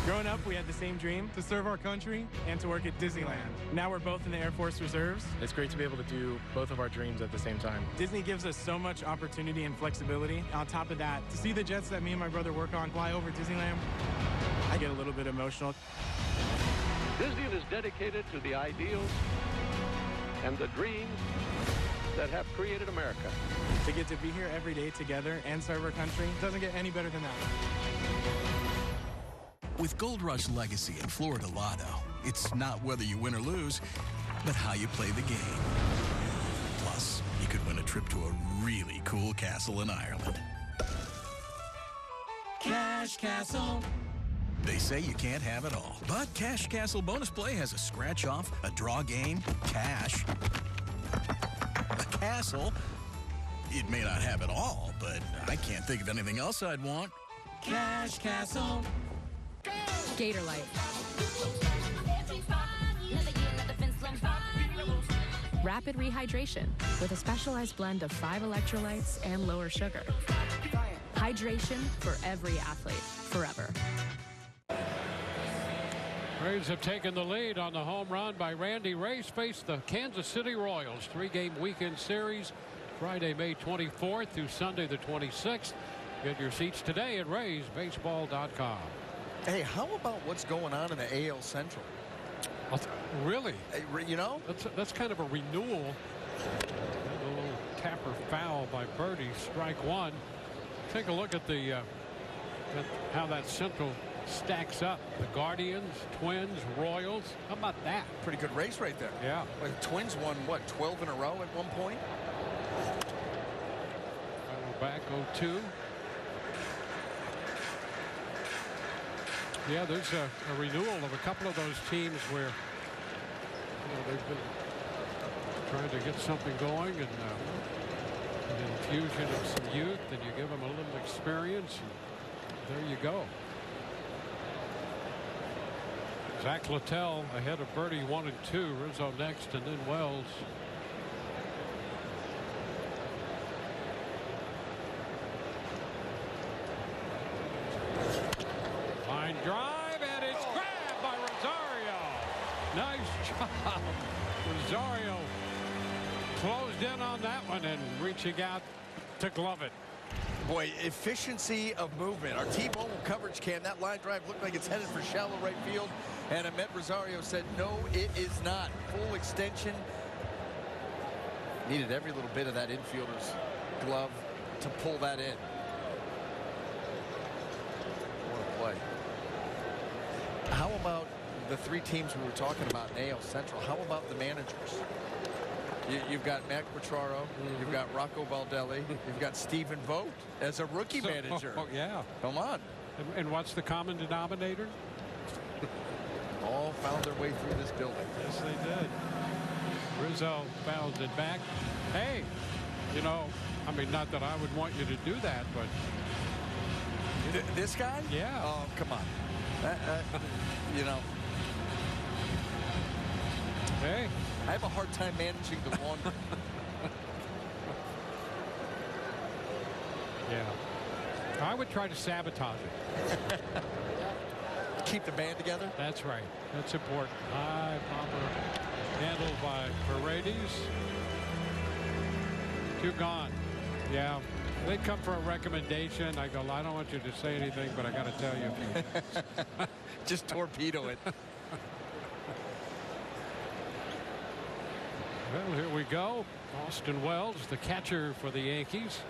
Growing up, we had the same dream, to serve our country and to work at Disneyland. Now we're both in the Air Force Reserves. It's great to be able to do both of our dreams at the same time. Disney gives us so much opportunity and flexibility. On top of that, to see the jets that me and my brother work on fly over Disneyland, I get a little bit emotional. Disney is dedicated to the ideals and the dreams that have created America. To get to be here every day together and serve our country doesn't get any better than that. With Gold Rush Legacy and Florida Lotto, it's not whether you win or lose, but how you play the game. Plus, you could win a trip to a really cool castle in Ireland. Cash Castle. They say you can't have it all, but Cash Castle Bonus Play has a scratch-off, a draw game, cash, a castle. It may not have it all, but I can't think of anything else I'd want. Cash Castle. Gator Light. Rapid rehydration with a specialized blend of 5 electrolytes and lower sugar. Hydration for every athlete, forever. Rays have taken the lead on the home run by Randy. Rays face the Kansas City Royals. 3-game weekend series, Friday, May 24th through Sunday the 26th. Get your seats today at RaysBaseball.com. Hey, how about what's going on in the AL Central? Really? You know? That's kind of a renewal. A little tapper foul by Birdie, strike one. Take a look at the at how that Central stacks up. The Guardians, Twins, Royals. How about that? Pretty good race right there. Yeah. Well, the Twins won, what, 12 in a row at one point? Back 0-2. Yeah, there's a renewal of a couple of those teams where they've been trying to get something going, and an infusion of some youth, and you give them a little experience, and there you go. Zack Littell ahead of Birdie 1 and 2. Rizzo next, and then Wells. Line drive, and it's grabbed by Rosario. Nice job. Rosario closed in on that one and reaching out to glove it. Boy, efficiency of movement. Our T-Mobile coverage cam, that line drive looked like it's headed for shallow right field. And Ahmed Rosario said, no, it is not. Full extension. Needed every little bit of that infielder's glove to pull that in. What a play. How about the three teams we were talking about in AL Central? How about the managers? You've got Matt Quattraro, you've got Rocco Baldelli, you've got Stephen Vogt as a rookie manager. Oh, yeah. Come on. And what's the common denominator? All found their way through this building. Yes, they did. Rizzo fouls it back. Hey, you know, I mean, not that I would want you to do that, but. This guy? Yeah. Oh, come on. You know. Hey. I have a hard time managing the laundry. Yeah. I would try to sabotage it. Keep the band together? That's right. That's important. High popper handled by Paredes. 2 gone. Yeah. They come for a recommendation. I go, I don't want you to say anything, but I got to tell you. Just torpedo it. Well, here we go. Austin Wells, the catcher for the Yankees.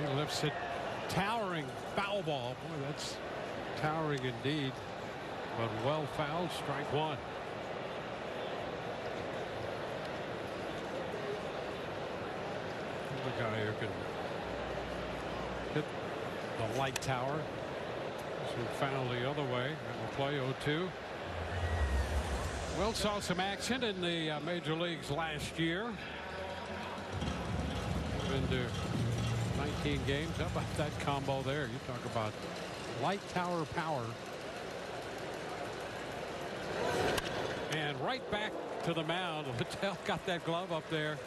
He lifts it. Towering foul ball. Boy, that's towering indeed. But well fouled, strike one. The guy who can hit the light tower. So foul the other way. And we'll play 0-2. Well, saw some action in the major leagues last year. Been to 19 games. How about that combo there? You talk about light tower power. And right back to the mound. Littell got that glove up there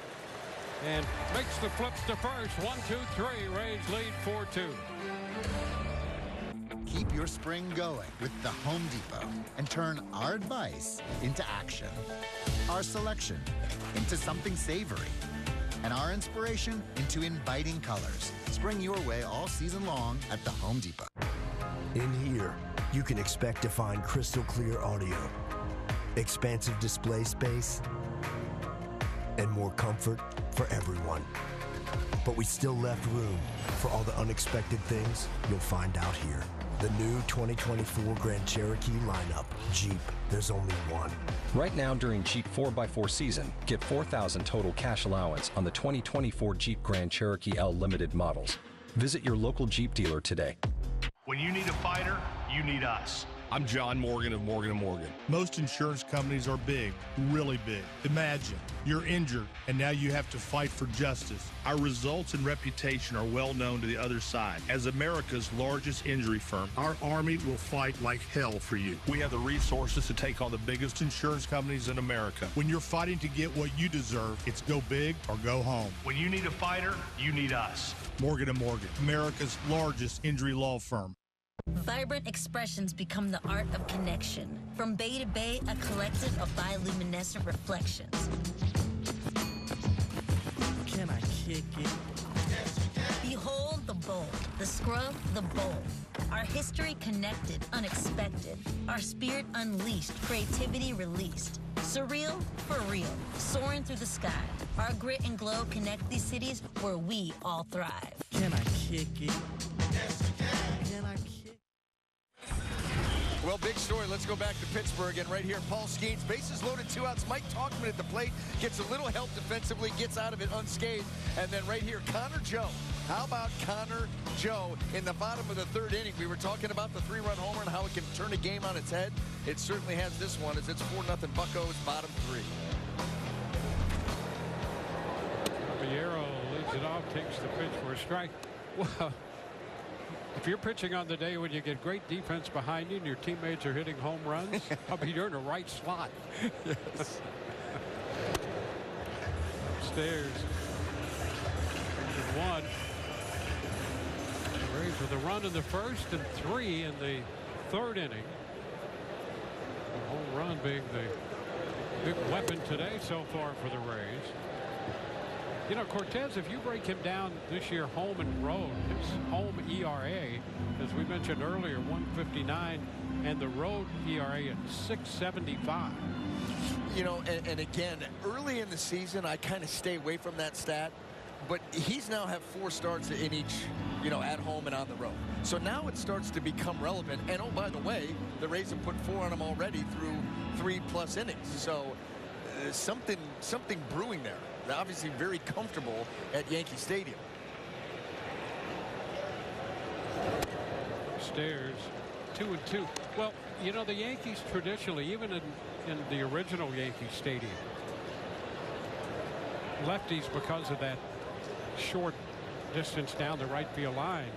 and makes the flips to first. 1-2-3. Rays lead 4-2. Keep your spring going with the Home Depot and turn our advice into action. Our selection into something savory. And our inspiration into inviting colors. Spring your way all season long at the Home Depot. In here, you can expect to find crystal clear audio, expansive display space, and more comfort for everyone. But we still left room for all the unexpected things you'll find out here. The new 2024 Grand Cherokee lineup. Jeep, there's only one. Right now during Jeep 4x4 season, get $4,000 total cash allowance on the 2024 Jeep Grand Cherokee L Limited models. Visit your local Jeep dealer today. When you need a fighter, you need us. I'm John Morgan of Morgan & Morgan. Most insurance companies are big, really big. Imagine you're injured and now you have to fight for justice. Our results and reputation are well known to the other side. As America's largest injury firm, our Army will fight like hell for you. We have the resources to take on the biggest insurance companies in America. When you're fighting to get what you deserve, it's go big or go home. When you need a fighter, you need us. Morgan & Morgan, America's largest injury law firm. Vibrant expressions become the art of connection. From bay to bay, a collective of bioluminescent reflections. Can I kick it? Behold the bold, the scrub, the bold. Our history connected, unexpected. Our spirit unleashed, creativity released. Surreal for real, soaring through the sky. Our grit and glow connect these cities where we all thrive. Can I kick it? Can I kick? Well, big story. Let's go back to Pittsburgh. And right here, Paul Skeens, bases loaded, 2 outs. Mike Talkman at the plate, gets a little help defensively, gets out of it unscathed. And then right here, Connor Joe. How about Connor Joe in the bottom of the 3rd inning? We were talking about the 3-run homer and how it can turn a game on its head. It certainly has this one as it's 4-0 Buccos, bottom 3. Caballero leads it off, takes the pitch for a strike. Well, if you're pitching on the day when you get great defense behind you and your teammates are hitting home runs, I mean, you're in the right slot. Yes. Upstairs. 1. Rays with a run in the 1st and 3 in the 3rd inning. The home run being the big weapon today so far for the Rays. You know, Cortes, if you break him down this year, home and road, his home ERA, as we mentioned earlier, 1.59, and the road ERA at 6.75. You know, and again, early in the season, I kind of stay away from that stat. But he's now have 4 starts in each, you know, at home and on the road. So now it starts to become relevant. And, oh, by the way, the Rays have put 4 on him already through 3+ innings. So something brewing there. They're obviously very comfortable at Yankee Stadium. Stairs, 2-2. Well, you know, the Yankees traditionally, even in the original Yankee Stadium, lefties, because of that short distance down the right field line,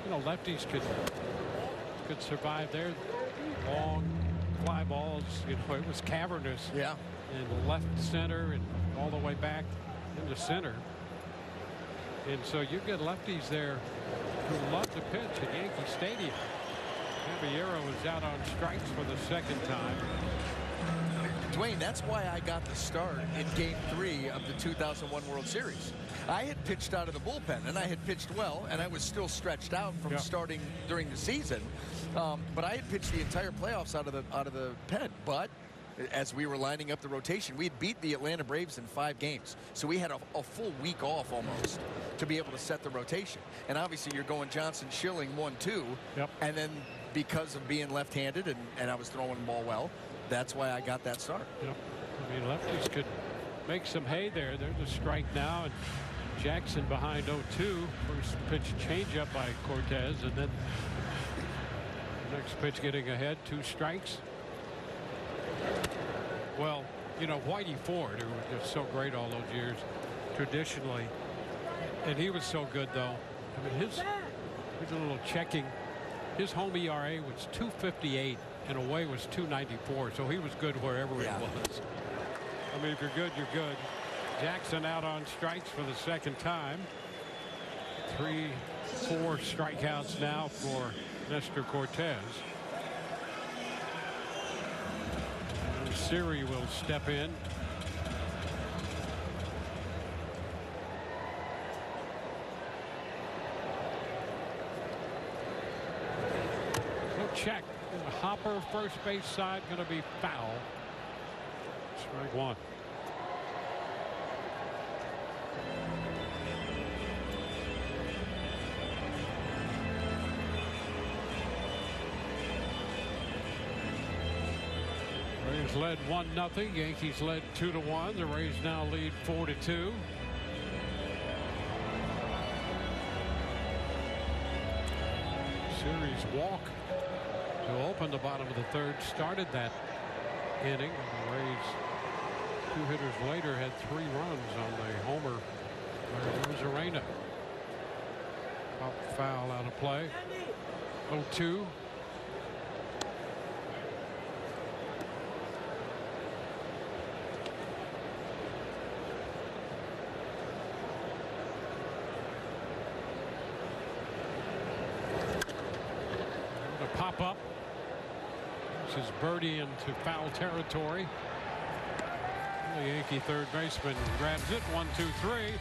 you know, lefties could survive there. Long fly balls, you know, it was cavernous. Yeah. In left center and all the way back into center. And so you get lefties there who love to pitch at Yankee Stadium. Caballero is out on strikes for the 2nd time. Dwayne, that's why I got the start in Game 3 of the 2001 World Series. I had pitched out of the bullpen, and I had pitched well, and I was still stretched out from starting during the season. But I had pitched the entire playoffs out of the pen. But as we were lining up the rotation, we had beat the Atlanta Braves in 5 games. So we had a full week off almost to be able to set the rotation. And obviously you're going Johnson, Schilling, 1-2. Yep. And then because of being left-handed and I was throwing the ball well, that's why I got that start. Yep. I mean, lefties could make some hay there. There's a strike now, and Jackson behind 0-2. First pitch changeup by Cortes, and then the next pitch getting ahead, 2 strikes. Well, you know, Whitey Ford, who was just so great all those years, traditionally, and he was so good, though. I mean, here's a little checking. His home ERA was 2.58, and away was 2.94, so he was good wherever he was. I mean, if you're good, you're good. Jackson out on strikes for the 2nd time. 3-4 strikeouts now for Nestor Cortes. Siri will step in. So check. Hopper, first base side, going to be foul. Strike 1. Rays led 1-0. Yankees led 2-1. The Rays now lead 4-2. Series walk to open the bottom of the 3rd started that inning. The Rays, 2 hitters later, had 3 runs on the homer by Rosarena. Pop foul out of play. 0-2. pop-up. This is birdie into foul territory. The Yankee third baseman grabs it. 1-2-3.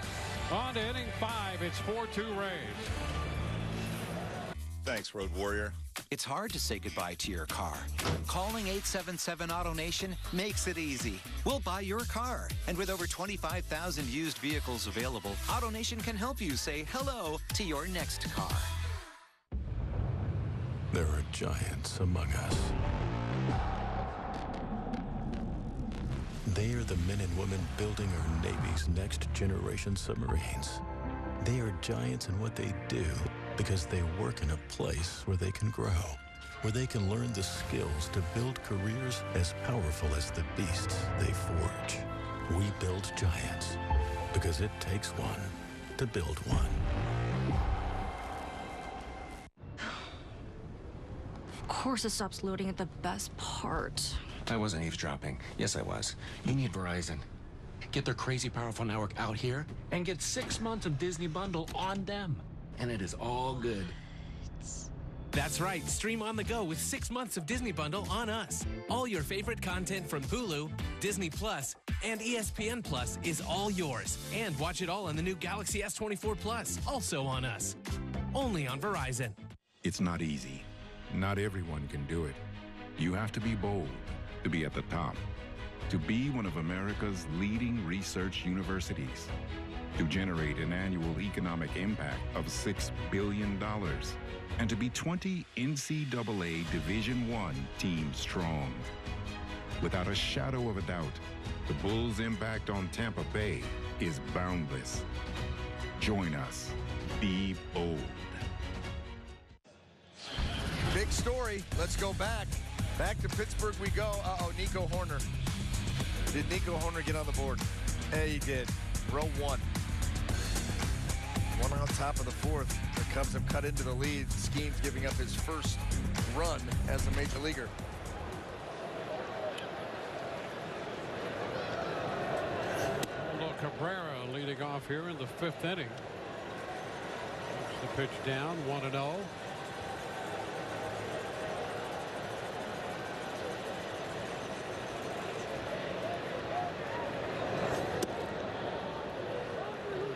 On to inning 5. It's 4-2 Rays. Thanks, Road Warrior. It's hard to say goodbye to your car. Calling 877 AutoNation makes it easy. We'll buy your car. And with over 25,000 used vehicles available, AutoNation can help you say hello to your next car. There are giants among us. They are the men and women building our Navy's next generation submarines. They are giants in what they do because they work in a place where they can grow, where they can learn the skills to build careers as powerful as the beasts they forge. We build giants because it takes one to build one. Of course it stops loading at the best part. I wasn't eavesdropping. Yes, I was. You need Verizon. Get their crazy powerful network out here and get 6 months of Disney Bundle on them. And it is all good. That's right. Stream on the go with 6 months of Disney Bundle on us. All your favorite content from Hulu, Disney Plus, and ESPN Plus is all yours. And watch it all on the new Galaxy S24 Plus, also on us. Only on Verizon. It's not easy. Not everyone can do it. You have to be bold to be at the top, to be one of America's leading research universities, to generate an annual economic impact of $6 billion, and to be 20 NCAA Division I teams strong. Without a shadow of a doubt, the Bulls' impact on Tampa Bay is boundless. Join us. Be bold. Big story. Let's go back. Back to Pittsburgh we go. Nico Horner. Did Nico Horner get on the board? Yeah, he did. Row 1. One on top of the 4th. The Cubs have cut into the lead. Skeens giving up his first run as a major leaguer. Cabrera leading off here in the 5th inning. The pitch down, 1-0.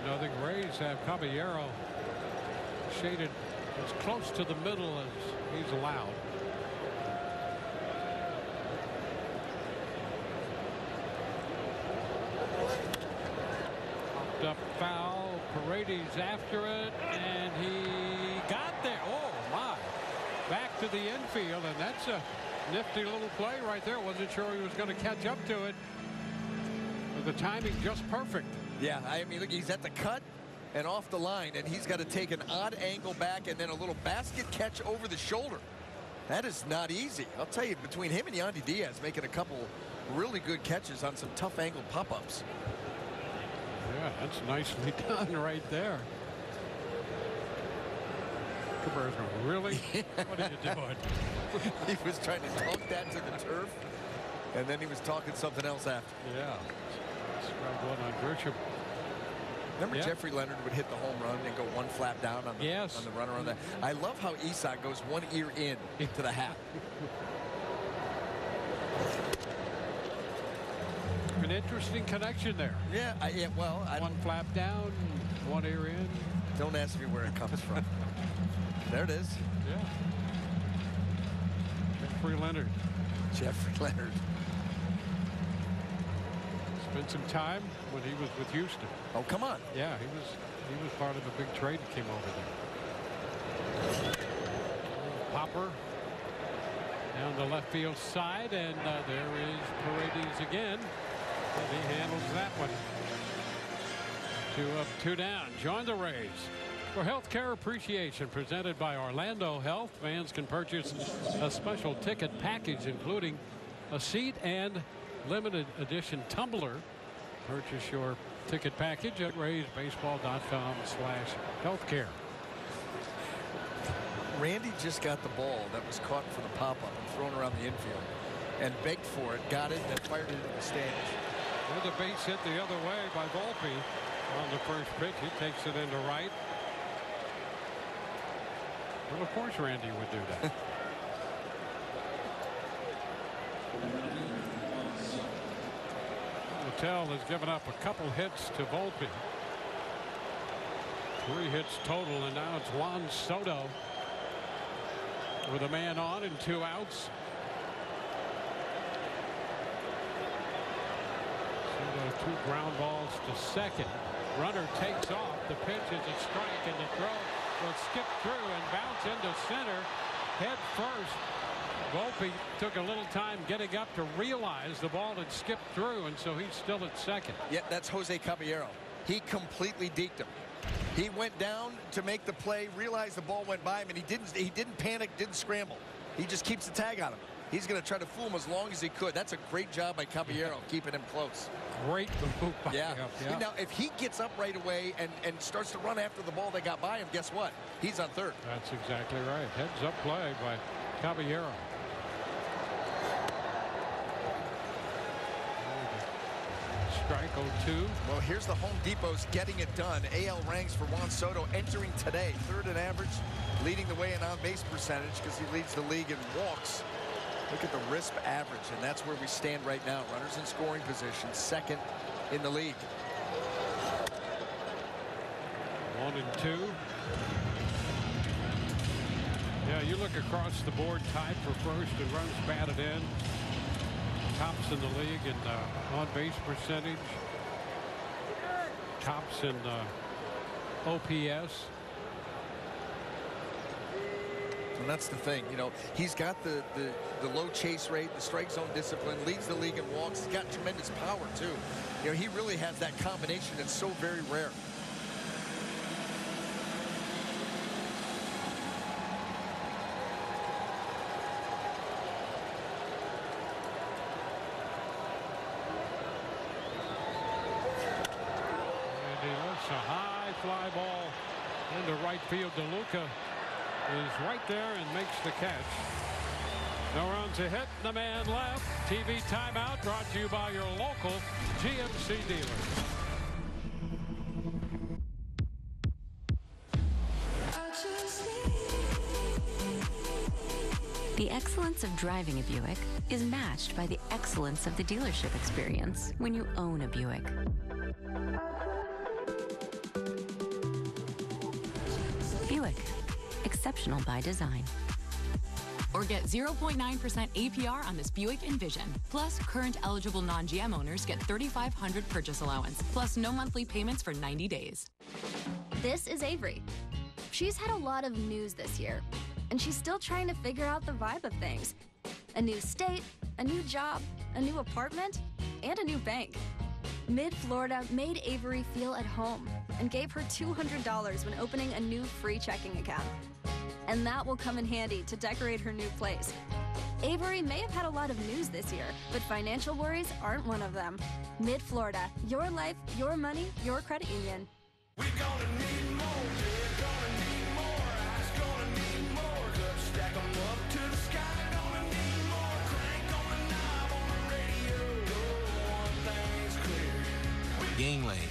Nothing. Rays have Caballero shaded as close to the middle as he's allowed. Popped up foul. Paredes after it, and he got there. Oh my! Back to the infield, and that's a nifty little play right there. Wasn't sure he was going to catch up to it, but the timing just perfect. Yeah, I mean, look, he's at the cut and off the line, and he's got to take an odd angle back and then a little basket catch over the shoulder. That is not easy. I'll tell you, between him and Yandy Diaz making a couple really good catches on some tough angled pop-ups. Yeah, that's nicely done right there. Cabrera's going, really? What are you doing? He was trying to dunk that to the turf, and then he was talking something else after. Yeah. Strike one on Grisham. Remember Jeffrey Leonard would hit the home run and go one flap down on the, on the runner on that. I love how Isak goes one ear in into the hat. An interesting connection there. Yeah, well, one flap down, one ear in. Don't ask me where it comes from. There it is. Yeah. Jeffrey Leonard. Jeffrey Leonard. Spent some time when he was with Houston. Oh, come on. Yeah, he was part of a big trade that came over there. Popper down the left field side, and there is Paredes again. And he handles that one. 2 up, 2 down. Join the Rays for Healthcare Appreciation, presented by Orlando Health. Fans can purchase a special ticket package, including a seat and limited edition tumbler. Purchase your ticket package at raysbaseball.com/healthcare. Randy just got the ball that was caught for the pop-up and thrown around the infield and begged for it, got it, and then fired it into the stands. Well, the base hit the other way by Volpe on the first pitch. He takes it into right. Well, of course Randy would do that. Littell has given up a couple hits to Volpe. 3 hits total, and now it's Juan Soto with a man on and 2 outs. Soto 2 ground balls to second. Runner takes off. The pitch is a strike, and the throw will skip through and bounce into center head first. Volpe took a little time getting up to realize the ball had skipped through, and so he's still at second. Yeah, that's Jose Caballero. He completely deked him. He went down to make the play, realized the ball went by him, and he didn't panic, didn't scramble. He just keeps the tag on him. He's going to try to fool him as long as he could. That's a great job by Caballero, keeping him close. Great move by him. Yeah. Now, if he gets up right away and starts to run after the ball that got by him, guess what? He's on third. That's exactly right. Heads up play by Caballero. Strike 0-2. Well, here's the Home Depot's getting it done. AL ranks for Juan Soto entering today. 3rd in average, leading the way in on-base percentage because he leads the league in walks. Look at the RISP average, and that's where we stand right now. Runners in scoring position, 2nd in the league. 1-2. Yeah, you look across the board, tied for first and runs batted in. Tops in the league in on-base percentage. Tops in OPS. And that's the thing, you know, he's got the low chase rate, the strike zone discipline, leads the league in walks. He's got tremendous power too. You know, he really has that combination that's so very rare. And he lifts a high fly ball into right field. DeLuca is right there and makes the catch. No run to hit. The man left. TV timeout brought to you by your local GMC dealer. The excellence of driving a Buick is matched by the excellence of the dealership experience when you own a Buick. Buick. Exceptional by design. Or get 0.9% APR on this Buick Envision. Plus, current eligible non-GM owners get $3,500 purchase allowance. Plus, no monthly payments for 90 days. This is Avery. She's had a lot of news this year, and she's still trying to figure out the vibe of things. A new state, a new job, a new apartment, and a new bank. Mid-Florida made Avery feel at home and gave her $200 when opening a new free checking account. And that will come in handy to decorate her new place. Avery may have had a lot of news this year, but financial worries aren't one of them. Mid-Florida, your life, your money, your credit union. We're gonna need more, we're gonna need more, ice gonna need more, let's stack them up to the sky, gonna need more, crank on the knob on the radio, one thing's clear. Gangland.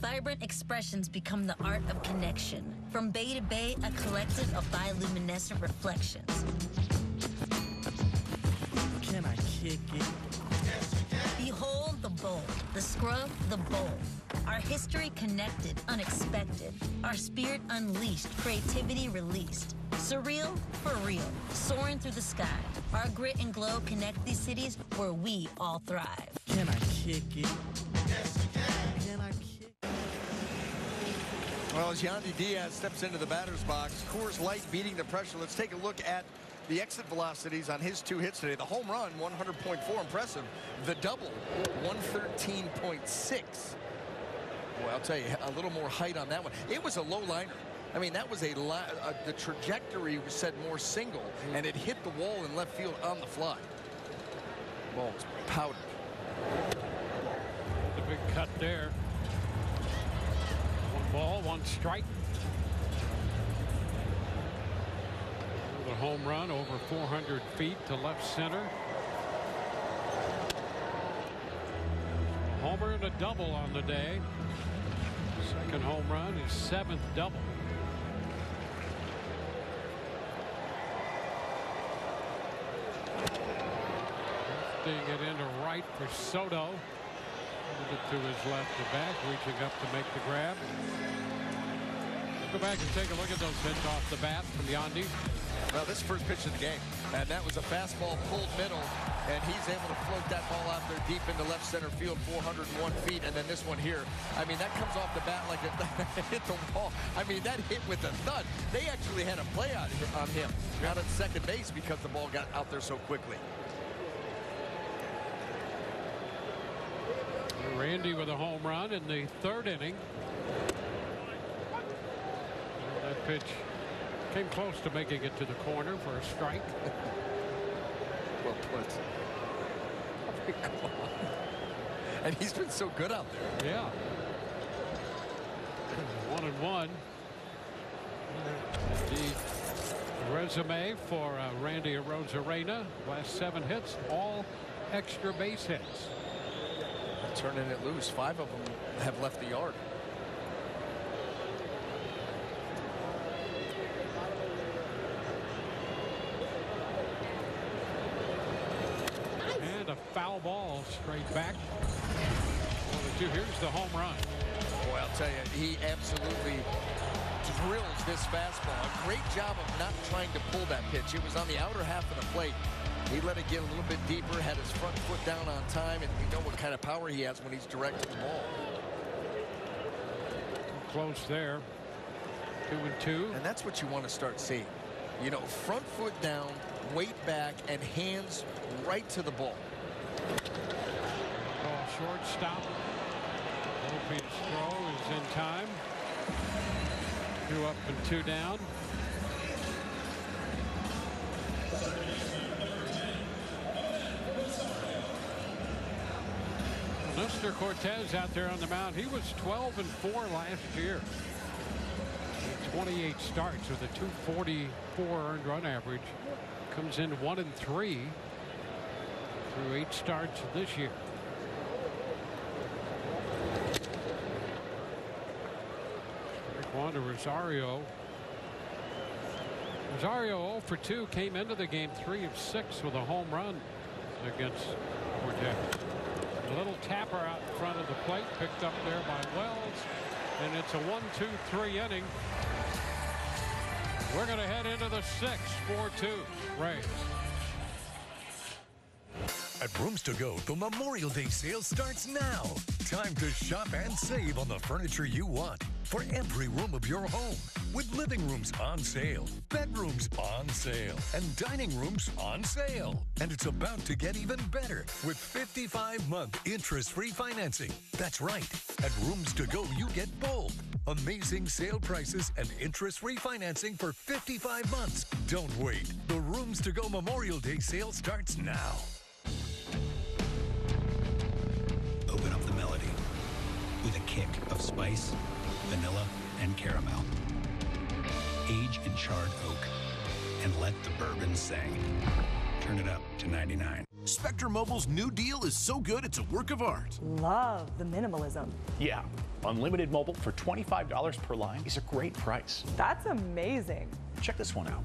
Vibrant expressions become the art of connection. From bay to bay, a collective of bioluminescent reflections. Can I kick it? Behold the bold, the scrub, the bold. Our history connected, unexpected. Our spirit unleashed, creativity released. Surreal for real, soaring through the sky. Our grit and glow connect these cities where we all thrive. Can I kick it? Can I kick it? Well, as Yandy Diaz steps into the batter's box, Coors Light beating the pressure. Let's take a look at the exit velocities on his 2 hits today. The home run, 100.4, impressive. The double, 113.6. Boy, I'll tell you, a little more height on that one. It was a low liner. I mean, that was the trajectory said more single, and it hit the wall in left field on the fly. Ball was powdered. The big cut there. 1 ball, 1 strike. The home run over 400 feet to left center. A homer and a double on the day. Second home run, his 7th double. Lifting it into right for Soto. Moved it to his left to back, reaching up to make the grab. Go back and take a look at those hits off the bat from Yandy. Well, this first pitch of the game, and that was a fastball pulled middle, and he's able to float that ball out there deep into left center field, 401 feet, and then this one here. I mean, that comes off the bat like it hit the wall. I mean, that hit with a thud. They actually had a play on him out at second base because the ball got out there so quickly. Randy with a home run in the third inning. That pitch came close to making it to the corner for a strike. Well put. Come on. And he's been so good out there. Yeah. 1-1. The resume for Randy Arozarena. Last 7 hits, all extra base hits. Turning it loose. 5 of them have left the yard. And a foul ball straight back. 1-2. Here's the home run. Boy, I'll tell you, he absolutely drills this fastball. A great job of not trying to pull that pitch. It was on the outer half of the plate. He let it get a little bit deeper, had his front foot down on time, and you know what kind of power he has when he's direct to the ball. Close there. 2-2. And that's what you want to start seeing. You know, front foot down, weight back, and hands right to the ball. Ball shortstop. Opie's throw is in time. 2 up and 2 down. Nestor Cortes out there on the mound. He was 12-4 last year. 28 starts with a 244 earned run average. Comes in 1-3 through 8 starts this year. One to Rosario. Rosario 0-for-2 came into the game 3 of 6 with a home run against Cortes. A little tapper out in front of the plate, picked up there by Wells, and it's a 1-2-3 inning. We're going to head into the 6th, 4-2 Rays. At Rooms to Go, the Memorial Day sale starts now. Time to shop and save on the furniture you want for every room of your home. With living rooms on sale, bedrooms on sale, and dining rooms on sale. And it's about to get even better with 55-month interest-free financing. That's right. At Rooms to Go, you get both. Amazing sale prices and interest-free financing for 55 months. Don't wait. The Rooms to Go Memorial Day sale starts now. Open up the melody with a kick of spice, vanilla, and caramel. Age in charred oak and let the bourbon sing. Turn it up to 99. Spectrum Mobile's new deal is so good it's a work of art. Love the minimalism. Yeah, unlimited mobile for $25 per line is a great price. That's amazing. Check this one out.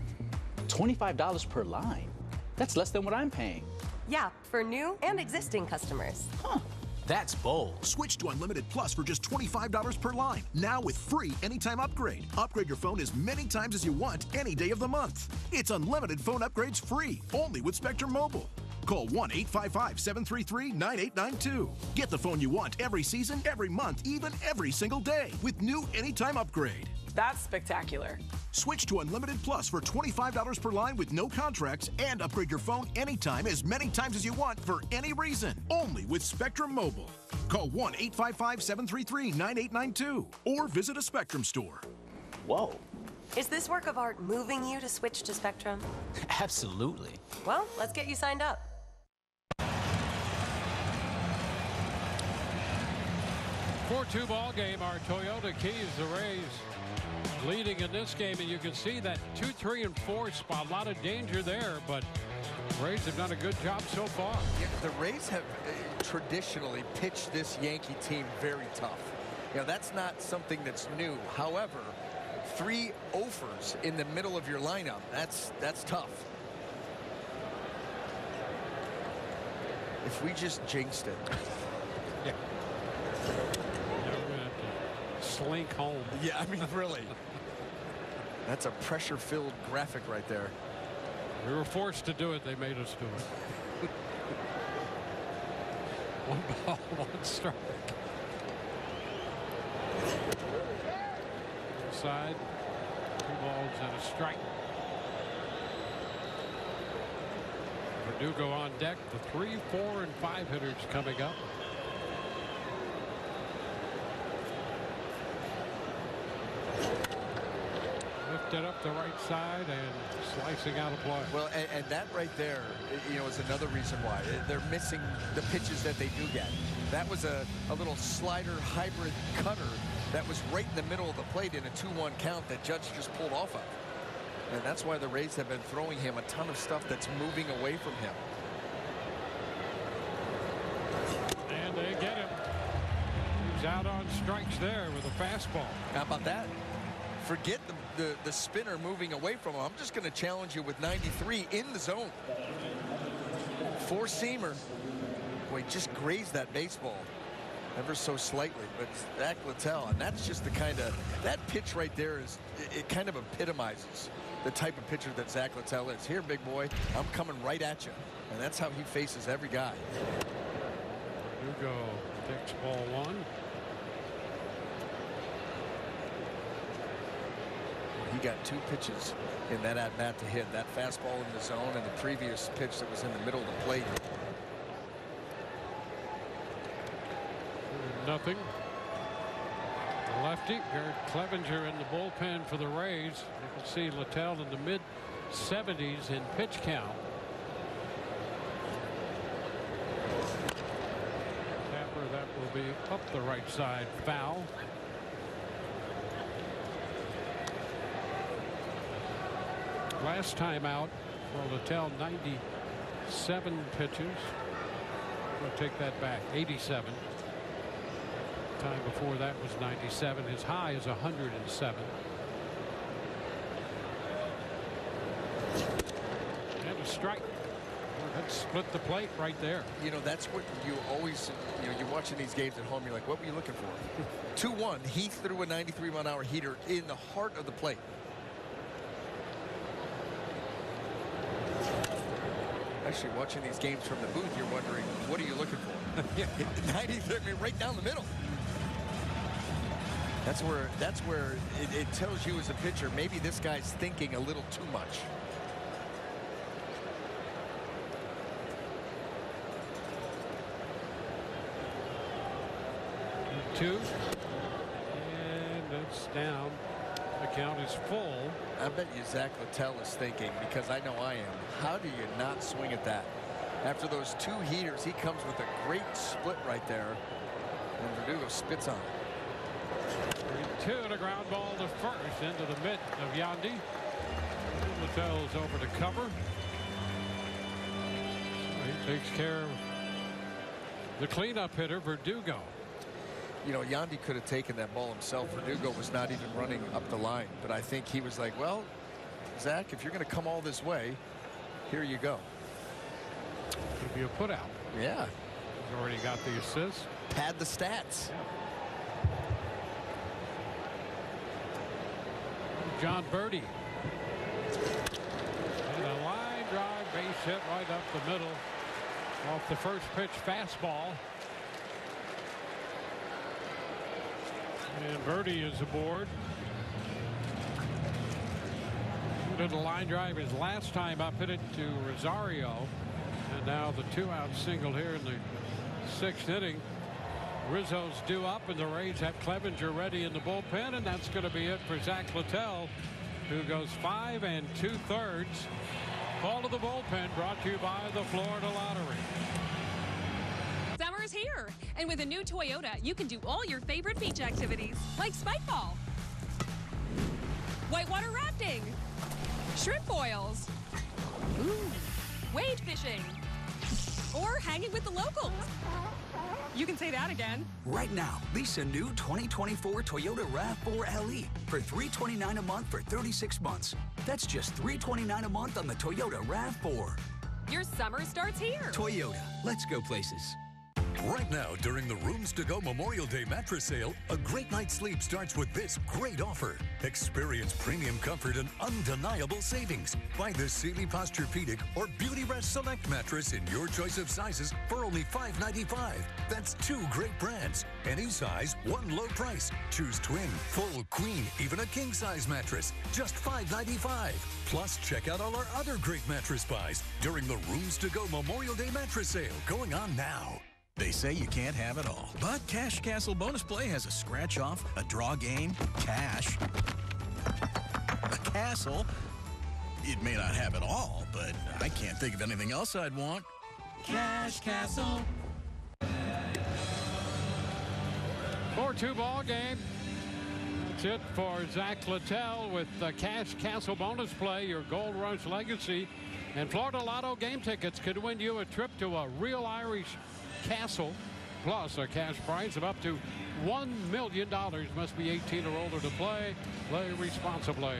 $25 per line? That's less than what I'm paying. Yeah, for new and existing customers. Huh. That's bold. Switch to Unlimited Plus for just $25 per line. Now with free anytime upgrade. Upgrade your phone as many times as you want any day of the month. It's unlimited phone upgrades free, only with Spectrum Mobile. Call 1-855-733-9892. Get the phone you want every season, every month, even every single day with new anytime upgrade. That's spectacular. Switch to Unlimited Plus for $25 per line with no contracts and upgrade your phone anytime as many times as you want for any reason. Only with Spectrum Mobile. Call 1-855-733-9892 or visit a Spectrum store. Whoa. Is this work of art moving you to switch to Spectrum? Absolutely. Well, let's get you signed up. 4-2 ball game. Our Toyota Keys, the Rays leading in this game, and you can see that 2, 3, and 4 spot. A lot of danger there, but Rays have done a good job so far. Yeah, the Rays have traditionally pitched this Yankee team very tough. You know, that's not something that's new. However, 3 offers in the middle of your lineup, that's tough. If we just jinxed it. Yeah. We're going to have to slink home. Yeah, I mean, really. That's a pressure-filled graphic right there. We were forced to do it. They made us do it. 1 ball, 1 strike. Side, 2 balls and a strike. Verdugo on deck. The 3, 4, and 5 hitters coming up. Lifted up the right side and slicing out a play. Well, and that right there, you know, is another reason why they're missing the pitches that they do get. That was a little slider hybrid cutter that was right in the middle of the plate in a 2-1 count that Judge just pulled off of. And that's why the Rays have been throwing him a ton of stuff that's moving away from him. And they get him. He's out on strikes there with a fastball. How about that? Forget the spinner moving away from him. I'm just going to challenge you with 93 in the zone. 4-seamer. Boy, just grazed that baseball ever so slightly. But Zack Littell, and that's just the kind of, that pitch right there is, it kind of epitomizes the type of pitcher that Zack Littell is. Here, big boy, I'm coming right at you. And that's how he faces every guy. Hugo takes ball 1. He got 2 pitches in that at-bat to hit. That fastball in the zone and the previous pitch that was in the middle of the plate. 0-0. The lefty, Garrett Clevenger in the bullpen for the Rays. You can see Littell in the mid-70s in pitch count. Tapper, that will be up the right side, foul. Last time out for Littell, 97 pitches. We'll take that back, 87. Time before that was 97. His high is 107. And a strike. That split the plate right there. You know, that's what you always, you know, you're watching these games at home, you're like, what were you looking for? 2-1, he threw a 93-mile-an-hour heater in the heart of the plate. Actually, watching these games from the booth, you're wondering, what are you looking for? 93, I mean, right down the middle. That's where it tells you as a pitcher, maybe this guy's thinking a little too much. Two. And it's down. The count is full. I bet you Zack Littell is thinking, because I know I am, how do you not swing at that? After those 2 heaters, he comes with a great split right there. And Verdugo spits on it. 2 and a ground ball to first into the mitt of Yandy. Littell's over to cover. So he takes care of the cleanup hitter, Verdugo. You know, Yandy could have taken that ball himself. Verdugo was not even running up the line. But I think he was like, well, Zack, if you're going to come all this way, here you go. Could be a put out. Yeah. He's already got the assist. Pad the stats. John Birdie. And a line drive base hit right up the middle off the first pitch fastball. And Birdie is aboard. Did a line drive his last time up, hit it to Rosario. And now the 2-out single here in the 6th inning. Rizzo's due up, and the Rays have Clevenger ready in the bullpen, and that's going to be it for Zack Littell, who goes 5 2/3. Call to the bullpen brought to you by the Florida Lottery. Summer's here, and with a new Toyota, you can do all your favorite beach activities, like spike ball, whitewater rafting, shrimp boils, wade fishing, or hanging with the locals. You can say that again. Right now, lease a new 2024 Toyota RAV4 LE for $329 a month for 36 months. That's just $329 a month on the Toyota RAV4. Your summer starts here. Toyota, let's go places. Right now, during the Rooms to Go Memorial Day mattress sale, a great night's sleep starts with this great offer. Experience premium comfort and undeniable savings. Buy the Sealy Posturepedic or Beauty Rest Select mattress in your choice of sizes for only $5.95. That's 2 great brands. Any size, one low price. Choose twin, full, queen, even a king-size mattress. Just $5.95. Plus, check out all our other great mattress buys during the Rooms to Go Memorial Day mattress sale going on now. They say you can't have it all, but Cash Castle Bonus Play has a scratch-off, a draw game, cash, a castle. It may not have it all, but I can't think of anything else I'd want. Cash Castle. 4-2 ball game. That's it for Zack Littell with the Cash Castle Bonus Play, your Gold Rush legacy. And Florida Lotto game tickets could win you a trip to a real Irish castle, plus a cash prize of up to $1 million. Must be 18 or older to play. Play responsibly.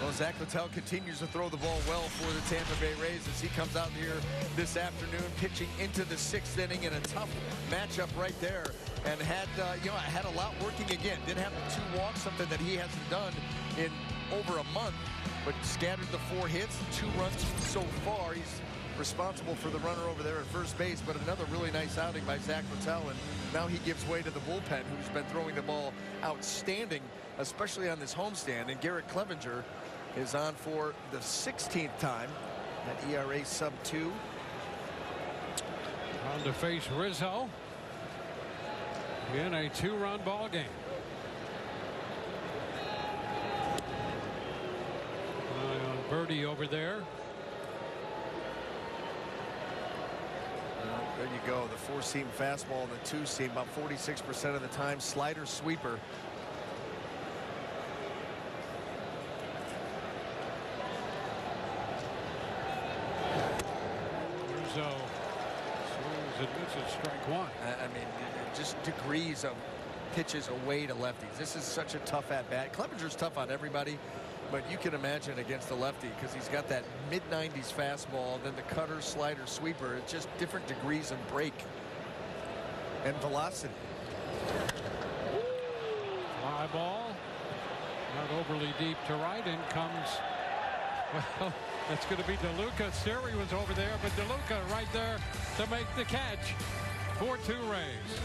Well, Zack Littell continues to throw the ball well for the Tampa Bay Rays as he comes out here this afternoon pitching into the 6th inning in a tough matchup right there, and had had a lot working again. Did have the 2 walks, something that he hasn't done in over a month, but scattered the 4 hits, 2 runs so far. He's responsible for the runner over there at first base, but another really nice outing by Zack Littell, and now he gives way to the bullpen, who's been throwing the ball outstanding, especially on this homestand. And Garrett Clevenger is on for the 16th time at ERA sub-2. On to face Rizzo in a 2-run ball game. Birdie over there. There you go. The 4-seam fastball and the 2-seam about 46% of the time. Slider sweeper. Rizzo swings and misses, strike 1. I mean, just degrees of pitches away to lefties. This is such a tough at-bat. Clevenger's tough on everybody, but you can imagine against a lefty because he's got that mid-90s fastball, then the cutter, slider, sweeper. It's just different degrees of break and velocity. Fly ball, not overly deep to right. In comes, well, it's going to be DeLuca. Siri was over there, but DeLuca right there to make the catch. 4-2 Rays.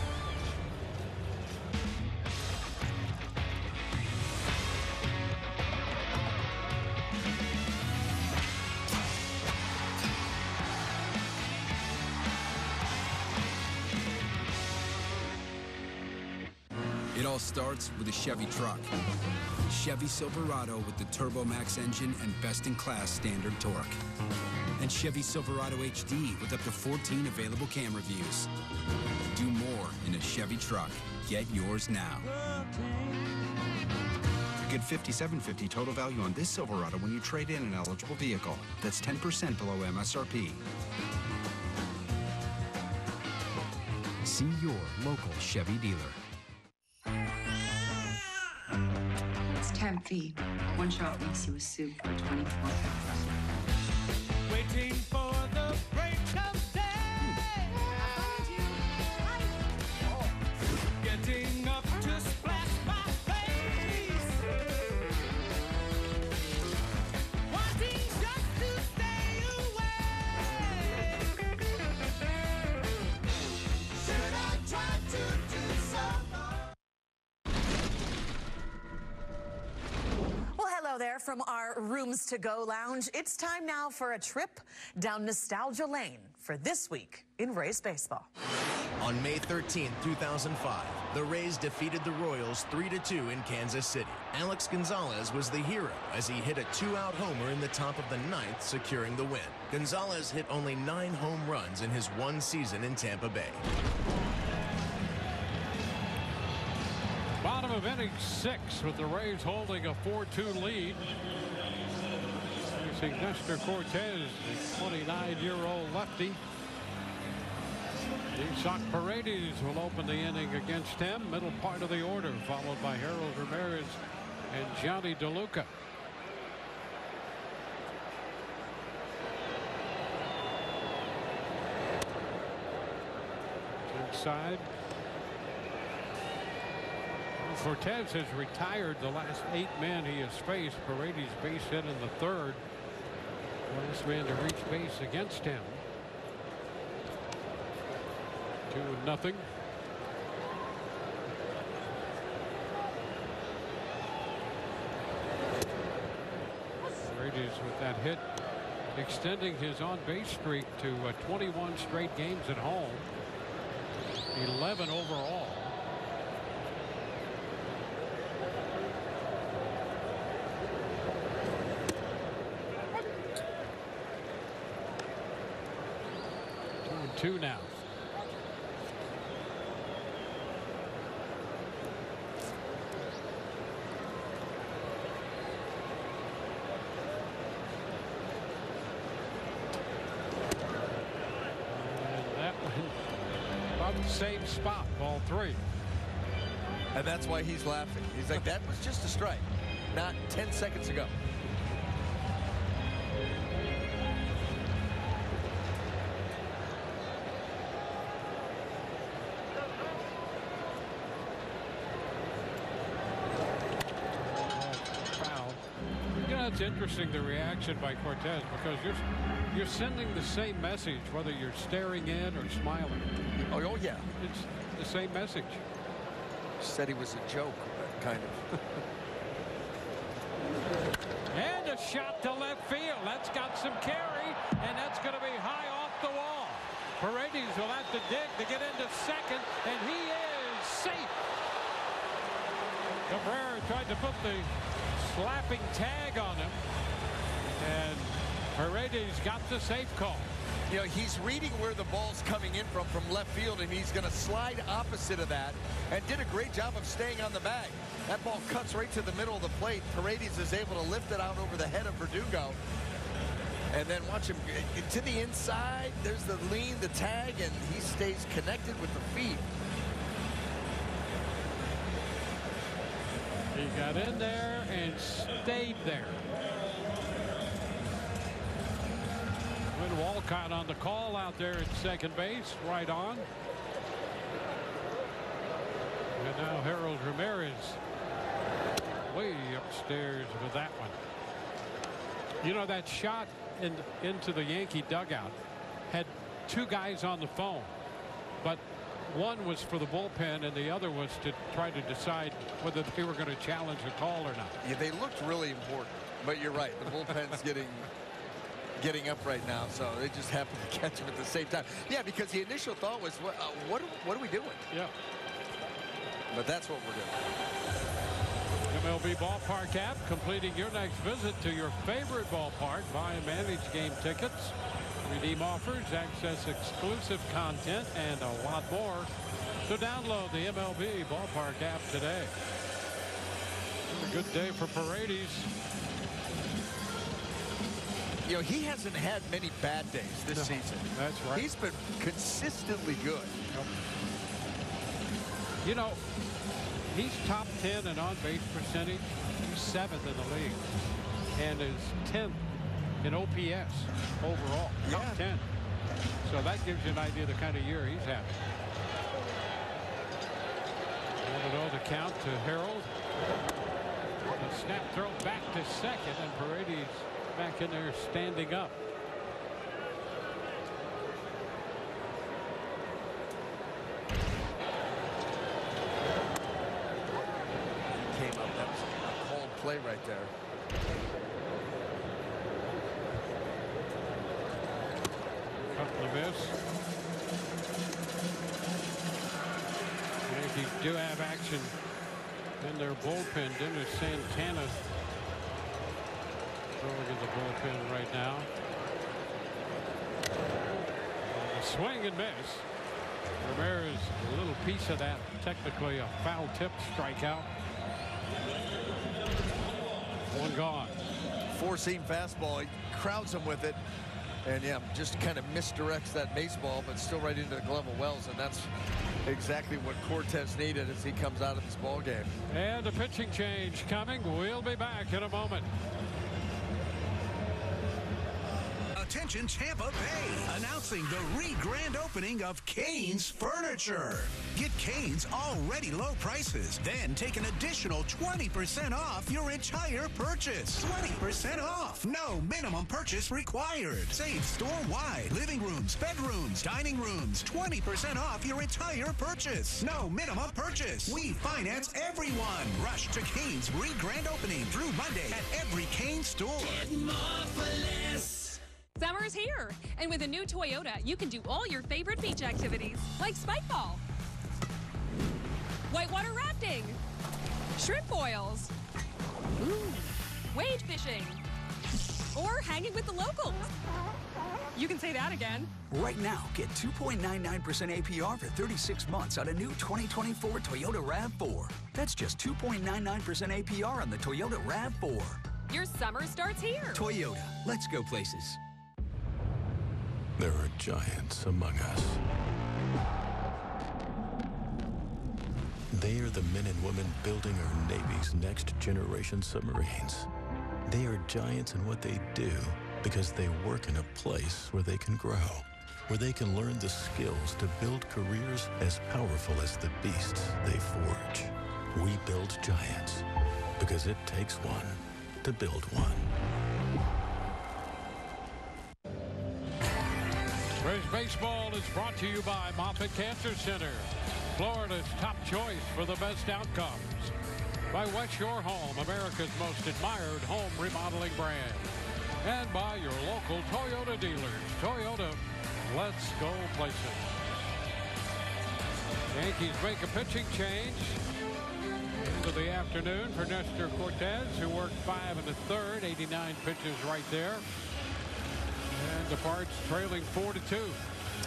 It all starts with a Chevy truck. Chevy Silverado with the Turbo Max engine and best-in-class standard torque. And Chevy Silverado HD with up to 14 available camera views. Do more in a Chevy truck. Get yours now. Get $5,750 total value on this Silverado when you trade in an eligible vehicle. That's 10% below MSRP. See your local Chevy dealer. It's 10 feet. One shot makes you a soup for 24 pounds. Waiting for the break of day. Getting up to splash my face. Wanting just to stay away. Should I try to do some more? Well, hello there from our Rooms to Go lounge. It's time now for a trip down nostalgia lane for this week in Rays baseball. On May 13, 2005, the Rays defeated the Royals 3-2 in Kansas City. Alex Gonzalez was the hero as he hit a 2-out homer in the top of the 9th, securing the win. Gonzalez hit only 9 home runs in his 1 season in Tampa Bay. Bottom of inning 6 with the Rays holding a 4-2 lead. Facing Nestor Cortes, the 29-year-old lefty. Zack Paredes will open the inning against him. Middle part of the order, followed by Harold Ramirez and Johnny DeLuca. outside. Cortes has retired the last 8 men he has faced. Paredes base hit in the 3rd. Last man to reach base against him. 2-0. Paredes with that hit, extending his on-base streak to 21 straight games at home. 11 overall. Two now. And that one about the same spot, ball 3. And that's why he's laughing. He's like, that was just a strike, not 10 seconds ago. It's interesting, the reaction by Cortes, because you're sending the same message whether you're staring in or smiling. Oh yeah, it's the same message. Said he was a joke, kind of. And a shot to left field. That's got some carry, and that's going to be high off the wall. Paredes will have to dig to get into second, and he is safe. Cabrera tried to put the slapping tag on him, and Paredes got the safe call. You know, he's reading where the ball's coming in from left field, and he's going to slide opposite of that, and did a great job of staying on the bag. That ball cuts right to the middle of the plate. Paredes is able to lift it out over the head of Verdugo, and then watch him to the inside. There's the lean, the tag, and he stays connected with the feet. He got in there and stayed there. When Walcott on the call out there at second base, right on. And now Harold Ramirez way upstairs with that one. You know, that shot into the Yankee dugout had 2 guys on the phone, but one was for the bullpen and the other was to try to decide whether they were going to challenge the call or not. Yeah, they looked really important, but you're right. The bullpen's getting up right now, so they just happened to catch him at the same time. Yeah, because the initial thought was, what are we doing? Yeah. But that's what we're MLB doing. Ballpark app, completing your next visit to your favorite ballpark. Buy and manage game tickets. Redeem offers, access exclusive content, and a lot more. So download the MLB Ballpark app today. A good day for Paredes. You know, he hasn't had many bad days this season. That's right. He's been consistently good. Yep. You know, he's top 10 in on-base percentage. He's 7th in the league. And is 10th in OPS overall. Top 10. So that gives you an idea of the kind of year he's having. 1-0 the count to Harold. The snap throw back to second, and Paredes back in there standing up. Came up. That was a cold play right there. Couple of miss. Yankees do have action in their bullpen. Dennis Santana throwing in the bullpen right now. And a swing and miss. Ramirez, a little piece of that, technically a foul tip strikeout. One gone. Four-seam fastball. He crowds him with it. And yeah, just kind of misdirects that baseball, but still right into the glove of Wells, and that's exactly what Cortes needed as he comes out of this ball game. And a pitching change coming. We'll be back in a moment. Attention Tampa Bay, announcing the re-grand opening of Cane's Furniture. Get Cane's already low prices, then take an additional 20% off your entire purchase. 20% off. No minimum purchase required. Save store-wide. Living rooms, bedrooms, dining rooms. 20% off your entire purchase. No minimum purchase. We finance everyone. Rush to Cane's re-grand opening through Monday at every Cane's store. Get more for less. Summer's here, and with a new Toyota, you can do all your favorite beach activities, like spike ball, whitewater rafting, shrimp boils, wade fishing, or hanging with the locals. You can say that again. Right now, get 2.99% APR for 36 months on a new 2024 Toyota RAV4. That's just 2.99% APR on the Toyota RAV4. Your summer starts here. Toyota, let's go places. There are giants among us. They are the men and women building our Navy's next generation submarines. They are giants in what they do because they work in a place where they can grow, where they can learn the skills to build careers as powerful as the beasts they forge. We build giants because it takes one to build one. Rays Baseball is brought to you by Moffitt Cancer Center, Florida's top choice for the best outcomes. By West Shore Home, America's most admired home remodeling brand. And by your local Toyota dealers. Toyota, let's go places. Yankees make a pitching change into the afternoon for Nestor Cortes, who worked 5 1/3, 89 pitches right there. And departs trailing 4-2.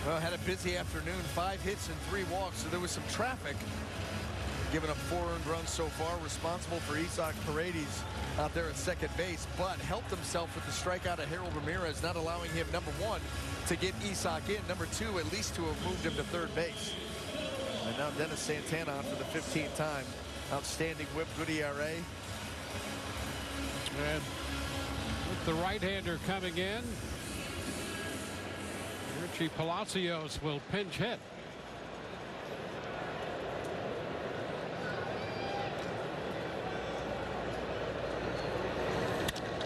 Well, had a busy afternoon, 5 hits and 3 walks, so there was some traffic. Giving up 4 earned runs so far, responsible for Zack out there at second base, but helped himself with the strikeout of Harold Ramirez, not allowing him, number 1, to get Zack in, number 2, at least to have moved him to third base. And now Dennis Santana on for the 15th time. Outstanding whip, good ERA. And with the right-hander coming in, Richie Palacios will pinch hit.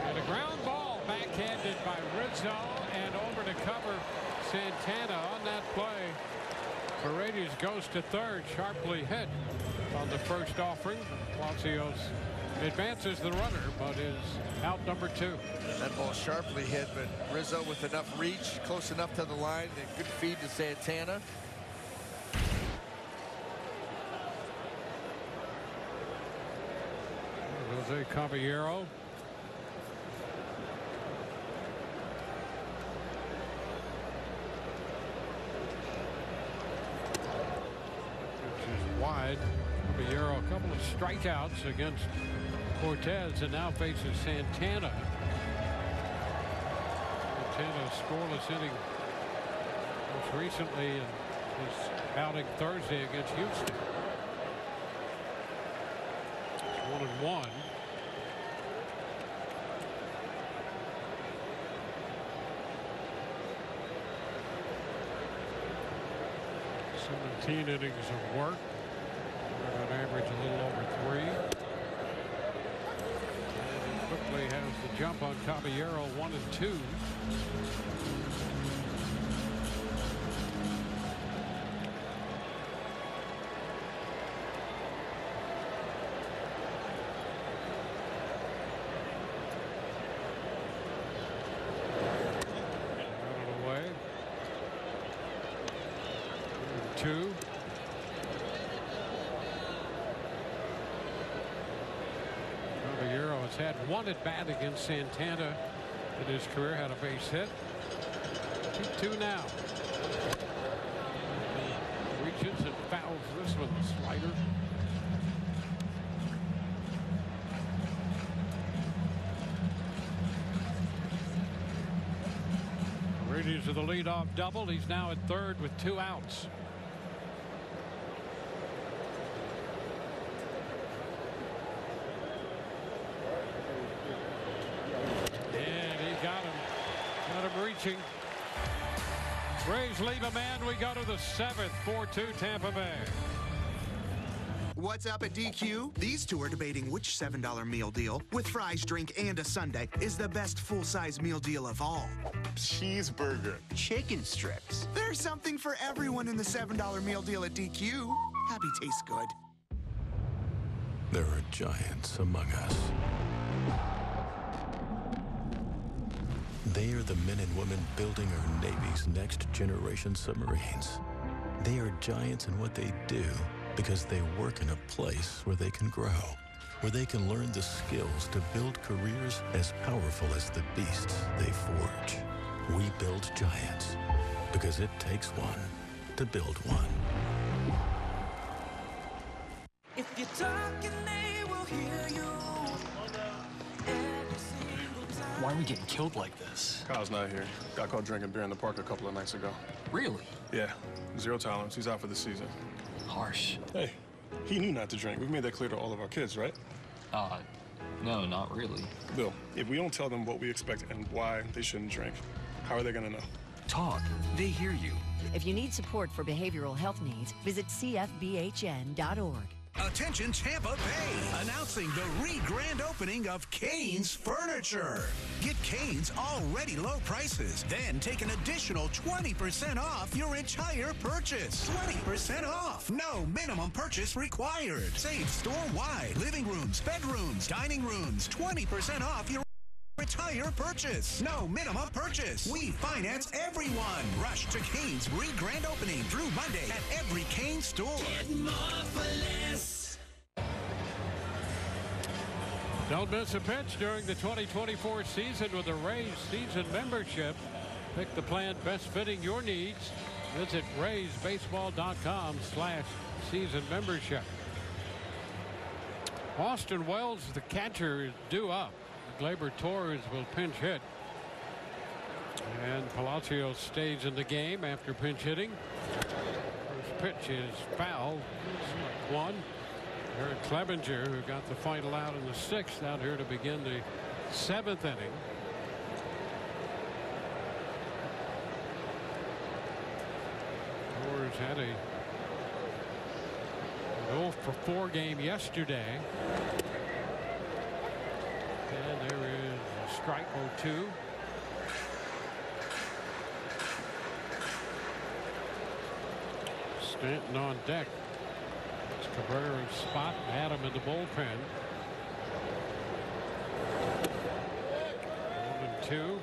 And a ground ball backhanded by Rizzo, and over to cover Santana on that play. Paredes goes to third, sharply hit on the first offering. Palacios advances the runner, but is out number 2. That ball sharply hit, but Rizzo with enough reach, close enough to the line, and good feed to Santana. Jose Caballero. Wide. Caballero, a couple of strikeouts against Cortes, and now faces Santana. Santana scoreless inning most recently in his outing Thursday against Houston. It's 1-1. Innings of work. On average a little over 3. And he quickly has the jump on Caballero, 1 and 2. Away. 2. Caballero has had 1 at bat against Santana in his career, had a base hit. 2-2 now. Reaches and fouls this one, the slider. Paredes to the leadoff double. He's now at third with 2 outs. reaching. Rays leave a man. We go to the 7th. 4-2 Tampa Bay. What's up at DQ? These two are debating which $7 meal deal, with fries, drink, and a sundae, is the best full-size meal deal of all. Cheeseburger. Chicken strips. There's something for everyone in the $7 meal deal at DQ. Happy tastes good. There are giants among us. They are the men and women building our Navy's next generation submarines. They are giants in what they do because they work in a place where they can grow, where they can learn the skills to build careers as powerful as the beasts they forge. We build giants because it takes one to build one. If you're talking, they will hear you. Why are we getting killed like this? Kyle's not here. Got caught drinking beer in the park a couple of nights ago. Really? Yeah. 0 tolerance. He's out for the season. Harsh. Hey, he knew not to drink. We've made that clear to all of our kids, right? No, not really. Bill, if we don't tell them what we expect and why they shouldn't drink, how are they gonna know? Talk. They hear you. If you need support for behavioral health needs, visit cfbhn.org. Attention Tampa Bay, announcing the re-grand opening of Cane's Furniture. Get Cane's already low prices, then take an additional 20% off your entire purchase. 20% off, no minimum purchase required. Save store-wide, living rooms, bedrooms, dining rooms, 20% off your entire purchase. No minimum purchase. We finance everyone. Rush to Cane's re-grand opening through Monday at every Cane's store. Get more for less. Don't miss a pitch during the 2024 season with the Rays season membership. Pick the plan best fitting your needs. Visit RaysBaseball.com/season membership. Austin Wells, the catcher, is due up. Gleyber Torres will pinch hit. And Palacio stays in the game after pinch hitting. First pitch is foul. Strike one. Eric Clevenger, who got the final out in the 6th, out here to begin the 7th inning. Torres had a 0-for-4 game yesterday. And there is a strike 0-2. Stanton on deck. It's Cabrera's spot. Adam in the bullpen. 1-2.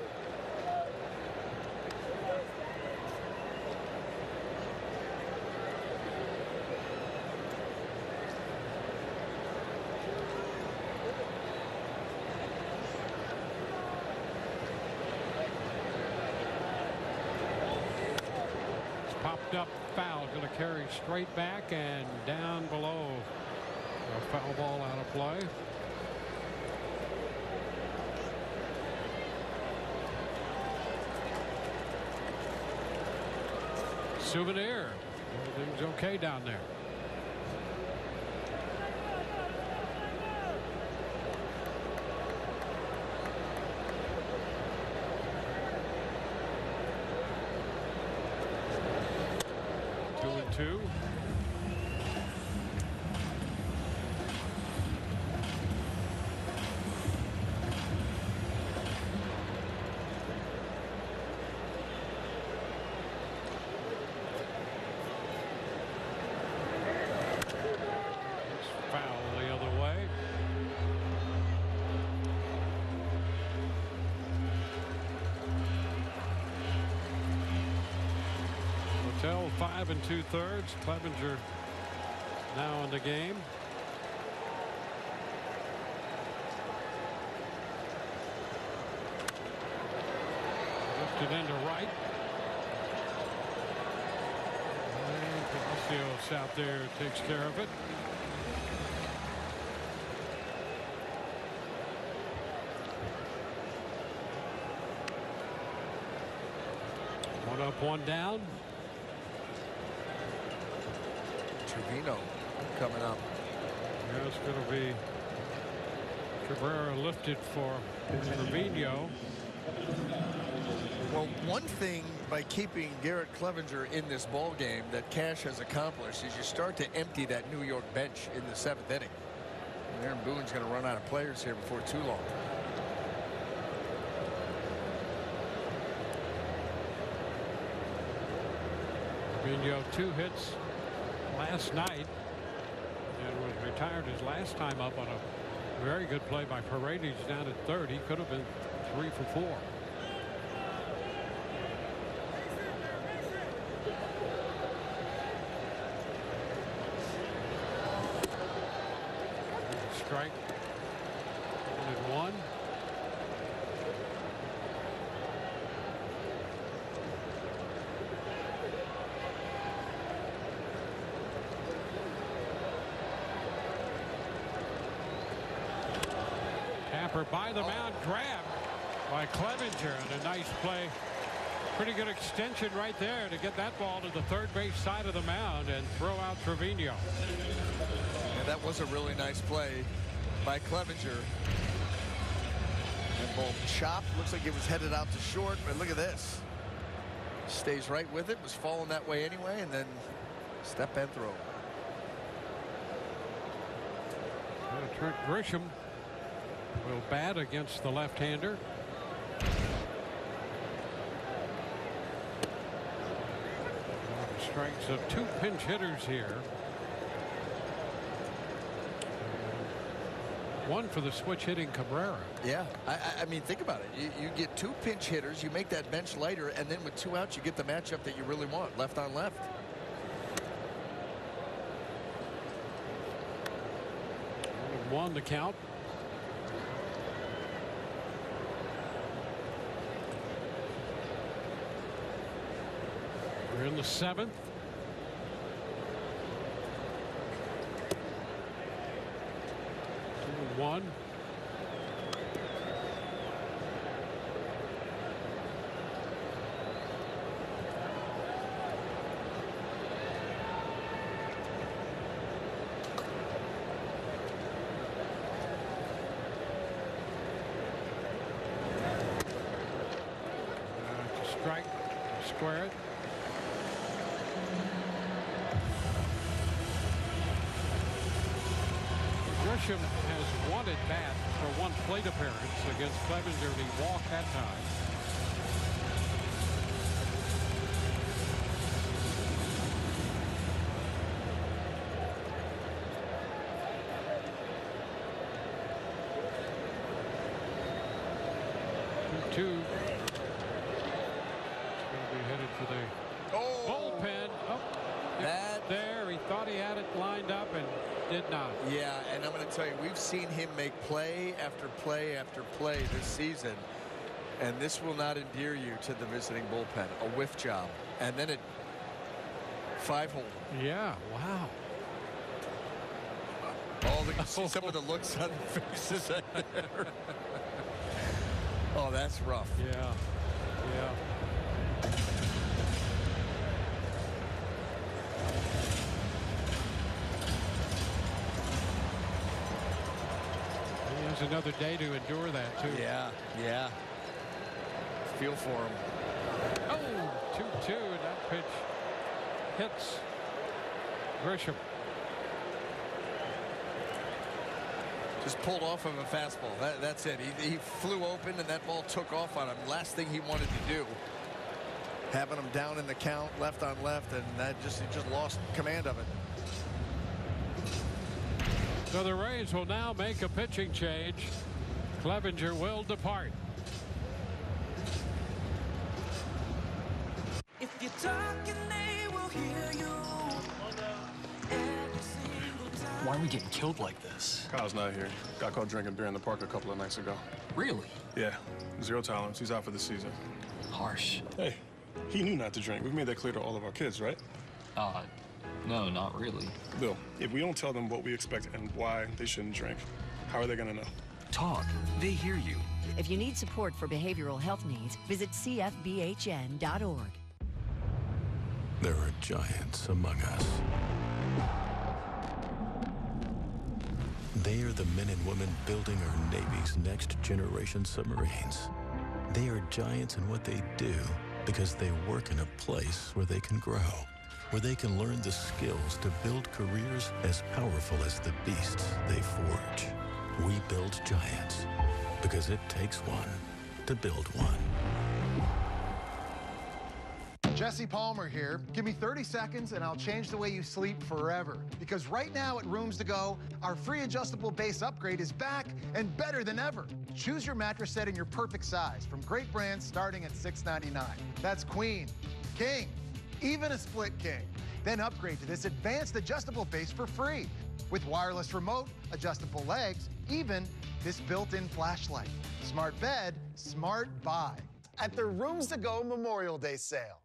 Popped up foul, going to carry straight back and down below. A foul ball out of play. Souvenir. Everything's okay down there. Two. It's foul the other way. Littell 5 2/3. Clevenger now in the game. Lifted into right. And Palacios out there takes care of it. One up, one down. Trevino coming up. Yeah, it's going to be Cabrera lifted for Trevino. Well, one thing by keeping Garrett Clevenger in this ball game that Cash has accomplished is you start to empty that New York bench in the 7th inning. Aaron Boone's going to run out of players here before too long. Trevino, 2 hits last night and was retired his last time up on a very good play by Paredes down at third. He could have been 3 for 4. Strike 1-1. Tapper by the mound, grabbed by Clevenger, and a nice play. Pretty good extension right there to get that ball to the third base side of the mound and throw out Trevino. And that was a really nice play by Clevenger. That ball chopped. Looks like it was headed out to short, but look at this. Stays right with it. Was falling that way anyway, and then step and throw. Trent Grisham will bat against the left-hander. Strikes of 2 pinch hitters here. One for the switch hitting Cabrera. Yeah, I mean, think about it. You get 2 pinch hitters, you make that bench lighter, and then with 2 outs, you get the matchup that you really want, left on left. One the count. We're in the 7th. One. Strike, square it. Grisham has one at bat for 1 plate appearance against Clevenger, and he walked that time. Two. It's going to be headed for the bullpen. Oh, that there. He thought he had it lined up and did not. Yeah, and I'm going to tell you, we've seen him make play after play after play this season, and this will not endear you to the visiting bullpen. A whiff job, and then it 5-hole. Yeah, wow. Oh, look, you see some of the looks on their faces out there. Oh, that's rough. Yeah, yeah. He has another day to endure that, too. Yeah, yeah. Feel for him. Oh, 2-2, and that pitch hits Grisham. Just pulled off of a fastball. That's it. He flew open, and that ball took off on him. Last thing he wanted to do. Having him down in the count, left on left, and he just lost command of it. So the Rays will now make a pitching change. Clevenger will depart. If you're talking, they will hear you. Why are we getting killed like this? Kyle's not here. Got caught drinking beer in the park a couple of nights ago. Really? Yeah. 0 tolerance. He's out for the season. Harsh. Hey, he knew not to drink. We've made that clear to all of our kids, right? No, not really. Bill, if we don't tell them what we expect and why they shouldn't drink, how are they going to know? Talk. They hear you. If you need support for behavioral health needs, visit cfbhn.org. There are giants among us. They are the men and women building our Navy's next generation submarines. They are giants in what they do because they work in a place where they can grow, where they can learn the skills to build careers as powerful as the beasts they forge. We build giants because it takes one to build one. Jesse Palmer here. Give me 30 seconds and I'll change the way you sleep forever. Because right now at Rooms to Go, our free adjustable base upgrade is back and better than ever. Choose your mattress set in your perfect size from great brands starting at $6.99. That's queen, king, even a split king. Then upgrade to this advanced adjustable base for free with wireless remote, adjustable legs, even this built-in flashlight. Smart bed, smart buy. At the Rooms to Go Memorial Day sale.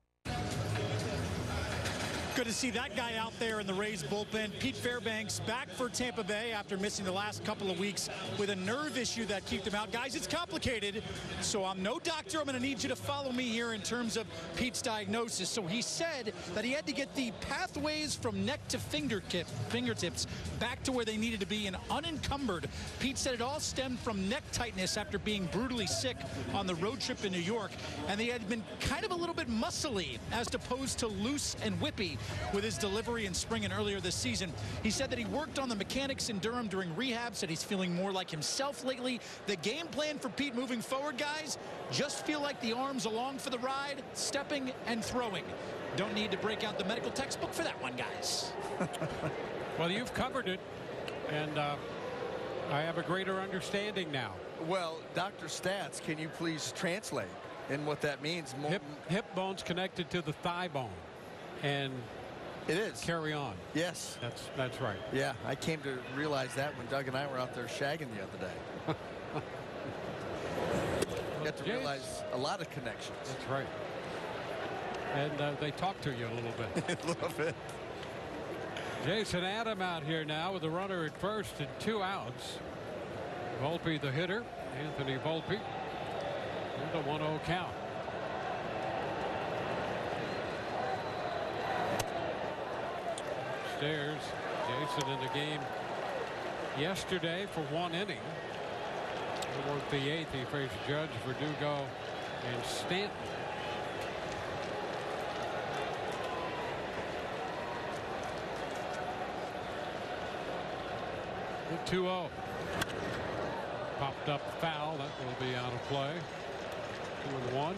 Good to see that guy out there in the Rays bullpen. Pete Fairbanks back for Tampa Bay after missing the last couple of weeks with a nerve issue that kept him out. Guys, it's complicated, so I'm no doctor. I'm going to need you to follow me here in terms of Pete's diagnosis. So he said that he had to get the pathways from neck to fingertips back to where they needed to be and unencumbered. Pete said it all stemmed from neck tightness after being brutally sick on the road trip in New York, and they had been kind of a little bit muscly as opposed to loose and whippy with his delivery in spring and earlier this season. He said that he worked on the mechanics in Durham during rehab, said he's feeling more like himself lately. The game plan for Pete moving forward, guys, just feel like the arms along for the ride, stepping and throwing. Don't need to break out the medical textbook for that one, guys. Well, you've covered it, and I have a greater understanding now. Well, Dr. Stats, can you please translate and what that means? Hip bone's connected to the thigh bone. And it is. Carry on. Yes. That's right. Yeah, I came to realize that when Doug and I were out there shagging the other day. Got to realize a lot of connections. That's right. And they talk to you a little bit. A little bit. Jason Adam out here now with a runner at first and 2 outs. Volpe the hitter. Anthony Volpe. And a 1-0 count. Upstairs, Jason in the game yesterday for 1 inning. He worked the 8th. He faced Judge, Verdugo, and Stanton. The 2-0. Popped up foul. That will be out of play. 2-1.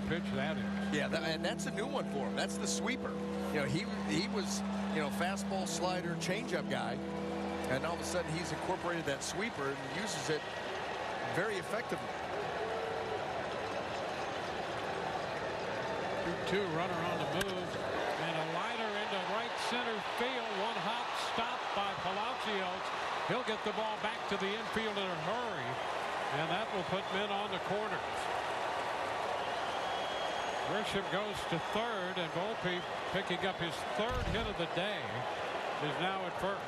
Pitch that is. Yeah, and that's a new one for him. That's the sweeper. You know, he was, you know, fastball, slider, changeup guy, and all of a sudden he's incorporated that sweeper and uses it very effectively. 2-2, runner on the move, and a liner into right center field. One hop stop by Palacios. He'll get the ball back to the infield in a hurry, and that will put men on the corners. Grisham goes to third, and Volpe, picking up his 3rd hit of the day, is now at first.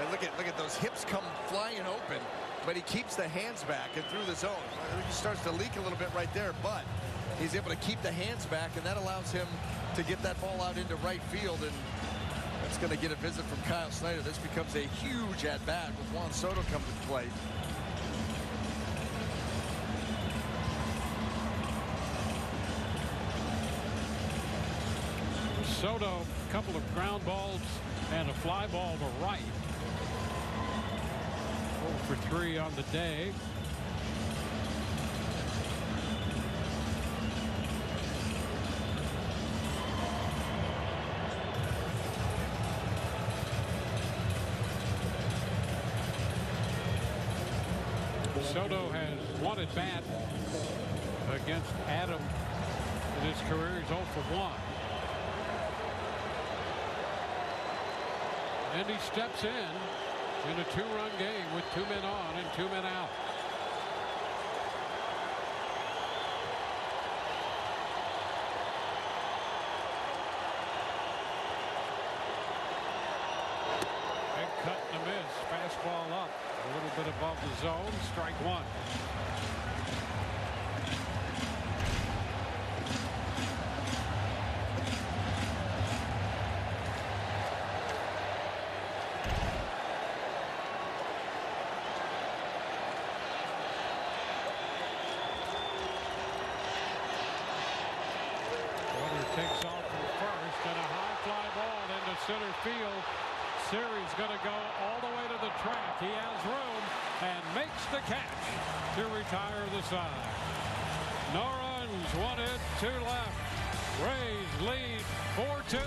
And look at those hips come flying open, but he keeps the hands back and through the zone. He starts to leak a little bit right there, but he's able to keep the hands back, and that allows him to get that ball out into right field, and that's going to get a visit from Kyle Snyder. This becomes a huge at-bat with Juan Soto coming to play. Soto, a couple of ground balls and a fly ball to right. 0 for 3 on the day. Soto has 1 at bat against Adam in his career. He's 0 for 1. And he steps in a 2-run game with 2 men on and 2 men out. it above the zone. Strike one. Takes off from first, and a high fly ball into center field. Series going to go all the way to the track. He has room and makes the catch to retire the side. No runs, one hit, two left. Rays lead 4-2.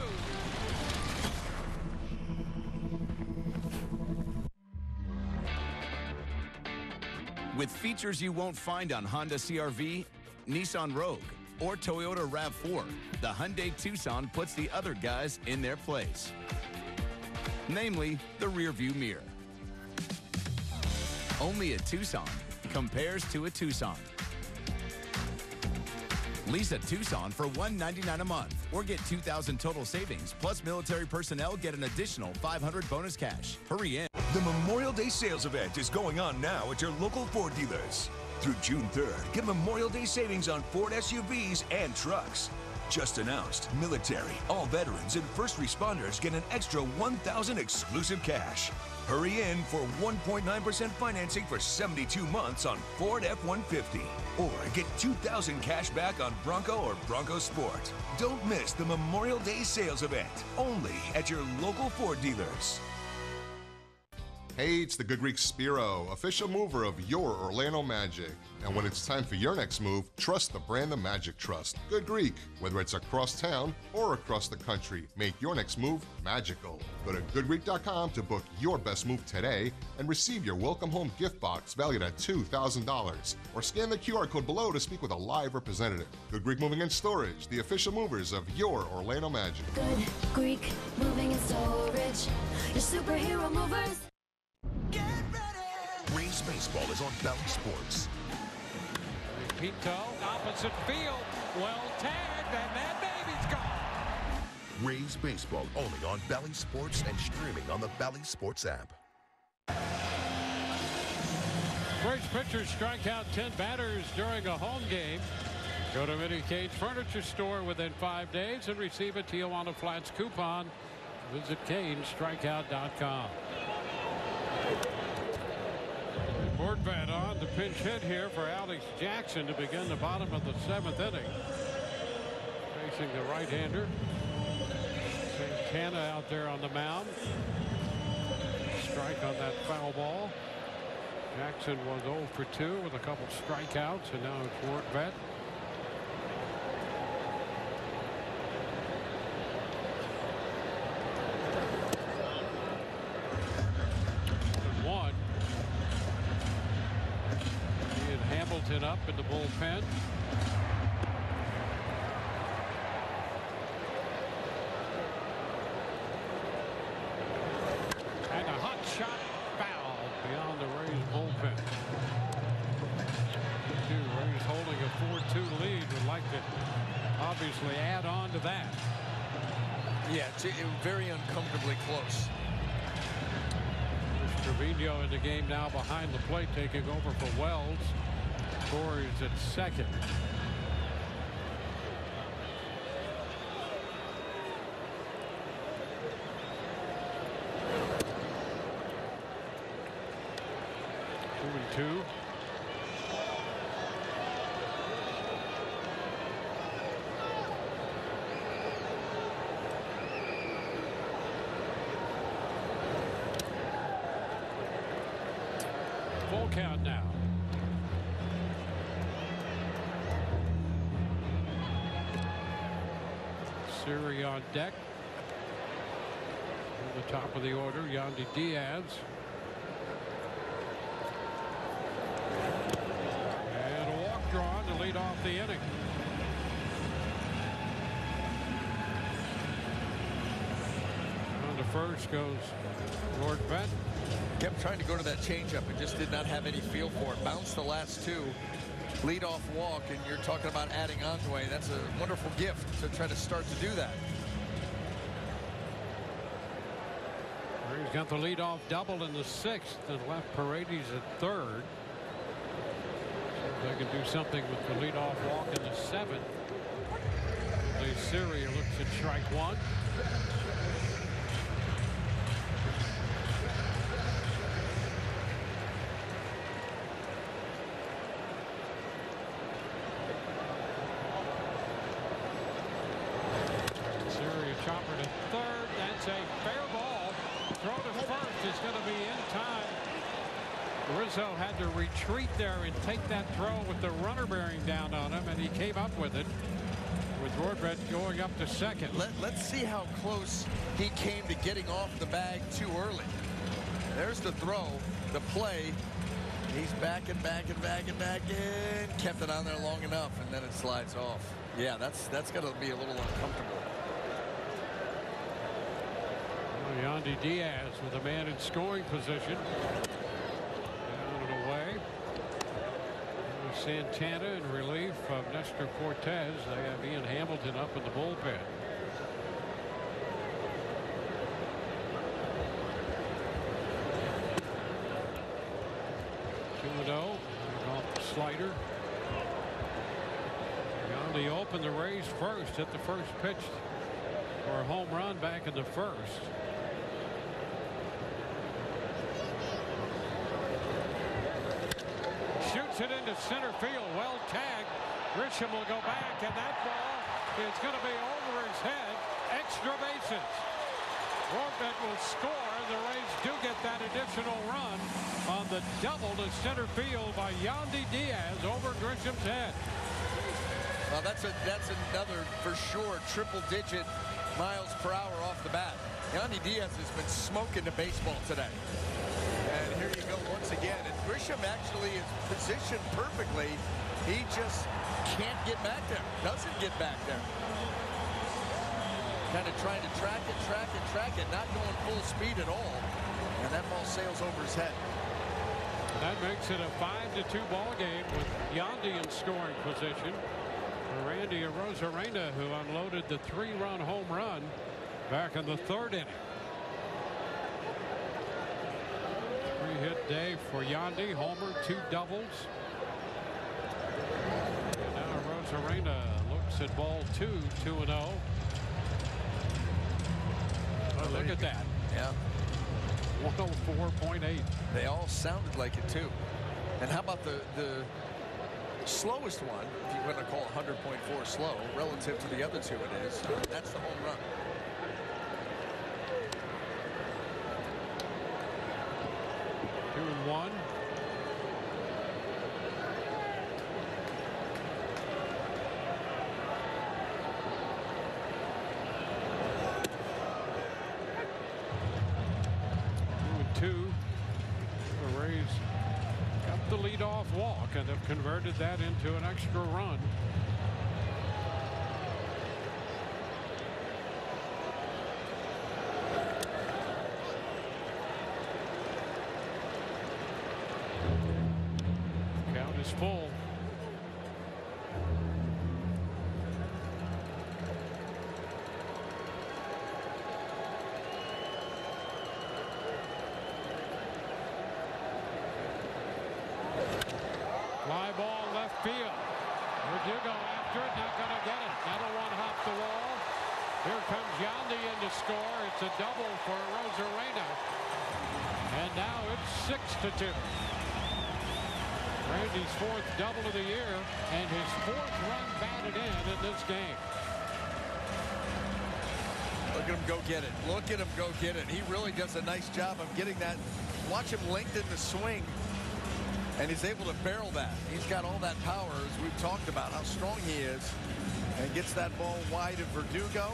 With features you won't find on Honda CR-V, Nissan Rogue, or Toyota RAV4, the Hyundai Tucson puts the other guys in their place. Namely, the rearview mirror. Only a Tucson compares to a Tucson. Lease a Tucson for $199 a month or get $2,000 total savings, plus military personnel get an additional $500 bonus cash. Hurry in. The Memorial Day sales event is going on now at your local Ford dealers. Through June 3rd, get Memorial Day savings on Ford SUVs and trucks. Just announced, military, all veterans, and first responders get an extra $1,000 exclusive cash. Hurry in for 1.9% financing for 72 months on Ford F-150. Or get $2,000 cash back on Bronco or Bronco Sport. Don't miss the Memorial Day sales event, only at your local Ford dealers. Hey, it's the Good Greek Spiro, official mover of your Orlando Magic. And when it's time for your next move, trust the brand the Magic trust. Good Greek. Whether it's across town or across the country, make your next move magical. Go to goodgreek.com to book your best move today and receive your welcome home gift box valued at $2,000. Or scan the QR code below to speak with a live representative. Good Greek Moving and Storage, the official movers of your Orlando Magic. Good Greek Moving and Storage, your superhero movers. Rays baseball is on Bally Sports. Littell, opposite field, well tagged, and that baby's gone. Rays baseball only on Bally Sports and streaming on the Bally Sports app. Rays pitchers strike out 10 batters during a home game. Go to any Cage Furniture store within 5 days and receive a Tijuana Flats coupon. Visit CageStrikeout.com. Cortes on the pinch hit here for Alex Jackson to begin the bottom of the 7th inning. Facing the right-hander. Santana out there on the mound. Strike on that foul ball. Jackson was 0 for 2 with a couple strikeouts, and now it's Cortes. Up in the bullpen. And a hot shot foul beyond the Rays bullpen. Rays holding a 4-2 lead. Would like to obviously add on to that. Yeah, it's very uncomfortably close. Trevino in the game now behind the plate, taking over for Wells. Cortes at second. Two. Full count now. Siri on deck. At the top of the order, Yandy Diaz. And a walk drawn to lead off the inning. On to first goes Cortes. Kept trying to go to that changeup and just did not have any feel for it. Bounced the last two. Leadoff walk, and you're talking about adding on to it. That's a wonderful gift to try to start to do that. He's got the leadoff double in the 6th and left Paredes at 3rd. They can do something with the leadoff walk in the 7th. Syria looks at strike 1. Syria chopper to 3rd. That's a fair ball. Throw to first is going to be in time. Rizzo had to retreat there and take that throw with the runner bearing down on him, and he came up with it. With Rorbett going up to 2nd. Let's see how close he came to getting off the bag too early. There's the throw, the play. He's backing, kept it on there long enough, and then it slides off. Yeah, that's going to be a little uncomfortable. Yandy Diaz with a man in scoring position. Down and away. Santana in relief of Nestor Cortes. They have Ian Hamilton up in the bullpen. Off the slider. Yandy opened the Rays first. Hit the first pitch for a home run back in the 1st. Shoots it into center field. Well tagged. Grisham will go back, and that ball is going to be over his head. Extra bases. Rorbett will score. The Rays do get that additional run on the double to center field by Yandy Diaz over Grisham's head. Well, that's another for sure triple-digit miles per hour off the bat. Yandy Diaz has been smoking the baseball today. And here you go once again. And Grisham actually is positioned perfectly. He just can't get back there. Doesn't get back there. Kind of trying to track it, not going full speed at all. And that ball sails over his head. That makes it a 5-2 ball game with Yandy in scoring position. For Randy Arozarena, who unloaded the 3-run home run back in the 3rd inning. 3-hit day for Yandy. Homer, 2 doubles. And now Arozarena looks at ball 2, 2-0. Oh, look at that. Yeah. 104.8. They all sounded like it too. And how about the slowest one, if you want to call 100.4 slow, relative to the other two it is. That's the home run. Two and one. The leadoff walk and have converted that into an extra run. Count is full. Fly ball left field. Verdugo after it, not going to get it. Another one hop the wall. Here comes Yandy in to score. It's a double for Arozarena. And now it's 6-2. Randy's 4th double of the year and his 4th run batted in this game. Look at him go get it. Look at him go get it. He really does a nice job of getting that. Watch him lengthen the swing. And he's able to barrel that. He's got all that power, as we've talked about, how strong he is. And gets that ball wide of Verdugo.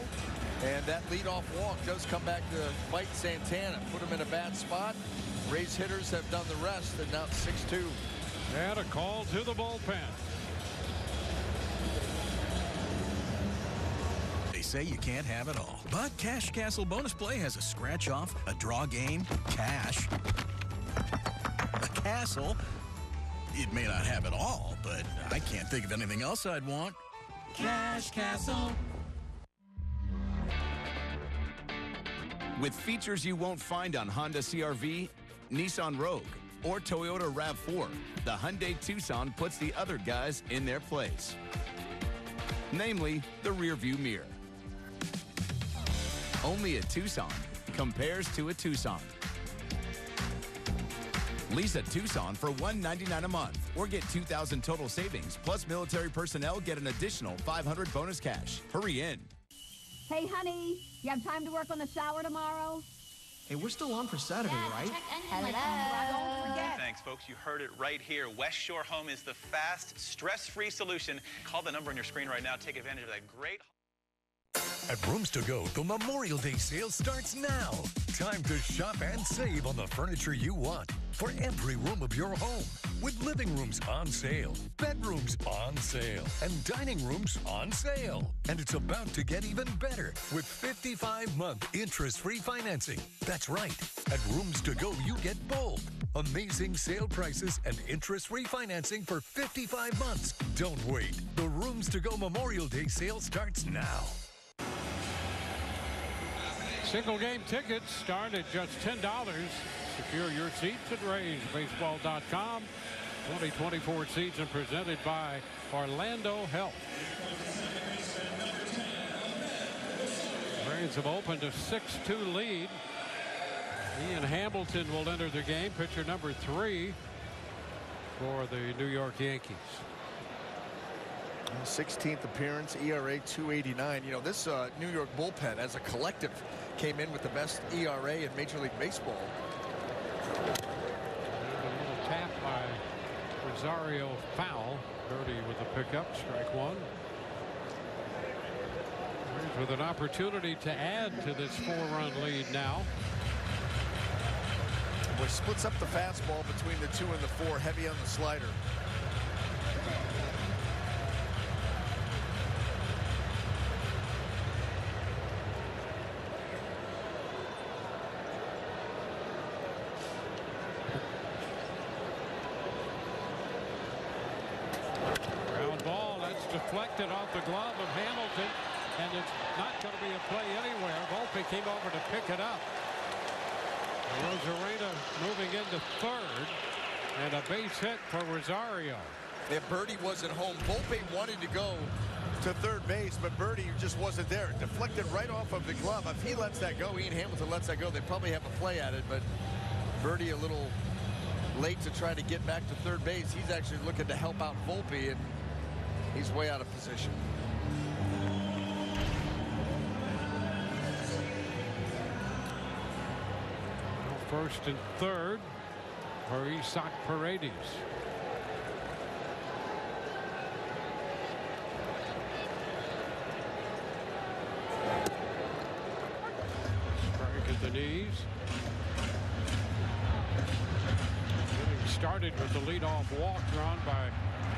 And that leadoff walk does come back to bite Santana. Put him in a bad spot. Rays hitters have done the rest, and now it's 6-2. And a call to the bullpen. They say you can't have it all. But Cash Castle Bonus Play has a scratch-off, a draw game, cash, a castle. It may not have it all, but I can't think of anything else I'd want. Cash Castle. With features you won't find on Honda CR-V, Nissan Rogue, or Toyota RAV4, the Hyundai Tucson puts the other guys in their place. Namely, the rear-view mirror. Only a Tucson compares to a Tucson. Lease a Tucson for $199 a month or get $2,000 total savings. Plus, military personnel get an additional $500 bonus cash. Hurry in. Hey, honey, you have time to work on the shower tomorrow? Hey, we're still on for Saturday, right? Don't forget. Thanks, folks. You heard it right here. West Shore Home is the fast, stress-free solution. Call the number on your screen right now. Take advantage of that great... At Rooms To Go, the Memorial Day sale starts now. Time to shop and save on the furniture you want for every room of your home. With living rooms on sale, bedrooms on sale, and dining rooms on sale. And it's about to get even better with 55-month interest-free financing. That's right. At Rooms To Go, you get both. Amazing sale prices and interest-free financing for 55 months. Don't wait. The Rooms To Go Memorial Day sale starts now. Single game tickets start at just $10. Secure your seats at RaysBaseball.com. 2024 season presented by Orlando Health. Rays have opened a 6-2 lead. Ian Hamilton will enter the game, pitcher number 3 for the New York Yankees. 16th appearance, ERA 2.89. You know, this New York bullpen as a collective came in with the best ERA in Major League Baseball. A little tap by Rosario, foul. Birdie with the pickup, strike one. Rays with an opportunity to add to this 4-run lead now. Which splits up the fastball between the 2 and the 4, heavy on the slider. Deflected off the glove of Hamilton, and it's not going to be a play anywhere. Volpe came over to pick it up. Rosarena moving into third, and a base hit for Rosario. If Birdie wasn't home, Volpe wanted to go to third base, but Birdie just wasn't there. Deflected right off of the glove. If he lets that go, Ian Hamilton lets that go, they probably have a play at it, but Birdie a little late to try to get back to third base. He's actually looking to help out Volpe, and he's way out of position. First and third for Isaac Paredes. Strike at the knees. Getting started with the leadoff walk drawn by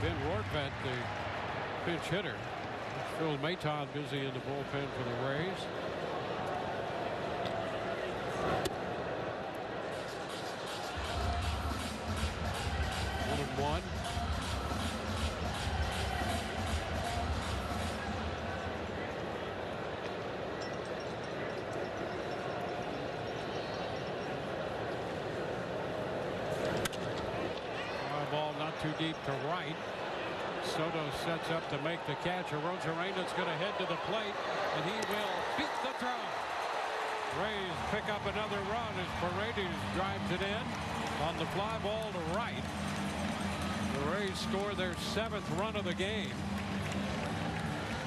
Ben Rortvedt, the pinch hitter. Phil Maton busy in the bullpen for the Rays. One. Ball not too deep to right. Soto sets up to make the catch. Rosarena's going to head to the plate, and he will beat the throw. Rays pick up another run as Paredes drives it in on the fly ball to right. The Rays score their 7th run of the game.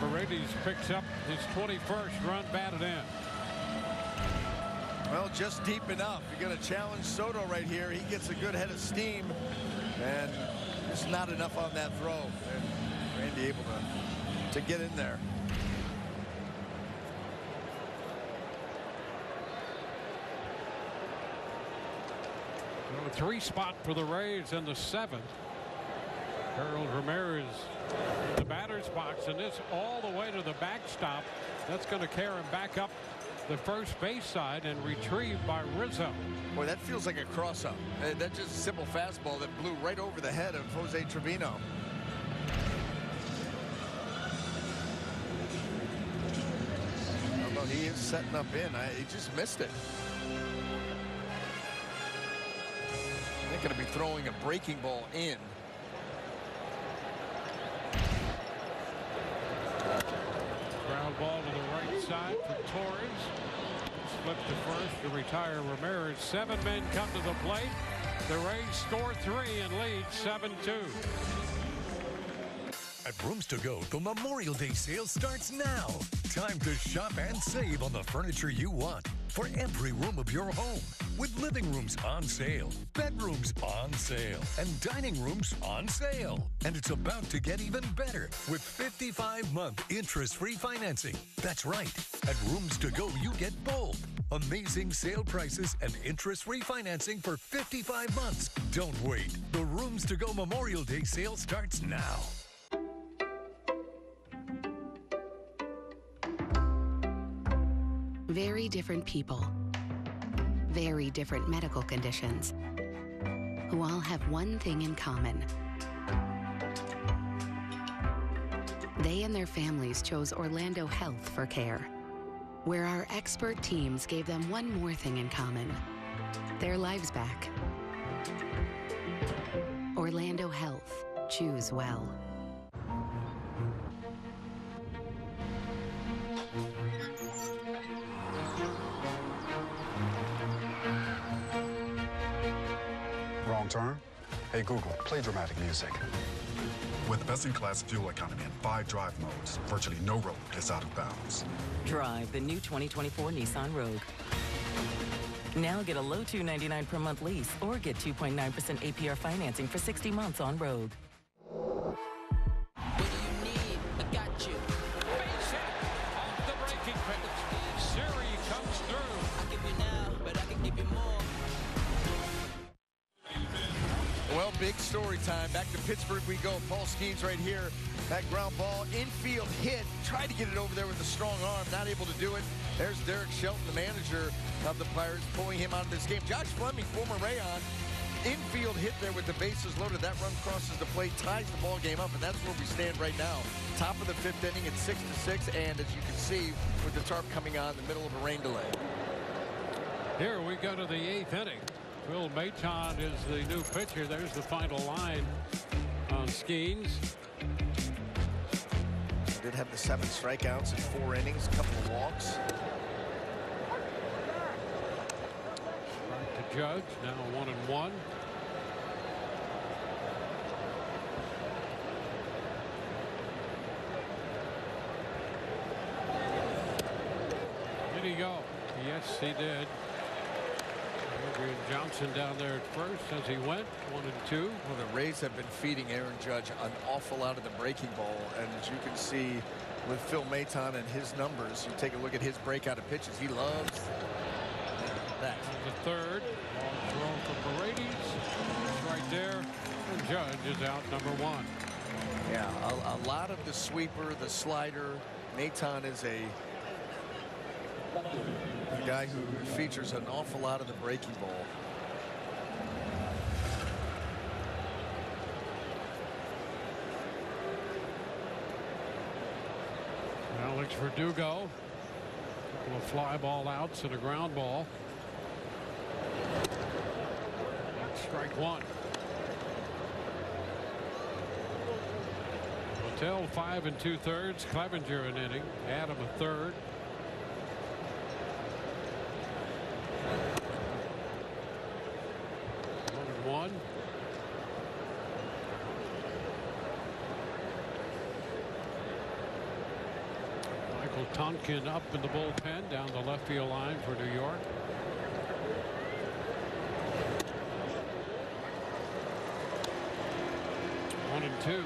Paredes picks up his 21st run batted in. Well, just deep enough. You're going to challenge Soto right here. He gets a good head of steam, and it's not enough on that throw. And Randy able to get in there. Well, a 3 spot for the Rays in the 7th. Harold Ramirez in the batter's box, and this all the way to the backstop. That's going to carry him back up the first base side and retrieved by Rizzo. Boy, that feels like a cross-up. That's just a simple fastball that blew right over the head of Jose Trevino. Although he is setting up in. He just missed it. They're going to be throwing a breaking ball in. Ground ball to the right side for Torres. Flip to first to retire Ramirez. 7 men come to the plate. The Rays score 3 and lead 7-2. At Rooms to Go, the Memorial Day sale starts now. Time to shop and save on the furniture you want for every room of your home. With living rooms on sale, bedrooms on sale, and dining rooms on sale. And it's about to get even better with 55-month interest-free financing. That's right. At Rooms to Go, you get both. Amazing sale prices and interest-free financing for 55 months. Don't wait. The Rooms to Go Memorial Day sale starts now. Very different people, very different medical conditions, who all have one thing in common. They and their families chose Orlando Health for care, where our expert teams gave them one more thing in common: their lives back. Orlando Health. Choose well. Wrong turn? Hey Google, play dramatic music. With best-in-class fuel economy and 5 drive modes, virtually no road is out of bounds. Drive the new 2024 Nissan Rogue. Now get a low $299 per month lease or get 2.9% APR financing for 60 months on Rogue. Well, big story time. Back to Pittsburgh we go. Paul Skeens right here. That ground ball, infield hit. Tried to get it over there with a strong arm. Not able to do it. There's Derek Shelton, the manager of the Pirates, pulling him out of this game. Josh Fleming, former Rayon. Infield hit there with the bases loaded. That run crosses the plate, ties the ball game up, and that's where we stand right now. Top of the 5th inning, it's 6-6, and as you can see, with the tarp coming on in the middle of a rain delay. Here we go to the 8th inning. Will Maton is the new pitcher. There's the final line on Skeens. Did have the 7 strikeouts in 4 innings, a couple of walks. Right to Judge, now 1-1. Did he go? Yes, he did. Adrian Johnson down there at first as he went 1-2. Well, the Rays have been feeding Aaron Judge an awful lot of the breaking ball, and as you can see with Phil Maton and his numbers, you take a look at his breakout of pitches. He loves that. The third ball thrown from Paredes right there, and Judge is out number 1. Yeah, a lot of the sweeper, the slider. Maton is a guy who features an awful lot of the breaking ball. Alex Verdugo. A couple of fly ball outs and a ground ball. That's strike 1. Littell 5 2/3. Clevenger an inning. Adam a third. 1-1. Michael Tonkin up in the bullpen down the left field line for New York. One and two.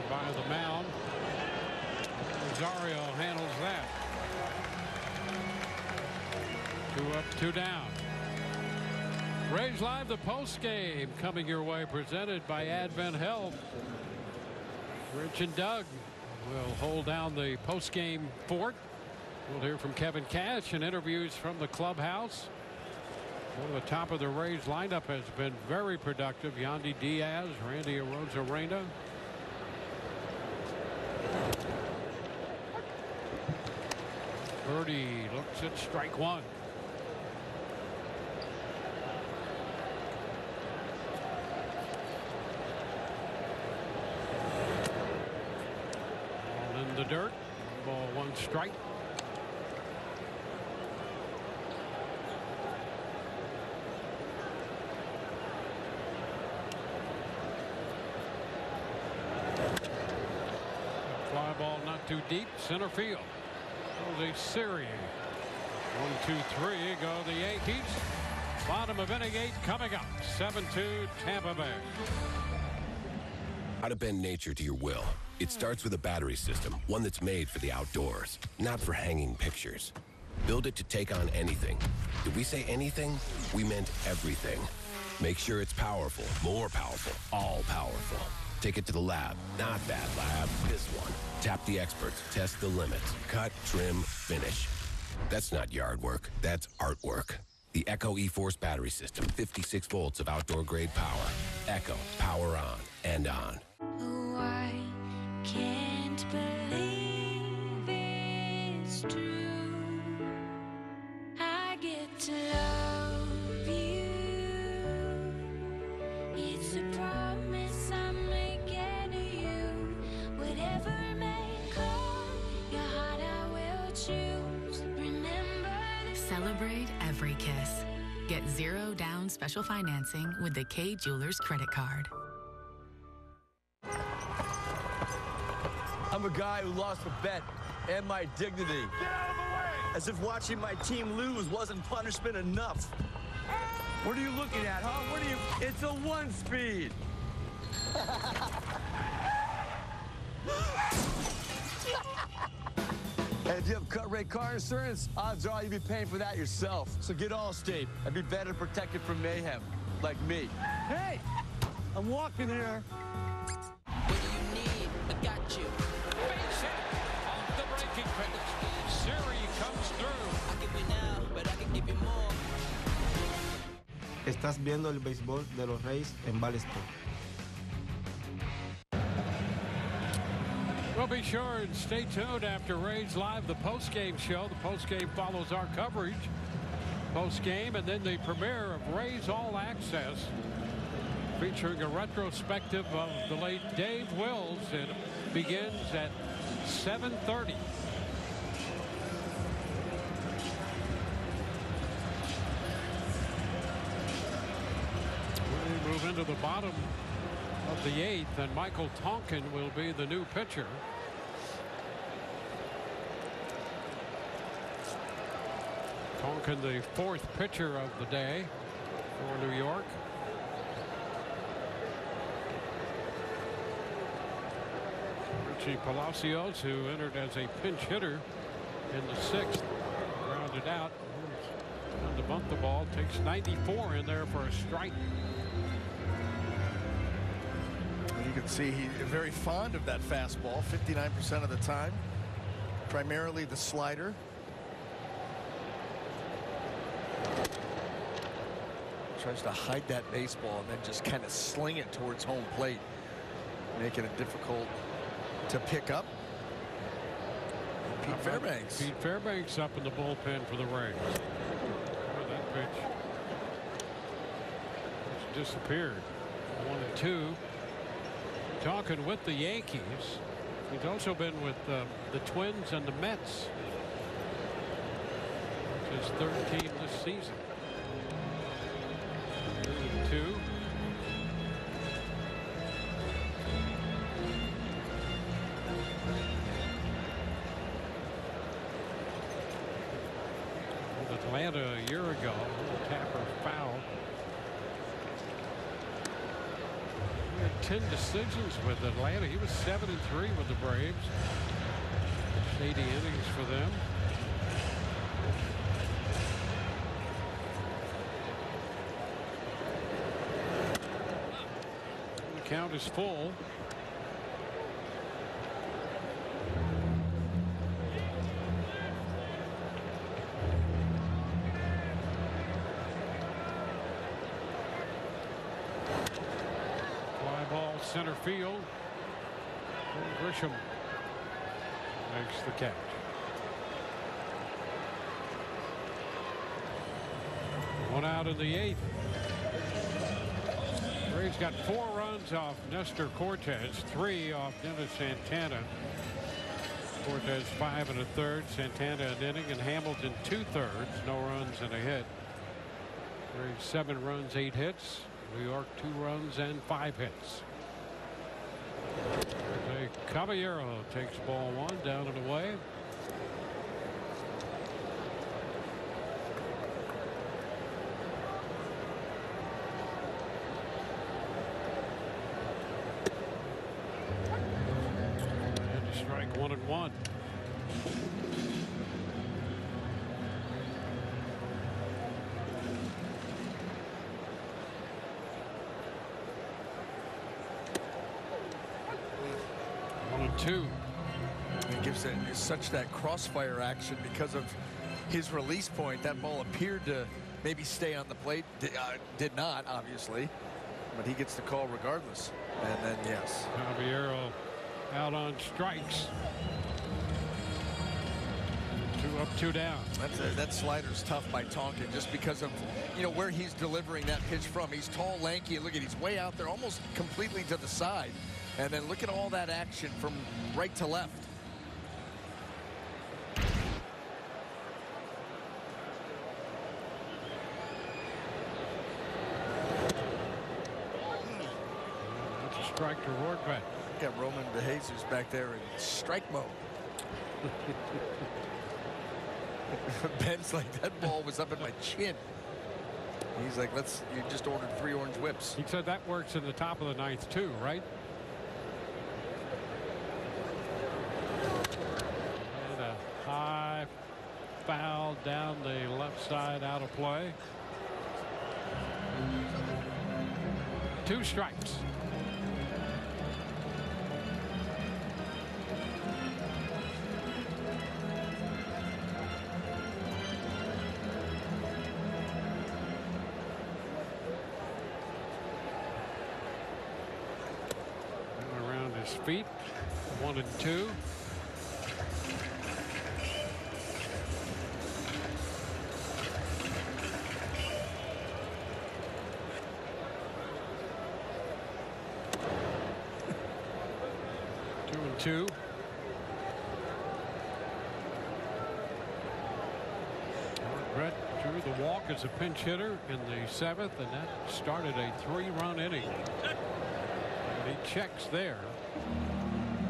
By the mound. Rosario handles that. 2 up, 2 down. Rays Live, the post game coming your way, presented by Advent Health. Rich and Doug will hold down the post game fort We'll hear from Kevin Cash and interviews from the clubhouse. One of the top of the Rays lineup has been very productive. Yandy Diaz, Randy Arozarena. Birdie looks at strike one. Ball in the dirt. Ball one strike. Fly ball not too deep. Center field. A series. 1, 2, 3 go the Yankees. Bottom of inning 8 coming up. 7-2 Tampa Bay. How to bend nature to your will. It starts with a battery system, one that's made for the outdoors, not for hanging pictures. Build it to take on anything. Did we say anything? We meant everything. Make sure it's powerful, more powerful, all powerful. Take it to the lab, not that lab, this one. Tap the experts, test the limits, cut, trim, finish. That's not yard work, that's artwork. The Echo E-Force battery system, 56 volts of outdoor grade power. Echo, power on and on. Oh, I can't believe it's true. I get to love you. It's a promise I'm making to you. Whatever may come, your heart I will choose. Remember. Celebrate every kiss. Get 0 down special financing with the K Jewelers credit card. I'm a guy who lost a bet and my dignity. Get out of the way! As if watching my team lose wasn't punishment enough. What are you looking at, huh? What are you? It's a 1-speed. And if you have cut rate car insurance, odds are you'll be paying for that yourself. So get Allstate and be better protected from mayhem, like me. Hey, I'm walking here. What do you need? I got you. Base hit off the breaking pitch. Siri comes through. I give you now, but I can give you more. Estás viendo el béisbol de los Reyes en Ball Sport. Well, be sure and stay tuned after Rays Live, the post-game show. The post-game follows our coverage. Post-game, and then the premiere of Rays All Access, featuring a retrospective of the late Dave Wills. It begins at 7:30. We move into the bottom of the 8th, and Michael Tonkin will be the new pitcher. Tonkin, the 4th pitcher of the day for New York. Richie Palacios, who entered as a pinch hitter in the 6th, grounded out. Trying to bunt the ball, takes 94 in there for a strike. You can see he's very fond of that fastball, 59% of the time, primarily the slider. Tries to hide that baseball and then just kind of sling it towards home plate, making it difficult to pick up. Pete Fairbanks. Pete Fairbanks up in the bullpen for the Rays. Oh, that pitch just disappeared. 1-2. Talking with the Yankees. He's also been with the Twins and the Mets. His 3rd team this season. 2. With Atlanta a year ago, Tapper foul. He had 10 decisions with Atlanta. He was 7-3 with the Braves. 80 innings for them. The count is full. ball center field. Grisham makes the catch. One out in the 8th. Braves got 4 runs off Nestor Cortes, 3 off Dennis Santana. Cortes 5 1/3, Santana an inning, and Hamilton 2/3. No runs and a hit. Braves 7 runs, 8 hits. New York 2 runs and 5 hits. Caballero takes ball 1 down and away. And to strike 1-1. It gives it such that crossfire action because of his release point. That ball appeared to maybe stay on the plate. Did not, obviously, but he gets the call regardless. And then, yes, Caballero out on strikes. 2 up, 2 down. That slider's tough by Tonkin just because of, where he's delivering that pitch from. He's tall, lanky, and look at, he's way out there, almost completely to the side. And then look at all that action from right to left. That's a strike to Rortvedt. Got Roman DeJesus back there in strike mode. Ben's like, that ball was up in my chin. He's like, you just ordered 3 orange whips. He said that works in the top of the 9th too, right? And a high foul down the left side, out of play. 2 strikes. Feet 1 and 2. Two and 2. Brett drew the walk as a pinch hitter in the 7th, and that started a 3-run inning. And he checks there.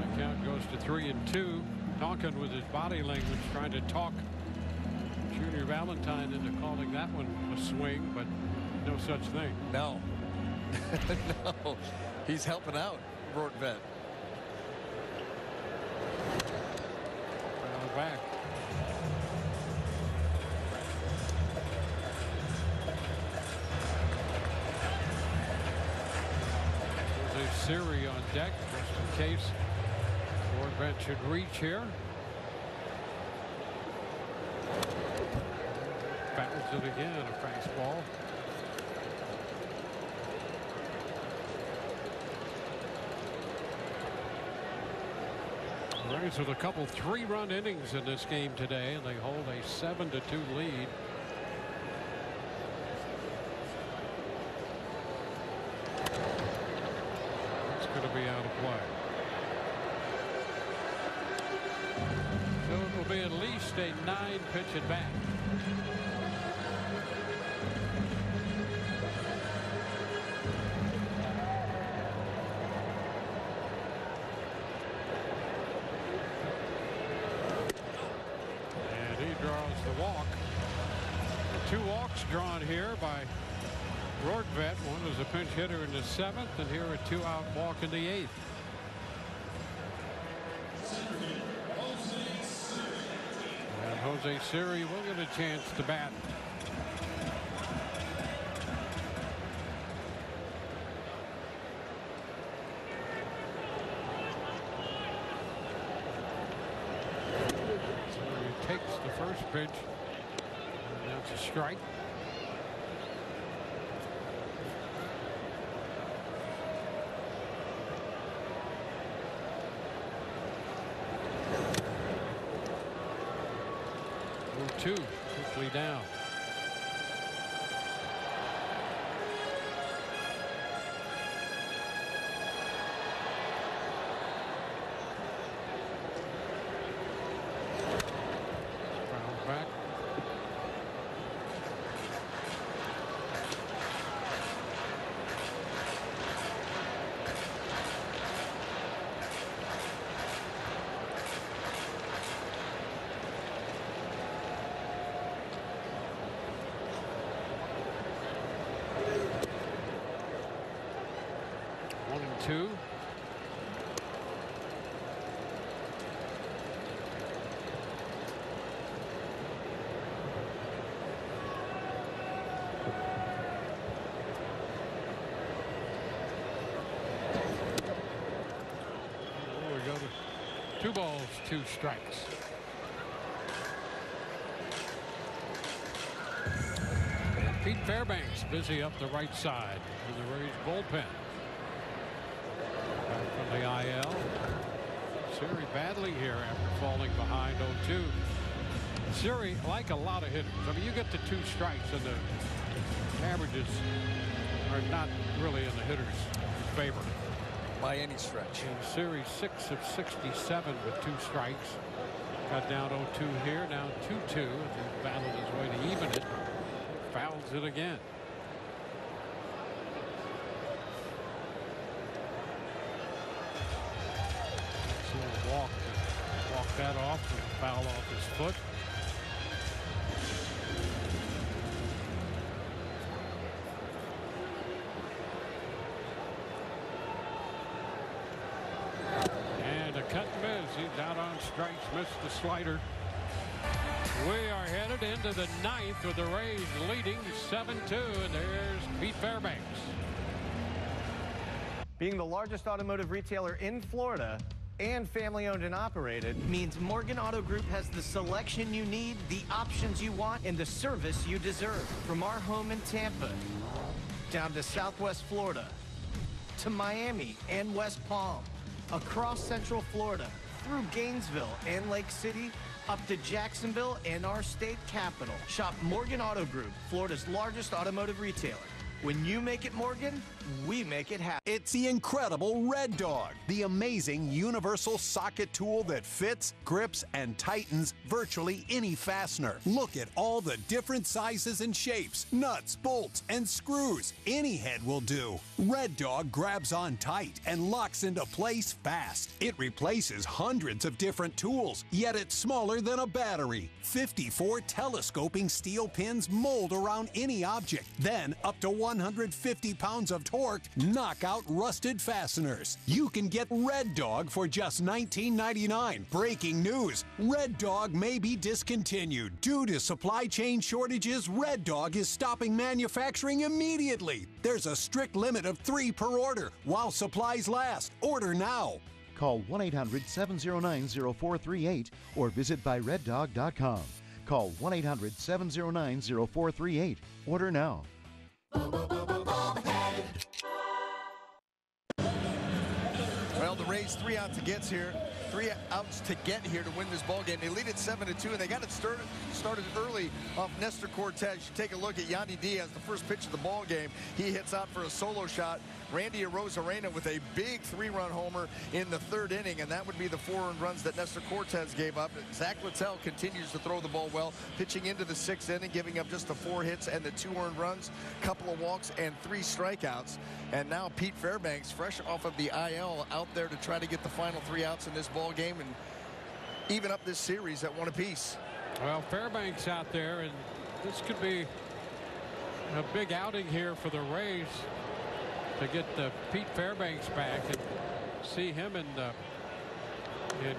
The count goes to 3 and 2. Tonkin with his body language trying to talk Junior Valentine into calling that one a swing, but no such thing. No. No. He's helping out Rortvedt. Back. There's a Siri on deck just in case Rortvedt should reach here. Battles it again, a fastball. Rays with a couple 3-run innings in this game today, and they hold a 7-2 lead. It's going to be out of play. So it will be at least a 9-pitch at bat. Two walks drawn here by Rortvedt. One was a pinch hitter in the 7th, and here a 2-out walk in the 8th. And Jose Siri will get a chance to bat. Siri takes the first pitch. That's a strike. 0-2 quickly down. Back. One and two. We go to 2 balls, 2 strikes. And Pete Fairbanks busy up the right side in the Rays bullpen. Back from the IL. Siri battling here after falling behind 0-2. Siri, like a lot of hitters, I mean, you get to 2 strikes and the averages are not really in the hitter's favor. By any stretch. In series 6 of 67 with 2 strikes. Got down 0-2 here, now 2-2. And he battled his way to even it. Fouls it again. So walk that off and foul off his foot. Cut and miss. He's out on strikes. Missed the slider. We are headed into the 9th with the Rays leading 7-2. And there's Pete Fairbanks. Being the largest automotive retailer in Florida and family owned and operated means Morgan Auto Group has the selection you need, the options you want, and the service you deserve. From our home in Tampa down to Southwest Florida to Miami and West Palm, across Central Florida, through Gainesville and Lake City, up to Jacksonville and our state capital. Shop Morgan Auto Group, Florida's largest automotive retailer. When you make it Morgan, we make it happen. It's the incredible Red Dog, the amazing universal socket tool that fits, grips, and tightens virtually any fastener. Look at all the different sizes and shapes, nuts, bolts, and screws. Any head will do. Red Dog grabs on tight and locks into place fast. It replaces hundreds of different tools, yet it's smaller than a battery. 54 telescoping steel pins mold around any object. Then up to 150 pounds of torque knock out rusted fasteners. You can get Red Dog for just $19.99. Breaking news, Red Dog may be discontinued. Due to supply chain shortages, Red Dog is stopping manufacturing immediately. There's a strict limit of 3 per order while supplies last. Order now. Call 1-800-709-0438 or visit buyreddog.com. Call 1-800-709-0438. Order now. Well, the Rays 3 outs to get here. 3 outs to get here to win this ball game. They lead it 7-2, and they got it started early off Nestor Cortes. You take a look at Yanni Diaz, the first pitch of the ball game. He hits out for a solo shot. Randy Arozarena with a big 3-run homer in the 3rd inning, and that would be the 4 earned runs that Nestor Cortes gave up. Zack Littell continues to throw the ball well, pitching into the 6th inning, giving up just the 4 hits and the 2 earned runs, couple of walks, and 3 strikeouts. And now Pete Fairbanks, fresh off of the IL, out there to try to get the final 3 outs in this ball game and even up this series at 1 apiece. Well, Fairbanks out there, and this could be a big outing here for the Rays to get Pete Fairbanks back and see him in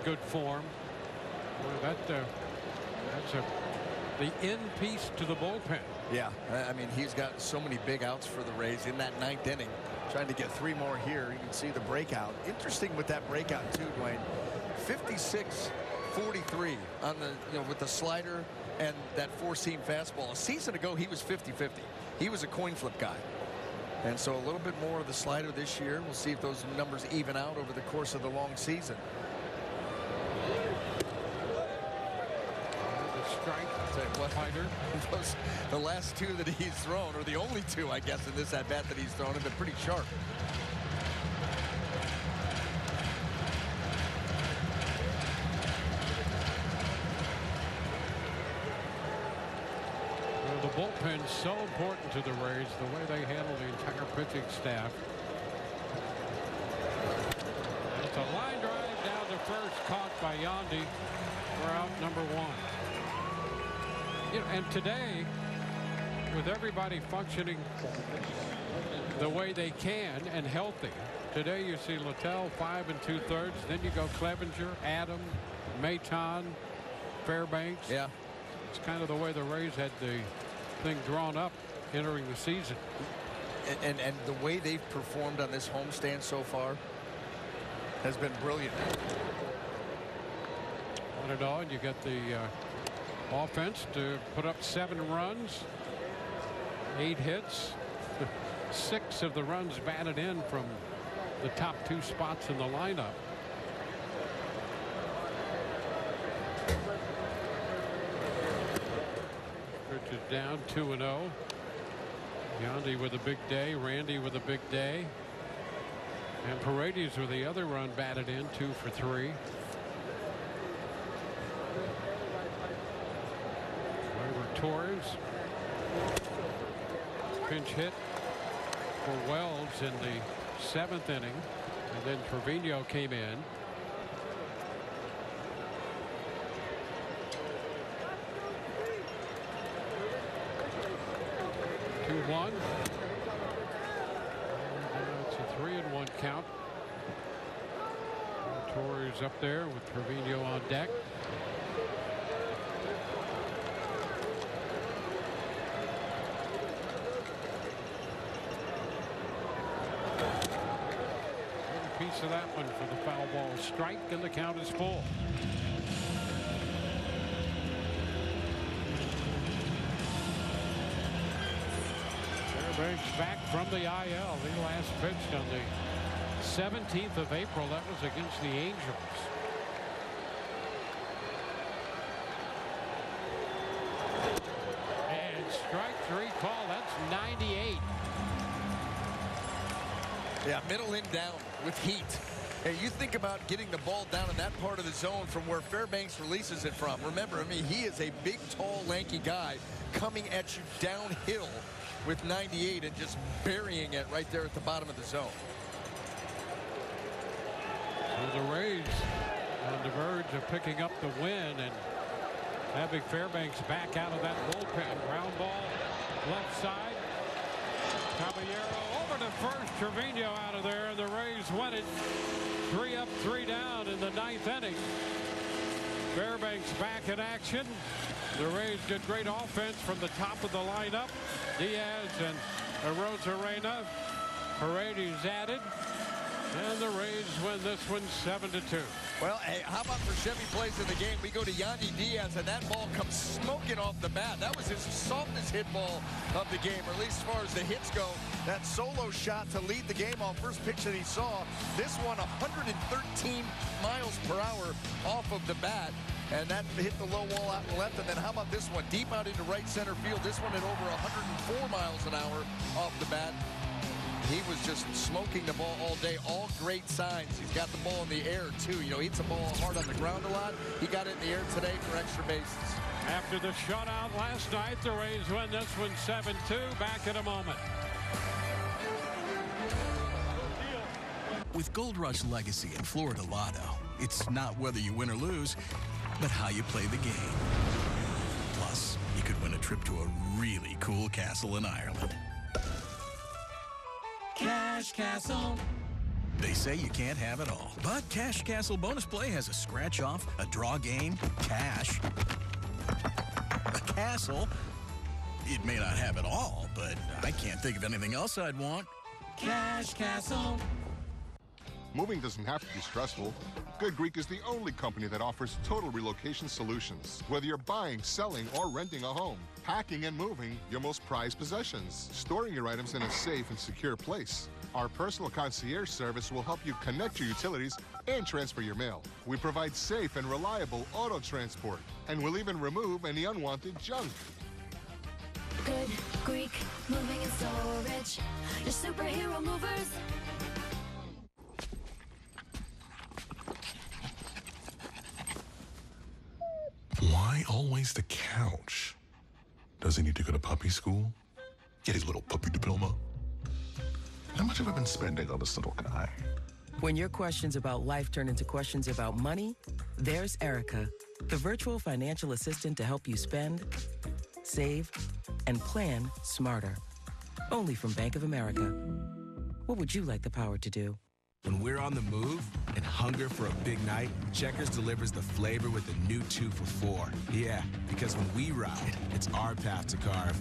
good form. Well, that's the end piece to the bullpen. Yeah, I mean, he's got so many big outs for the Rays in that 9th inning. Trying to get 3 more here. You can see the breakout. Interesting with that breakout too, Dwayne. 56-43 on the with the slider and that 4-seam fastball. A season ago, he was 50-50. He was a coin flip guy. And so a little bit more of the slider this year. We'll see if those numbers even out over the course of the long season. The strike. Tell you what, Fighter. The last two that he's thrown, or the only two, I guess, in this at-bat that he's thrown, have been pretty sharp. Well, the bullpen's so important to the Rays, the way they handle the entire pitching staff. It's a line drive down to first, caught by Yandy. We're out number one. You know, and today, with everybody functioning the way they can and healthy, today you see Littell 5 2/3. Then you go Clevenger, Adam, Maton, Fairbanks. Yeah. It's kind of the way the Rays had the thing drawn up entering the season. And the way they've performed on this homestand so far has been brilliant. 1-0, and you get the offense to put up 7 runs, 8 hits. 6 of the runs batted in from the top 2 spots in the lineup. Rich is down 2-0. Yandy with a big day, Randy with a big day, and Paredes with the other run batted in, 2 for 3. Torres. Pinch hit for Wells in the 7th inning, and then Trevino came in. Two-one. It's a 3-1 count. Torres up there with Trevino on deck. Piece of that one for the foul ball strike, and the count is full. Fairbanks back from the IL. He last pitched on the 17th of April. That was against the Angels. And strike 3 call. That's 98. Yeah, middle in down with heat. Hey, you think about getting the ball down in that part of the zone from where Fairbanks releases it from. Remember, I mean, he is a big, tall, lanky guy coming at you downhill with 98 and just burying it right there at the bottom of the zone. So the Rays on the verge of picking up the win and having Fairbanks back out of that bullpen. Ground ball left side. Caballero over to first. Trevino out of there, and the Rays win it. 3 up, 3 down in the 9th inning. Fairbanks back in action. The Rays get great offense from the top of the lineup. Diaz and Arozarena. Paredes added, and the Rays win this one 7-2. Well, hey, how about for Chevy plays in the game? We go to Yandy Diaz, and that ball comes smoking off the bat. That was his softest hit ball of the game, or at least as far as the hits go. That solo shot to lead the game on first pitch that he saw. This one 113 miles per hour off of the bat. And that hit the low wall out and left. And then how about this one? Deep out into right center field. This one at over 104 miles an hour off the bat. He was just smoking the ball all day. All great signs. He's got the ball in the air, too. You know, he hits the ball hard on the ground a lot. He got it in the air today for extra bases. After the shutout last night, the Rays win this one 7-2. Back in a moment. With Gold Rush Legacy and Florida Lotto, it's not whether you win or lose, but how you play the game. Plus, you could win a trip to a really cool castle in Ireland. Cash Castle. They say you can't have it all, but Cash Castle Bonus Play has a scratch off, a draw game, cash, a castle. It may not have it all, but I can't think of anything else I'd want. Cash Castle. Moving doesn't have to be stressful. Good Greek is the only company that offers total relocation solutions. Whether you're buying, selling, or renting a home, packing and moving your most prized possessions, storing your items in a safe and secure place. Our personal concierge service will help you connect your utilities and transfer your mail. We provide safe and reliable auto transport, and we'll even remove any unwanted junk. Good Greek moving and storage. Your superhero movers. Why always the couch? Does he need to go to puppy school? Get his little puppy diploma? How much have I been spending on this little guy? When your questions about life turn into questions about money, there's Erica, the virtual financial assistant to help you spend, save, and plan smarter. Only from Bank of America. What would you like the power to do? When we're on the move and hunger for a big night, Checkers delivers the flavor with the new 2 for $4. Yeah, because when we ride, it's our path to carve.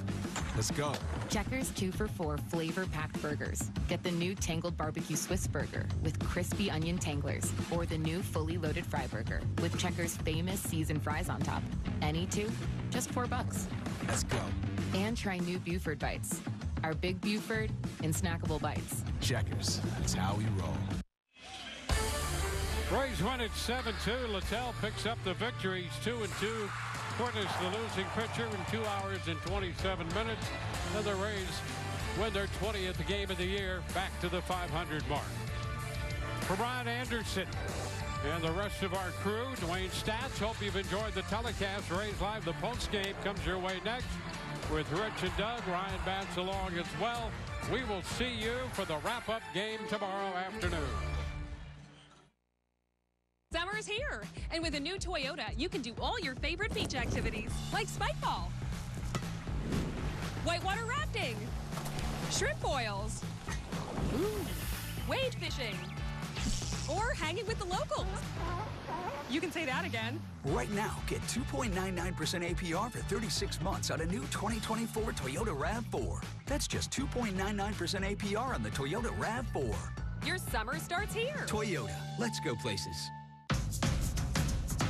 Let's go. Checkers 2 for $4 flavor-packed burgers. Get the new Tangled Barbecue Swiss Burger with crispy onion tanglers, or the new fully loaded fry burger with Checkers' famous seasoned fries on top. Any two, just $4. Let's go. And try new Buford Bites. Our Big Buford in snackable bites. Checkers, that's how we roll. Rays win at 7-2. Littell picks up the victory. He's 2-2. Cortes, the losing pitcher, in 2 hours and 27 minutes. And the Rays win their 20th game of the year, back to the 500 mark. For Brian Anderson and the rest of our crew, Dwayne Stats, hope you've enjoyed the telecast. Rays Live, the postgame comes your way next with Rich and Doug. Ryan Bass along as well. We will see you for the wrap-up game tomorrow afternoon. Summer's here, and with a new Toyota, you can do all your favorite beach activities, like spike ball, whitewater rafting, shrimp boils, wade fishing, or hanging with the locals. You can say that again. Right now, get 2.99% APR for 36 months on a new 2024 Toyota RAV4. That's just 2.99% APR on the Toyota RAV4. Your summer starts here. Toyota, let's go places.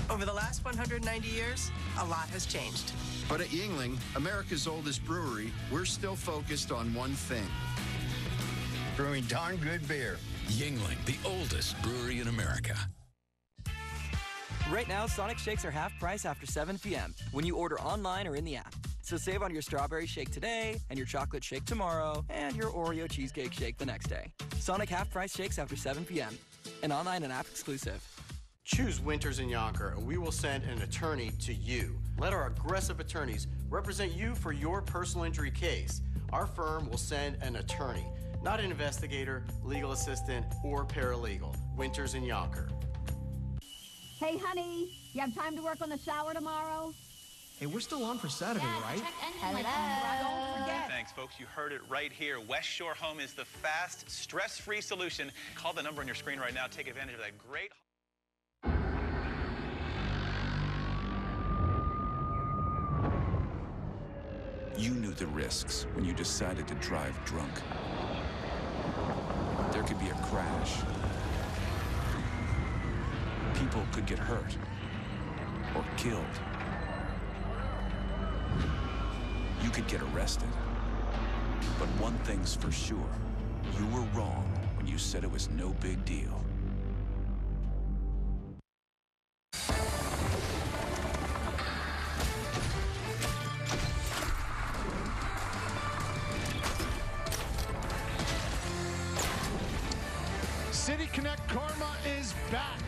Over the last 190 years, a lot has changed. But at Yuengling, America's oldest brewery, we're still focused on one thing. Brewing darn good beer. Yuengling, the oldest brewery in America. Right now, Sonic Shakes are half price after 7 p.m. when you order online or in the app. So save on your strawberry shake today, and your chocolate shake tomorrow, and your Oreo cheesecake shake the next day. Sonic half-price shakes after 7 p.m. An online and app exclusive. Choose Winters and Yonker, and we will send an attorney to you. Let our aggressive attorneys represent you for your personal injury case. Our firm will send an attorney, not an investigator, legal assistant, or paralegal. Winters and Yonker. Hey, honey, you have time to work on the shower tomorrow? Hey, we're still on for Saturday, right? Hello. Don't forget. Thanks, folks. You heard it right here. West Shore Home is the fast, stress-free solution. Call the number on your screen right now. Take advantage of that great... You knew the risks when you decided to drive drunk. There could be a crash. People could get hurt or killed. You could get arrested. But one thing's for sure, you were wrong when you said it was no big deal. City Connect Karma is back.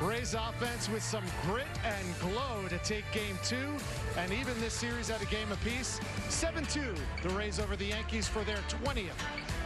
Rays offense with some grit and glow to take game 2, and even this series at a game apiece. 7-2, the Rays over the Yankees for their 20th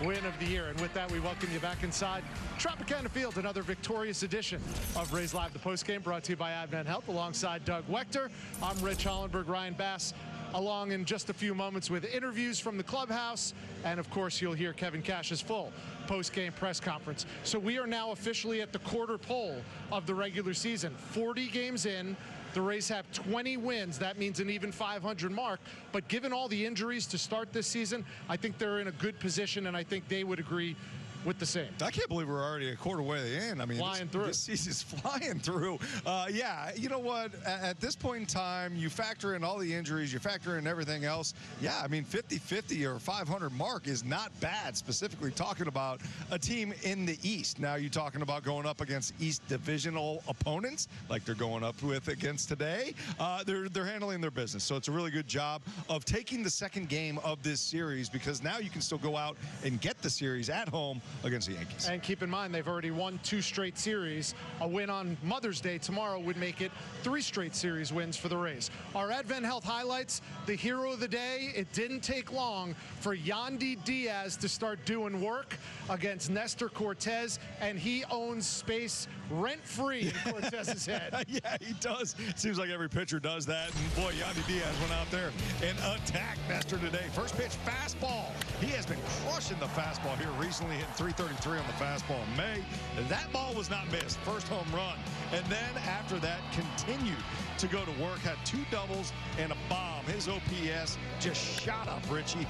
win of the year. And with that, we welcome you back inside Tropicana Field, another victorious edition of Rays Live, the postgame, brought to you by Advent Health, alongside Doug Wechter. I'm Rich Hollenberg, Ryan Bass, along in just a few moments with interviews from the clubhouse, and of course you'll hear Kevin Cash's full post-game press conference. So we are now officially at the quarter pole of the regular season. 40 games in, the Rays have 20 wins. That means an even 500 mark. But given all the injuries to start this season, I think they're in a good position, and I think they would agree with the same. I can't believe we're already a quarter way in. I mean, flying through. This season's flying through. Yeah, you know what? At this point in time, you factor in all the injuries, you factor in everything else. Yeah, I mean, 50-50 or 500 mark is not bad, specifically talking about a team in the East. Now you're talking about going up against East divisional opponents like they're going up with against today. They're handling their business. So it's a really good job of taking the second game of this series, because now you can still go out and get the series at home against the Yankees. And keep in mind, they've already won 2 straight series. A win on Mother's Day tomorrow would make it 3 straight series wins for the Rays. Our Advent Health highlights, the hero of the day. It didn't take long for Yandy Diaz to start doing work against Nestor Cortes, and he owns space rent-free in Cortes's head. Yeah, he does. Seems like every pitcher does that. And boy, Yandy Diaz went out there and attacked Nestor today. First pitch, fastball. He has been crushing the fastball here recently, hitting 333 on the fastball in May. That ball was not missed. First home run. And then after that, continued to go to work, had 2 doubles and a bomb. His OPS just shot up, Richie.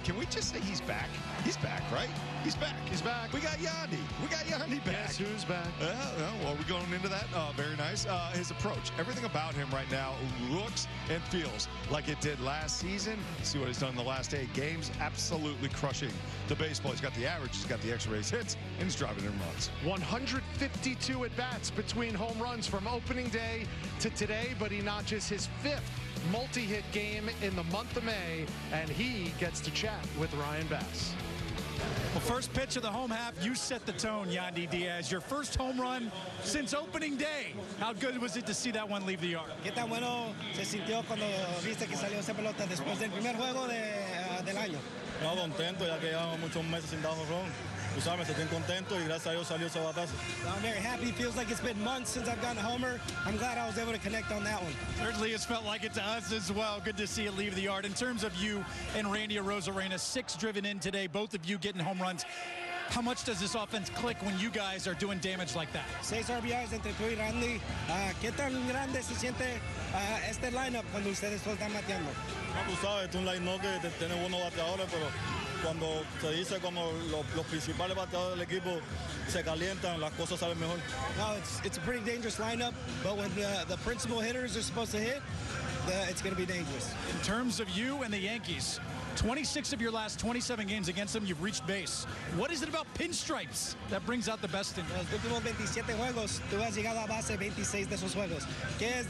Can we just say he's back? He's back, right? He's back. He's back. We got Yandy. We got Yandy back. Guess who's back? Well, we're going into that. Very nice. His approach, everything about him right now looks and feels like it did last season. See what he's done in the last 8 games. Absolutely crushing the baseball. He's got the average, he's got the extra base hits, and he's driving in runs. 152 at-bats between home runs from opening day to today, but he notches his 5th multi-hit game in the month of May, and he gets to chat with Ryan Bass. Well, first pitch of the home half, you set the tone, Yandy Diaz. Your first home run since opening day. How good was it to see that one leave the yard? ¿Qué tan bueno se sintió cuando viste que salió esa pelota después del primer juego del año? No, contento, ya que llevamos muchos meses sin dar jonrón. Tú sabes, me sentí contento y gracias a Dios salió ese batazo. I'm very happy. Feels like it's been months since I've gotten a homer. I'm glad I was able to connect on that one. Certainly it's felt like it to us as well. Good to see it leave the yard. In terms of you and Randy Arozarena, 6 driven in today, both of you getting home runs. How much does this offense click when you guys are doing damage like that? 6 RBIs entre tú y Randy. ¿Qué tan grande se siente este lineup cuando ustedes lo están bateando? No, tú sabes, es un line-up que tiene buenos bateadores, pero cuando se dice como los principales bateadores del equipo se calientan, las cosas salen mejor. No, it's a pretty dangerous lineup, but when the principal hitters are supposed to hit, it's going to be dangerous. In terms of you and the Yankees, 26 of your last 27 games against them, you've reached base. What is it about pinstripes that brings out the best in you? Los últimos 27 juegos, tú has llegado a base 26 de esos juegos. ¿Qué es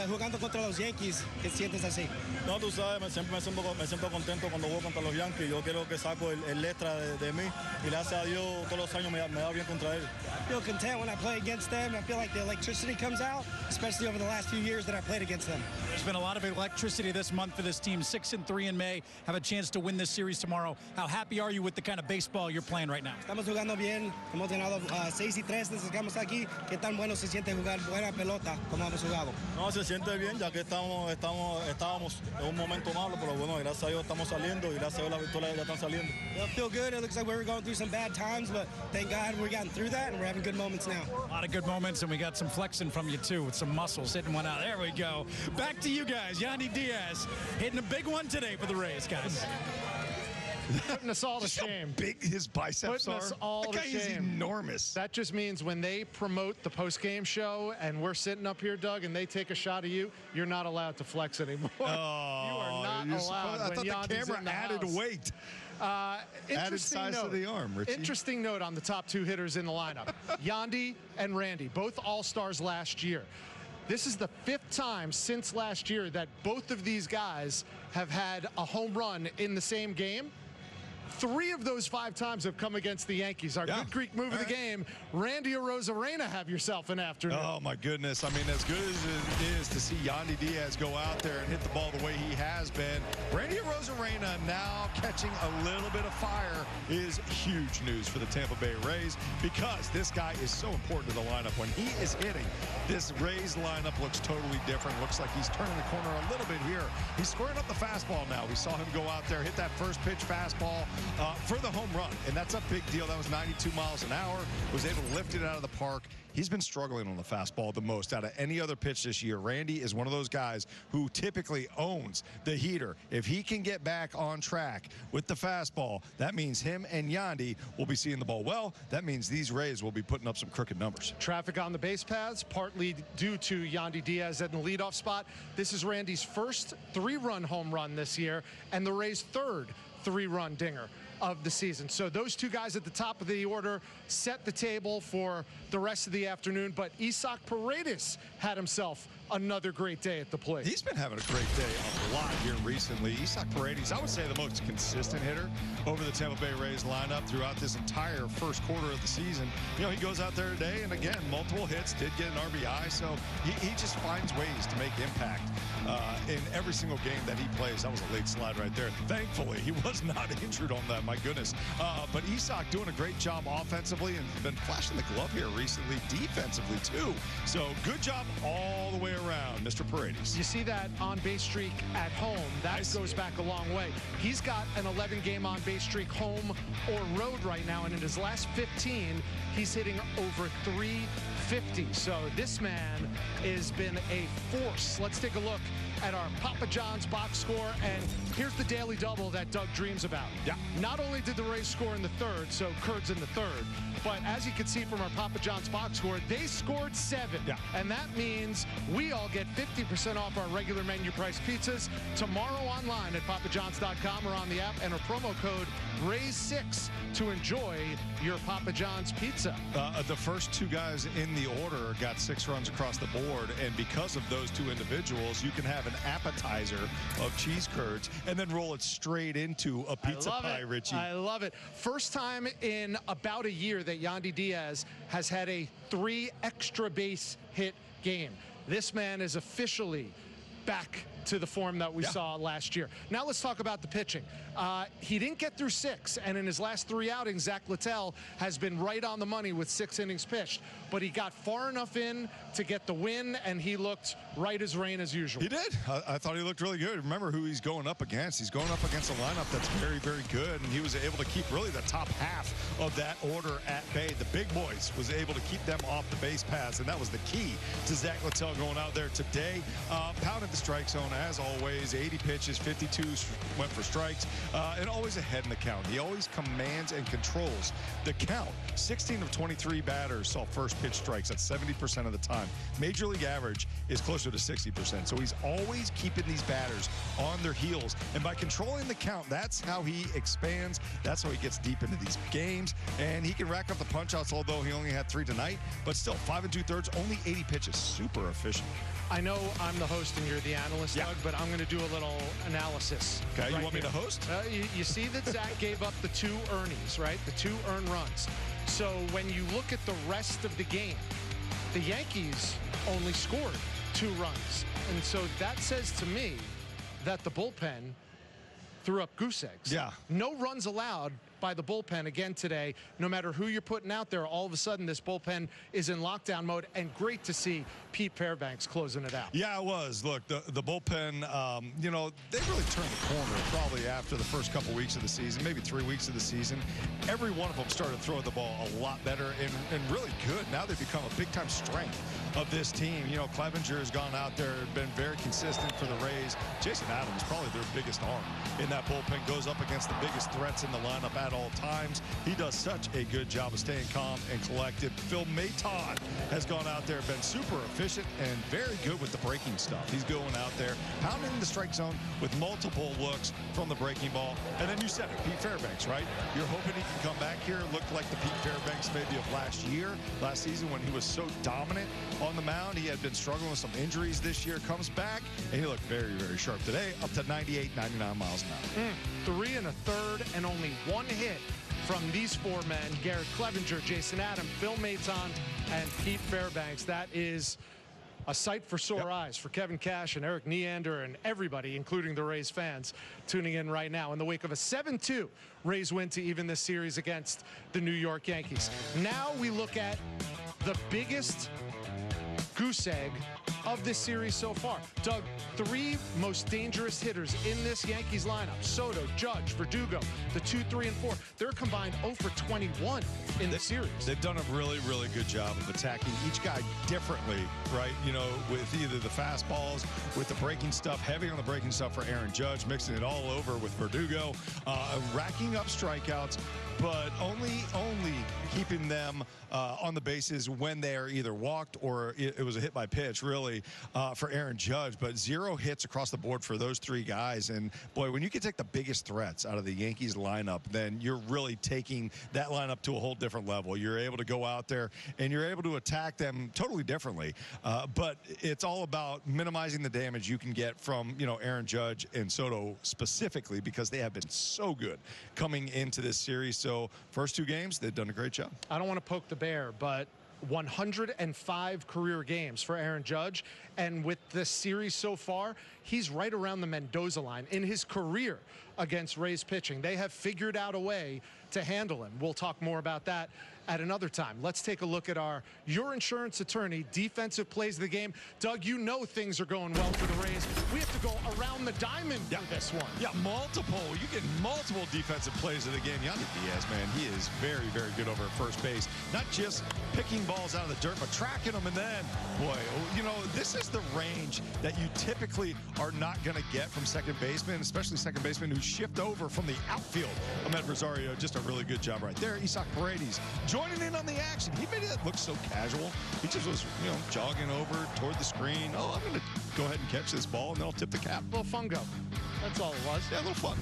jugando contra los Yankees que sientes así? No, tú sabes, siempre me siento contento cuando juego contra los Yankees. Yo quiero que saco el extra de mí y gracias a Dios todos los años me da bien contra él. I feel content when I play against them. I feel like the electricity comes out, especially over the last few years that I played against them. There's been a lot of electricity this month for this team. 6-3 in May. Have a chance to win this series tomorrow. How happy are you with the kind of baseball you're playing right now? Estamos jugando bien. Hemos ganado 6-3 desde que estamos aquí. ¿Qué tan bueno se siente jugar buena pelota como hemos jugado? No, se siente bien, ya que estábamos en un momento malo, pero bueno, gracias a Dios estamos saliendo y gracias a Dios las victorias ya están saliendo. I feel good. It looks like we were going through some bad times, but thank God we're getting through that and we're having good moments now. A lot of good moments, and we got some flexing from you too with some muscles hitting one out. There we go. Back to you guys. Yandy Diaz hitting a big one today for the Rays, guys. Putting us all to shame. How big his biceps Putting us all that guy to shame. is enormous. That just means when they promote the post-game show and we're sitting up here, Doug, and they take a shot of you, you're not allowed to flex anymore. Oh, you are not allowed. I thought the camera added weight. Added size to the arm, Richie. Interesting note on the top 2 hitters in the lineup. Yandy and Randy, both all-stars last year. This is the 5th time since last year that both of these guys have had a home run in the same game. 3 of those 5 times have come against the Yankees. Our good Greek move of the game, Randy Arozarena, have yourself an afternoon. Oh, my goodness. I mean, as good as it is to see Yandy Diaz go out there and hit the ball the way he has been, Randy Arozarena now catching a little bit of fire is huge news for the Tampa Bay Rays, because this guy is so important to the lineup. When he is hitting, this Rays lineup looks totally different. Looks like he's turning the corner a little bit here. He's squaring up the fastball now. We saw him go out there, hit that first pitch fastball, for the home run. And that's a big deal. That was 92 miles an hour. Was able to lift it out of the park. He's been struggling on the fastball the most out of any other pitch this year. Randy is one of those guys who typically owns the heater. If he can get back on track with the fastball, that means him and Yandy will be seeing the ball well. That means these Rays will be putting up some crooked numbers. Traffic on the base paths, partly due to Yandy Diaz at the leadoff spot. This is Randy's first 3-run home run this year, and the Rays' third 3-run dinger of the season. So those two guys at the top of the order set the table for the rest of the afternoon, but Zack Paredes had himself another great day at the plate. He's been having a great day a lot here recently. Zack Paredes, I would say the most consistent hitter over the Tampa Bay Rays lineup throughout this entire first quarter of the season. You know, he goes out there today, and again, multiple hits, did get an RBI, so he just finds ways to make impact in every single game that he plays. That was a late slide right there. Thankfully, he was not injured on that, my goodness. But Zack doing a great job offensively and been flashing the glove here recently, defensively too. So good job all the way around, Mr. Paredes. You see that on-base streak at home. That goes back a long way. He's got an 11-game on-base streak home or road right now, and in his last 15, he's hitting over 350. So this man has been a force. Let's take a look at our Papa John's box score, and here's the daily double that Doug dreams about. Yeah. Not only did the Rays score in the third, so Kurt's in the third, but as you can see from our Papa John's box score, they scored 7. Yeah. And that means we all get 50% off our regular menu price pizzas tomorrow online at papajohns.com or on the app, and a promo code RAYS6 to enjoy your Papa John's pizza. The first two guys in the order got 6 runs across the board, and because of those two individuals, you can have an appetizer of cheese curds and then roll it straight into a pizza pie, Richie. I love it. First time in about a year that Yandy Diaz has had a 3 extra base hit game. This man is officially back to the form that we saw last year. Now let's talk about the pitching. He didn't get through 6, and in his last 3 outings, Zack Littell has been right on the money with 6 innings pitched, but he got far enough in to get the win, and he looked right as rain as usual. He did. I thought he looked really good. Remember who he's going up against. He's going up against a lineup that's very, very good, and he was able to keep really the top half of that order at bay. The big boys was able to keep them off the base paths, and that was the key to Zack Littell going out there today. Pounded the strike zone as always. 80 pitches, 52 went for strikes, and always ahead in the count. He always commands and controls the count. 16 of 23 batters saw first pitch strikes. That's 70% of the time. Major league average is closer to 60%. So he's always keeping these batters on their heels. And by controlling the count, that's how he expands. That's how he gets deep into these games. And he can rack up the punch-outs, although he only had 3 tonight. But still, 5 2/3, only 80 pitches. Super efficient. I know I'm the host and you're the analyst, Doug, but I'm going to do a little analysis. Okay, you want me to host? You see that Zack gave up the 2 earnings, right? The 2 earned runs. So when you look at the rest of the game, the Yankees only scored 2 runs. And so that says to me that the bullpen threw up goose eggs. Yeah. No runs allowed by the bullpen again today. No matter who you're putting out there, all of a sudden this bullpen is in lockdown mode, and great to see Pete Fairbanks closing it out. Yeah, it was. Look, the bullpen, you know, they really turned the corner probably after the first couple weeks of the season, maybe 3 weeks of the season. Every one of them started throwing the ball a lot better and really good. Now they've become a big-time strength of this team. You know, Clevenger has gone out there, been very consistent for the Rays. Jason Adams, probably their biggest arm in that bullpen, goes up against the biggest threats in the lineup at all times. He does such a good job of staying calm and collected. Phil Maton has gone out there, been super efficient and very good with the breaking stuff. He's going out there, pounding the strike zone with multiple looks from the breaking ball. And then you said it, Pete Fairbanks, right? You're hoping he can come back here, look like the Pete Fairbanks maybe of last season when he was so dominant on the mound. He had been struggling with some injuries this year. Comes back, and he looked very, very sharp today, up to 98, 99 miles an hour. 3 1/3 and only 1 hit from these 4 men: Garrett Clevenger, Jason Adams, Phil Maton, and Pete Fairbanks. That is a sight for sore eyes for Kevin Cash and Eric Neander and everybody, including the Rays fans, tuning in right now in the wake of a 7-2 Rays win to even this series against the New York Yankees. Now we look at the biggest goose egg of this series so far. Doug, 3 most dangerous hitters in this Yankees lineup: Soto, Judge, Verdugo, the 2, 3, and 4. They're combined 0 for 21 in the series. They've done a really, really good job of attacking each guy differently, right? You know, with either the fastballs, with the breaking stuff, heavy on the breaking stuff for Aaron Judge, mixing it all over with Verdugo, racking up strikeouts, but only keeping them on the bases when they are either walked or it was a hit by pitch, really, for Aaron Judge. But 0 hits across the board for those 3 guys. And, boy, when you can take the biggest threats out of the Yankees lineup, then you're really taking that lineup to a whole different level. You're able to go out there and you're able to attack them totally differently. But it's all about minimizing the damage you can get from, you know, Aaron Judge and Soto specifically, because they have been so good coming into this series. So first 2 games, they've done a great job. I don't want to poke the bear, but 105 career games for Aaron Judge, and with this series so far, he's right around the Mendoza line in his career against Rays pitching. They have figured out a way to handle him. We'll talk more about that at another time. Let's take a look at your insurance attorney defensive plays of the game. Doug, you know things are going well for the Rays. We have to go around the diamond for this one. Yeah, multiple. You get multiple defensive plays of the game. Yankees Diaz, man, he is very, very good over at first base. Not just picking balls out of the dirt, but tracking them. And then, boy, you know, this is the range that you typically are not going to get from second baseman, especially second baseman who shift over from the outfield. Ahmed Rosario, just a really good job right there. Isaac Paredes joining in on the action. He made it look so casual. He just was, you know, jogging over toward the screen. Oh, I'm going to go ahead and catch this ball, and then I'll tip the cap. A little fungo. That's all it was. Yeah, a little fun.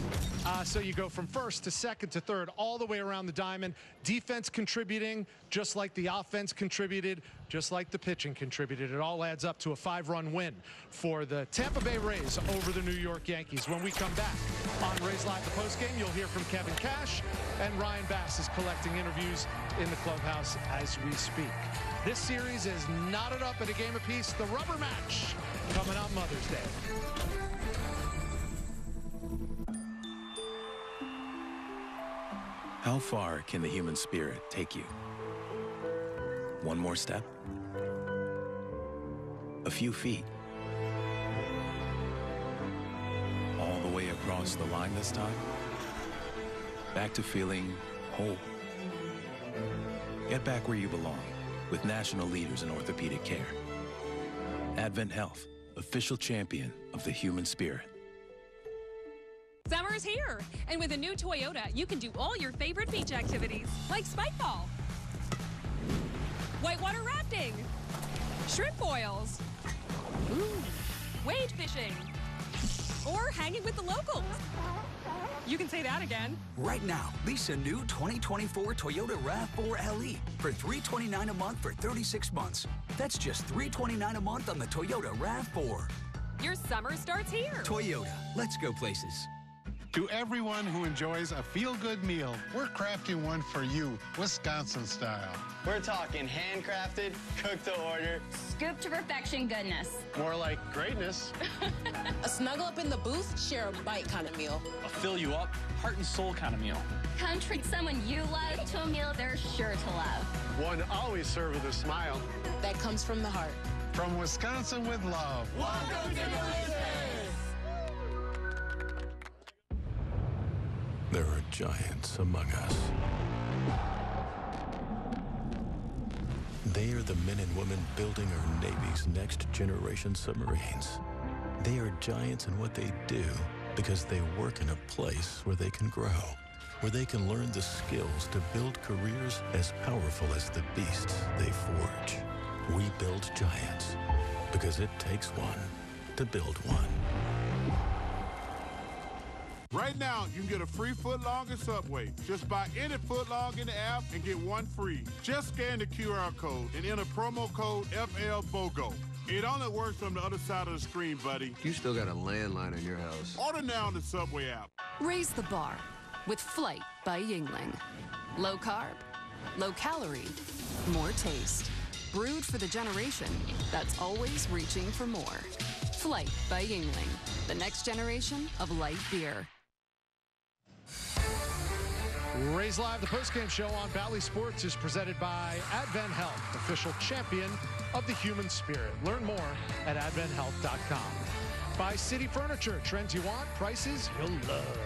So you go from first to second to third, all the way around the diamond. Defense contributing, just like the offense contributed, just like the pitching contributed. It all adds up to a 5-run win for the Tampa Bay Rays over the New York Yankees. When we come back on Rays Live, the postgame, you'll hear from Kevin Cash, and Ryan Bass is collecting interviews in the clubhouse as we speak. This series is knotted up at a game apiece. The rubber match coming out Mother's Day. How far can the human spirit take you? One more step? A few feet? All the way across the line this time? Back to feeling whole? Get back where you belong with national leaders in orthopedic care. Advent Health, official champion of the human spirit. Summer's here, and with a new Toyota, you can do all your favorite beach activities, like spike ball, whitewater rafting, shrimp boils, wade fishing, or hanging with the locals. You can say that again. Right now, lease a new 2024 Toyota RAV4 LE for $329 a month for 36 months. That's just $329 a month on the Toyota RAV4. Your summer starts here. Toyota, let's go places. To everyone who enjoys a feel-good meal, we're crafting one for you, Wisconsin style. We're talking handcrafted, cooked to order. Scoop to perfection goodness. More like greatness. A snuggle up in the booth, share a bite kind of meal. A fill you up, heart and soul kind of meal. Come treat someone you love to a meal they're sure to love. One always served with a smile. That comes from the heart. From Wisconsin with love. Welcome to Delicious! There are giants among us. They are the men and women building our Navy's next generation submarines. They are giants in what they do because they work in a place where they can grow, where they can learn the skills to build careers as powerful as the beasts they forge. We build giants because it takes one to build one. Right now, you can get a free footlong at Subway. Just buy any footlong in the app and get one free. Just scan the QR code and enter promo code FLBOGO. It only works from the other side of the screen, buddy. You still got a landline in your house. Order now on the Subway app. Raise the bar with Flight by Yingling. Low carb, low calorie, more taste. Brewed for the generation that's always reaching for more. Flight by Yingling, the next generation of light beer. Rays Live, the postgame show on Bally Sports, is presented by Advent Health, official champion of the human spirit. Learn more at adventhealth.com. By City Furniture, trends you want, prices you'll love.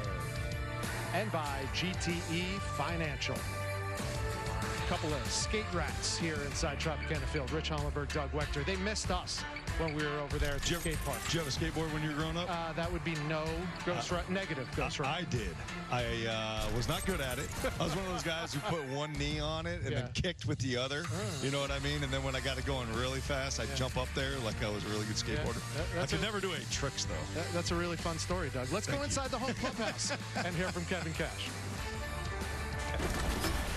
And by GTE Financial. A couple of skate rats here inside Tropicana Field. Rich Hollenberg, Doug Wechter. They missed us when we were over there at the skate park. Did you have a skateboard when you were growing up? That would be no ghost run, negative ghost run. I did. I was not good at it. I was one of those guys who put one knee on it and then kicked with the other. You know what I mean? And then when I got it going really fast, I'd jump up there like I was a really good skateboarder. I could never do any tricks, though. That's a really fun story, Doug. Let's go inside the home clubhouse and hear from Kevin Cash.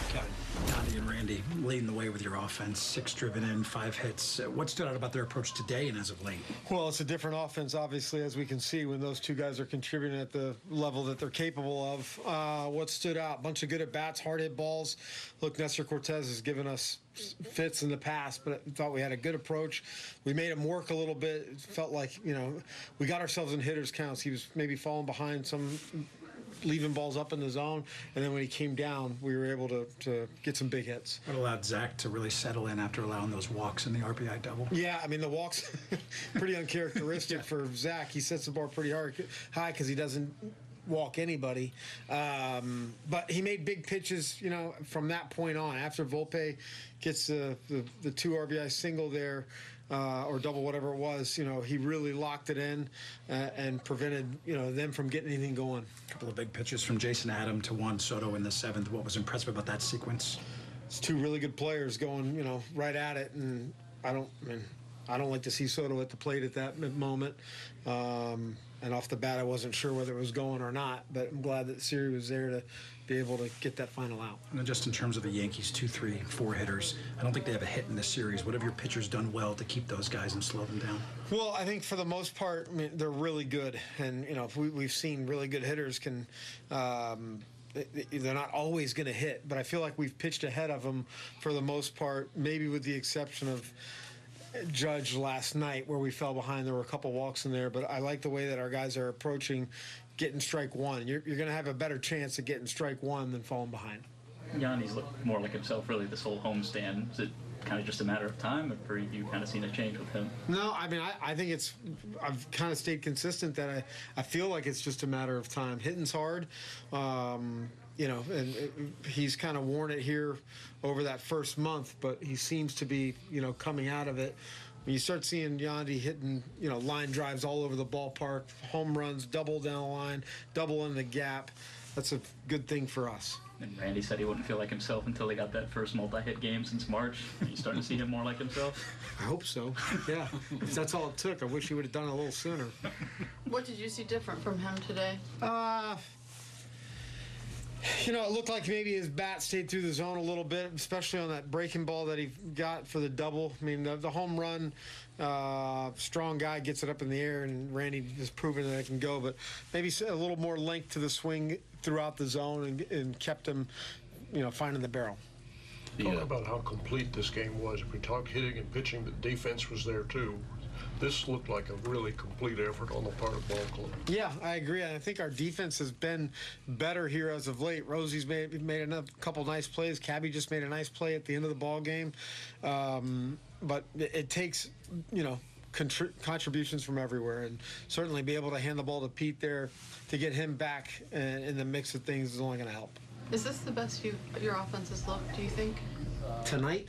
Kevin, Donnie and Randy leading the way with your offense. 6 driven in, 5 hits. What stood out about their approach today and as of late? Well, it's a different offense, obviously, as we can see when those two guys are contributing at the level that they're capable of. What stood out? A bunch of good at-bats, hard-hit balls. Look, Nestor Cortes has given us fits in the past, but I thought we had a good approach. We made him work a little bit. It felt like, we got ourselves in hitters' counts. He was maybe falling behind some, leaving balls up in the zone, and then when he came down, we were able to get some big hits. What allowed Zack to really settle in after allowing those walks in the RBI double? Yeah, I mean, the walks, pretty uncharacteristic for Zack. He sets the bar pretty high because he doesn't walk anybody. But he made big pitches, from that point on. After Volpe gets the 2 RBI single there, or double, whatever it was, he really locked it in and prevented, them from getting anything going. A couple of big pitches from Jason Adam to Juan Soto in the 7th. What was impressive about that sequence? It's 2 really good players going, right at it, and I don't like to see Soto at the plate at that moment. And off the bat, I wasn't sure whether it was going or not, but I'm glad that Siri was there to be able to get that final out. And then just in terms of the Yankees, 2, 3, 4 hitters, I don't think they have a hit in this series. What have your pitchers done well to keep those guys and slow them down? Well, I think for the most part, they're really good. And, we've seen really good hitters can they're not always going to hit, but I feel like we've pitched ahead of them for the most part, maybe with the exception of Judge last night where we fell behind. There were a couple walks in there, but I like the way that our guys are approaching getting strike one. You're going to have a better chance of getting strike one than falling behind. Yanni's looked more like himself really this whole homestand. Is it kind of just a matter of time, or have you kind of seen a change with him? No, I mean, I think I've kind of stayed consistent that I feel like it's just a matter of time. Hitting's hard. And he's kind of worn it here over that first month, but he seems to be, coming out of it. When you start seeing Yandy hitting, line drives all over the ballpark, home runs, double down the line, double in the gap, that's a good thing for us. And Randy said he wouldn't feel like himself until he got that first multi-hit game since March. Are you starting to see him more like himself? I hope so, yeah. If that's all it took. I wish he would have done it a little sooner. What did you see different from him today? It looked like maybe his bat stayed through the zone a little bit, especially on that breaking ball that he got for the double. I mean, the home run, strong guy gets it up in the air, and Randy has proven that it can go, but maybe a little more length to the swing throughout the zone and kept him, finding the barrel. Talk about how complete this game was. If we talk hitting and pitching, the defense was there too. This looked like a really complete effort on the part of ball club. Yeah, I agree. I think our defense has been better here as of late. Rosie's made a couple nice plays. Cabby just made a nice play at the end of the ball game. But it takes, contributions from everywhere, and certainly be able to hand the ball to Pete there to get him back in the mix of things is only going to help. Is this the best your offense has looked, do you think? Tonight?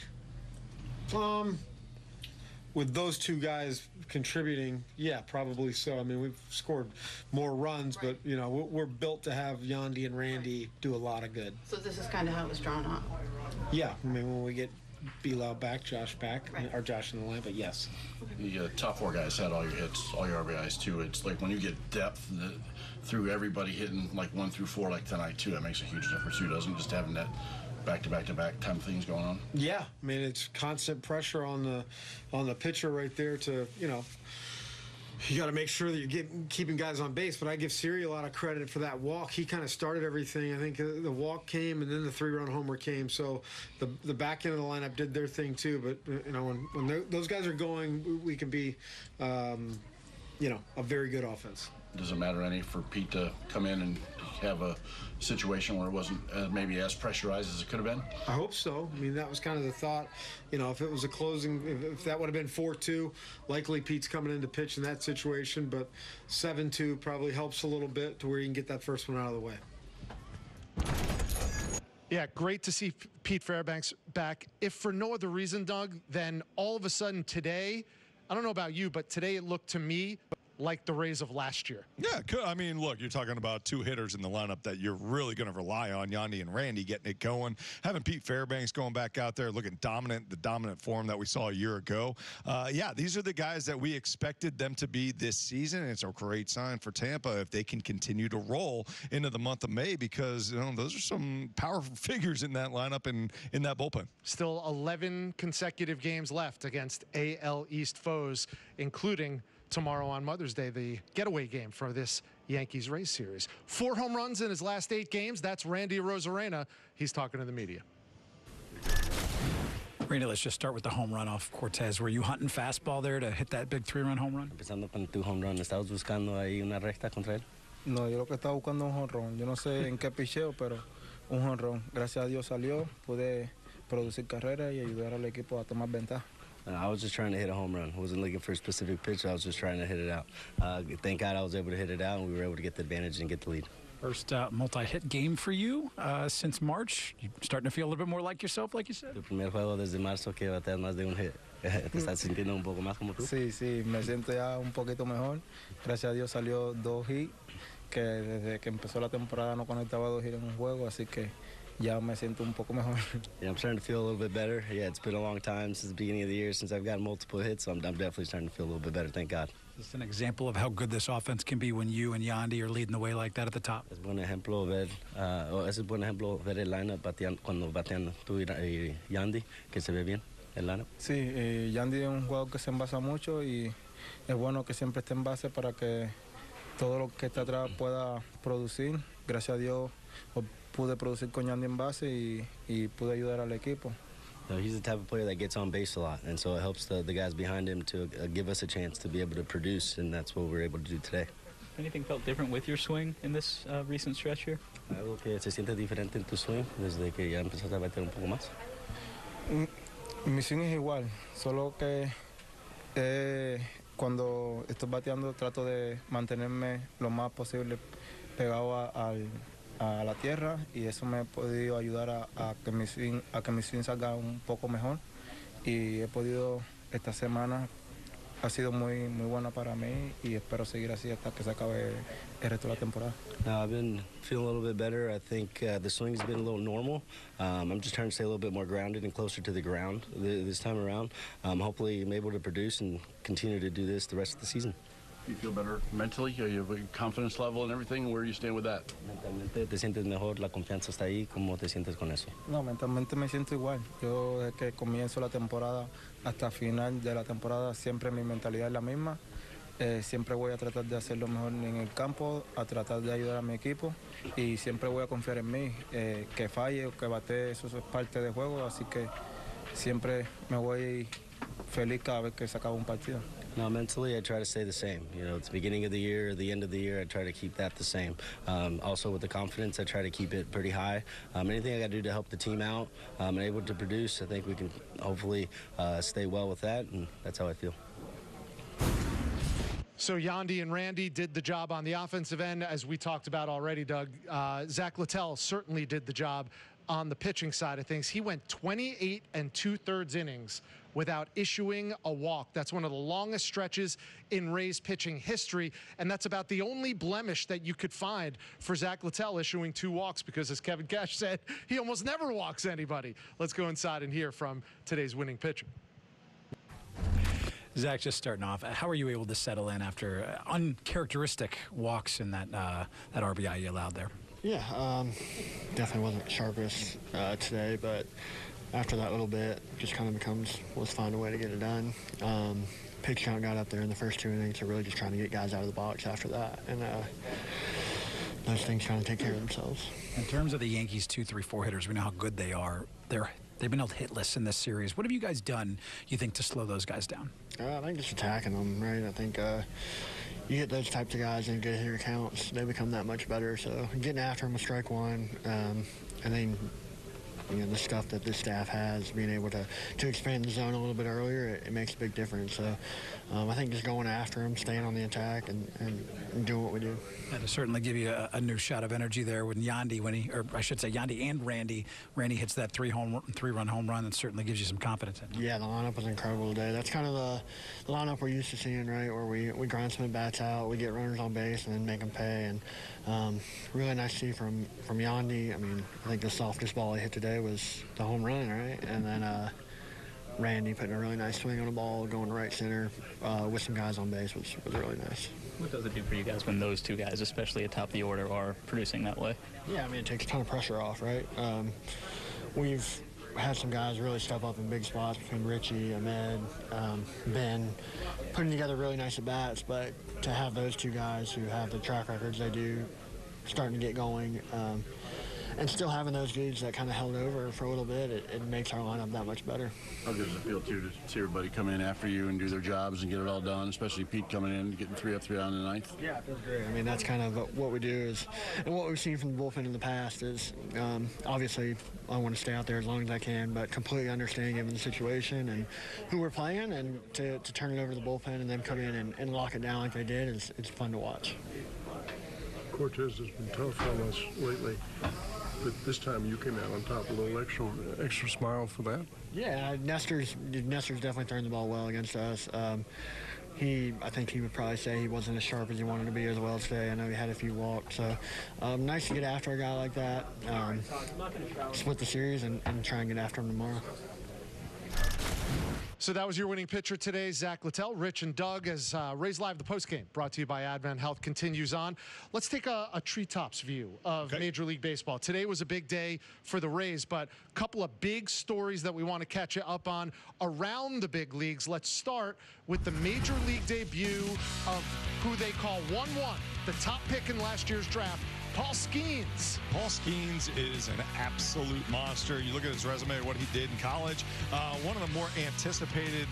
With those two guys contributing, yeah, probably so. I mean, we've scored more runs, but, we're built to have Yandy and Randy do a lot of good. So this is kind of how it was drawn up? Yeah, I mean, when we get Bilal back, Josh back, or Josh in the line, but yes. The top 4 guys had all your hits, all your RBIs, too. It's like when you get depth through everybody hitting like 1 through 4 like tonight, too, that makes a huge difference, too, doesn't it? Just having that back-to-back-to-back type of things going on. Yeah, I mean, it's constant pressure on the pitcher right there to, you got to make sure that you're keeping guys on base. But I give Siri a lot of credit for that walk. He kind of started everything. I think the walk came, and then the 3-run homer came. So the back end of the lineup did their thing too. But when those guys are going, we can be, a very good offense. Does it matter any for Pete to come in and have a situation where it wasn't maybe as pressurized as it could have been? I hope so. I mean, that was kind of the thought. You know, if it was a closing, if that would have been 4-2, likely Pete's coming in to pitch in that situation, but 7-2 probably helps a little bit to where you can get that first one out of the way. Yeah, great to see Pete Fairbanks back. If for no other reason, Doug, then all of a sudden today, I don't know about you, but today it looked to me like the Rays of last year. Yeah, I mean, look, you're talking about two hitters in the lineup that you're really going to rely on, Yandy and Randy getting it going. Having Pete Fairbanks going back out there looking dominant, the dominant form that we saw a year ago. Yeah, these are the guys that we expected them to be this season. And it's a great sign for Tampa if they can continue to roll into the month of May, because, you know, those are some powerful figures in that lineup and in that bullpen. Still 11 consecutive games left against AL East foes, including tomorrow on Mother's Day, the getaway game for this Yankees-Rays series. 4 home runs in his last 8 games. That's Randy Arozarena. He's talking to the media. Randy, let's just start with the home run off Cortes. Were you hunting fastball there to hit that big 3-run home run? Empezando con tu home run, ¿estabas buscando ahí una recta contra él? No, yo lo que estaba buscando es un jonrón. Yo no sé en qué picheo, pero un jonrón. Gracias a Dios salió. Pude producir carrera y ayudar al equipo a tomar ventaja. I was just trying to hit a home run. I wasn't looking for a specific pitch. I was just trying to hit it out. Thank God I was able to hit it out, and we were able to get the advantage and get the lead. First multi-hit game for you since March. You starting to feel a little bit more like yourself, like you said? El primer juego desde marzo que bateas más de un hit. ¿Te estás sintiendo un poco más como tú? Sí, sí, me siento ya un poquito mejor. Gracias a Dios salió 2 hits, que desde que empezó la temporada no conectaba 2 hits en un juego, así que ya me siento un poco mejor. Yeah, I'm starting to feel a little bit better. Yeah, it's been a long time since the beginning of the year since I've gotten multiple hits, so I'm definitely starting to feel a little bit better, thank God. It's an example of how good this offense can be when you and Yandy are leading the way like that at the top. Es buen ejemplo ver, buen ejemplo ver el lineup cuando batean tú y Yandy, que se ve bien el lineup. Sí, Yandy es un jugador que se envasa mucho y es bueno que siempre esté en base para que todo lo que está atrás pueda producir. Gracias a Dios pude producir con Yandy en base y pude ayudar al equipo. So he's the type of player that gets on base a lot, and so it helps the guys behind him to give us a chance to be able to produce, and that's what we're able to do today. Anything felt different with your swing in this recent stretch here? Algo que se siente diferente en tu swing desde que ya empezaste a bater un poco más. Mi swing es igual, solo que cuando estoy bateando trato de mantenerme lo más posible pegado a la tierra, y eso me ha podido ayudar a que mi swing salga un poco mejor, y he podido, esta semana ha sido muy buena para mí y espero seguir así hasta que se acabe el resto de la temporada. I've been feeling a little bit better. I think the swing's been a little normal. I'm just trying to stay a little bit more grounded and closer to the ground this time around. Hopefully I'm able to produce and continue to do this the rest of the season. Do you feel better mentally? You have a confidence level and everything? Where do you stand with that? Mentalmente te sientes mejor, la confianza está ahí. ¿Cómo te sientes con eso? No, mentalmente me siento igual. Yo desde que comienzo la temporada hasta final de la temporada siempre mi mentalidad es la misma. Siempre voy a tratar de hacer lo mejor en el campo, a tratar de ayudar a mi equipo, y siempre voy a confiar en mí. Que falle o que bate, eso es parte del juego, así que siempre me voy feliz cada vez que se acaba un partido. No, mentally I try to stay the same. You know, it's the beginning of the year, the end of the year, I try to keep that the same. Also with the confidence, I try to keep it pretty high. Anything I got to do to help the team out and able to produce, I think we can hopefully stay well with that, and that's how I feel. So Yandy and Randy did the job on the offensive end, as we talked about already, Doug. Zack Littell certainly did the job on the pitching side of things. He went 28 2/3 innings without issuing a walk. That's one of the longest stretches in Rays pitching history, and that's about the only blemish that you could find for Zack Littell, issuing 2 walks, because as Kevin Cash said, he almost never walks anybody. Let's go inside and hear from today's winning pitcher. Zack, just starting off, how are you able to settle in after uncharacteristic walks in that RBI you allowed there? Yeah, definitely wasn't sharpest today, but after that little bit, just kind of becomes, let's find a way to get it done. Pitch count got up there in the first 2 innings, so really just trying to get guys out of the box after that, and those things kind of take care of themselves. In terms of the Yankees' 2, 3, 4 hitters, we know how good they are. They've been held hitless in this series. What have you guys done, you think, to slow those guys down? I think just attacking them, right? I think, you get those types of guys in good hitter counts, they become that much better. So getting after them with strike one, and then the stuff that this staff has, being able to expand the zone a little bit earlier, it makes a big difference. So I think just going after them, staying on the attack, and doing what we do. That'll certainly give you a new shot of energy there when Yandy, Yandy and Randy hits that three-run home run, and certainly gives you some confidence in it. Yeah, the lineup was incredible today. That's kind of the lineup we're used to seeing, right, where we grind some at-bats out, we get runners on base, and then make them pay. And really nice to see from Yandy. I mean, I think the softest ball he hit today was the home run, right? And then Randy putting a really nice swing on the ball, going to right center with some guys on base was really nice. What does it do for you guys when those two guys, especially atop the order, are producing that way? Yeah, I mean, it takes a ton of pressure off, right? We've had some guys really step up in big spots between Richie, Ahmed, Ben, putting together really nice at-bats, but to have those two guys who have the track records they do, starting to get going, and still having those dudes that kind of held over for a little bit, it makes our lineup that much better. How good does it feel, too, to see everybody come in after you and do their jobs and get it all done, especially Pete coming in, getting 3 up, 3 down in the ninth? Yeah, it feels great. I mean, that's kind of what we do is, and what we've seen from the bullpen in the past is, obviously, I want to stay out there as long as I can, but completely understanding given the situation and who we're playing, and to turn it over to the bullpen and then come in and lock it down like they did, it's fun to watch. Cortes has been tough on us lately, but this time you came out on top, a little extra smile for that. Yeah, Nestor's definitely turned the ball well against us. I think he would probably say he wasn't as sharp as he wanted to be as well today. I know he had a few walks, so nice to get after a guy like that. Split the series and try and get after him tomorrow. So that was your winning pitcher today, Zack Littell. Rich and Doug, as Rays Live, the postgame, brought to you by Advent Health, continues on. Let's take a treetops view of Major League Baseball. Today was a big day for the Rays, but a couple of big stories that we want to catch you up on around the big leagues. Let's start with the Major League debut of who they call 1-1, the top pick in last year's draft, Paul Skeens. Paul Skeens is an absolute monster. You look at his resume, what he did in college. One of the more anticipated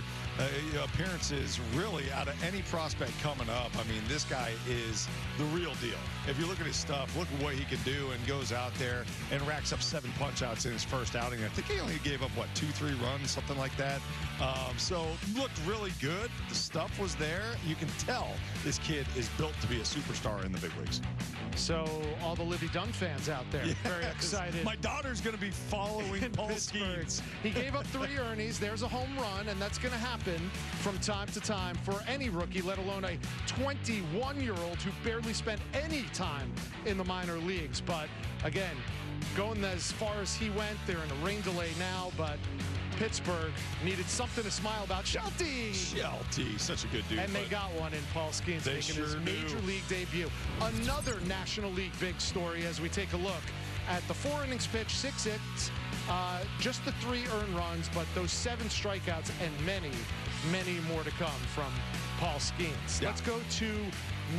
appearances really out of any prospect coming up. I mean, this guy is the real deal. If you look at his stuff, look at what he can do, and goes out there and racks up 7 punch-outs in his first outing. I think he only gave up, 2-3 runs, something like that. So looked really good. The stuff was there. You can tell this kid is built to be a superstar in the big leagues. So all the Livy Dunn fans out there, very excited. My daughter's going to be following Paul Skeens. He gave up 3 earnings. There's a home run, and that's going to happen from time to time for any rookie, let alone a 21-year-old who barely spent any time in the minor leagues. But again, going as far as he went, they're in a rain delay now, but Pittsburgh needed something to smile about. Shelty, such a good dude. And they got one in Paul Skeens, making his Major League debut. Another National League big story as we take a look at the 4 innings pitched, 6 hits, just the 3 earned runs, but those 7 strikeouts and many, many more to come from Paul Skeens. Yeah. Let's go to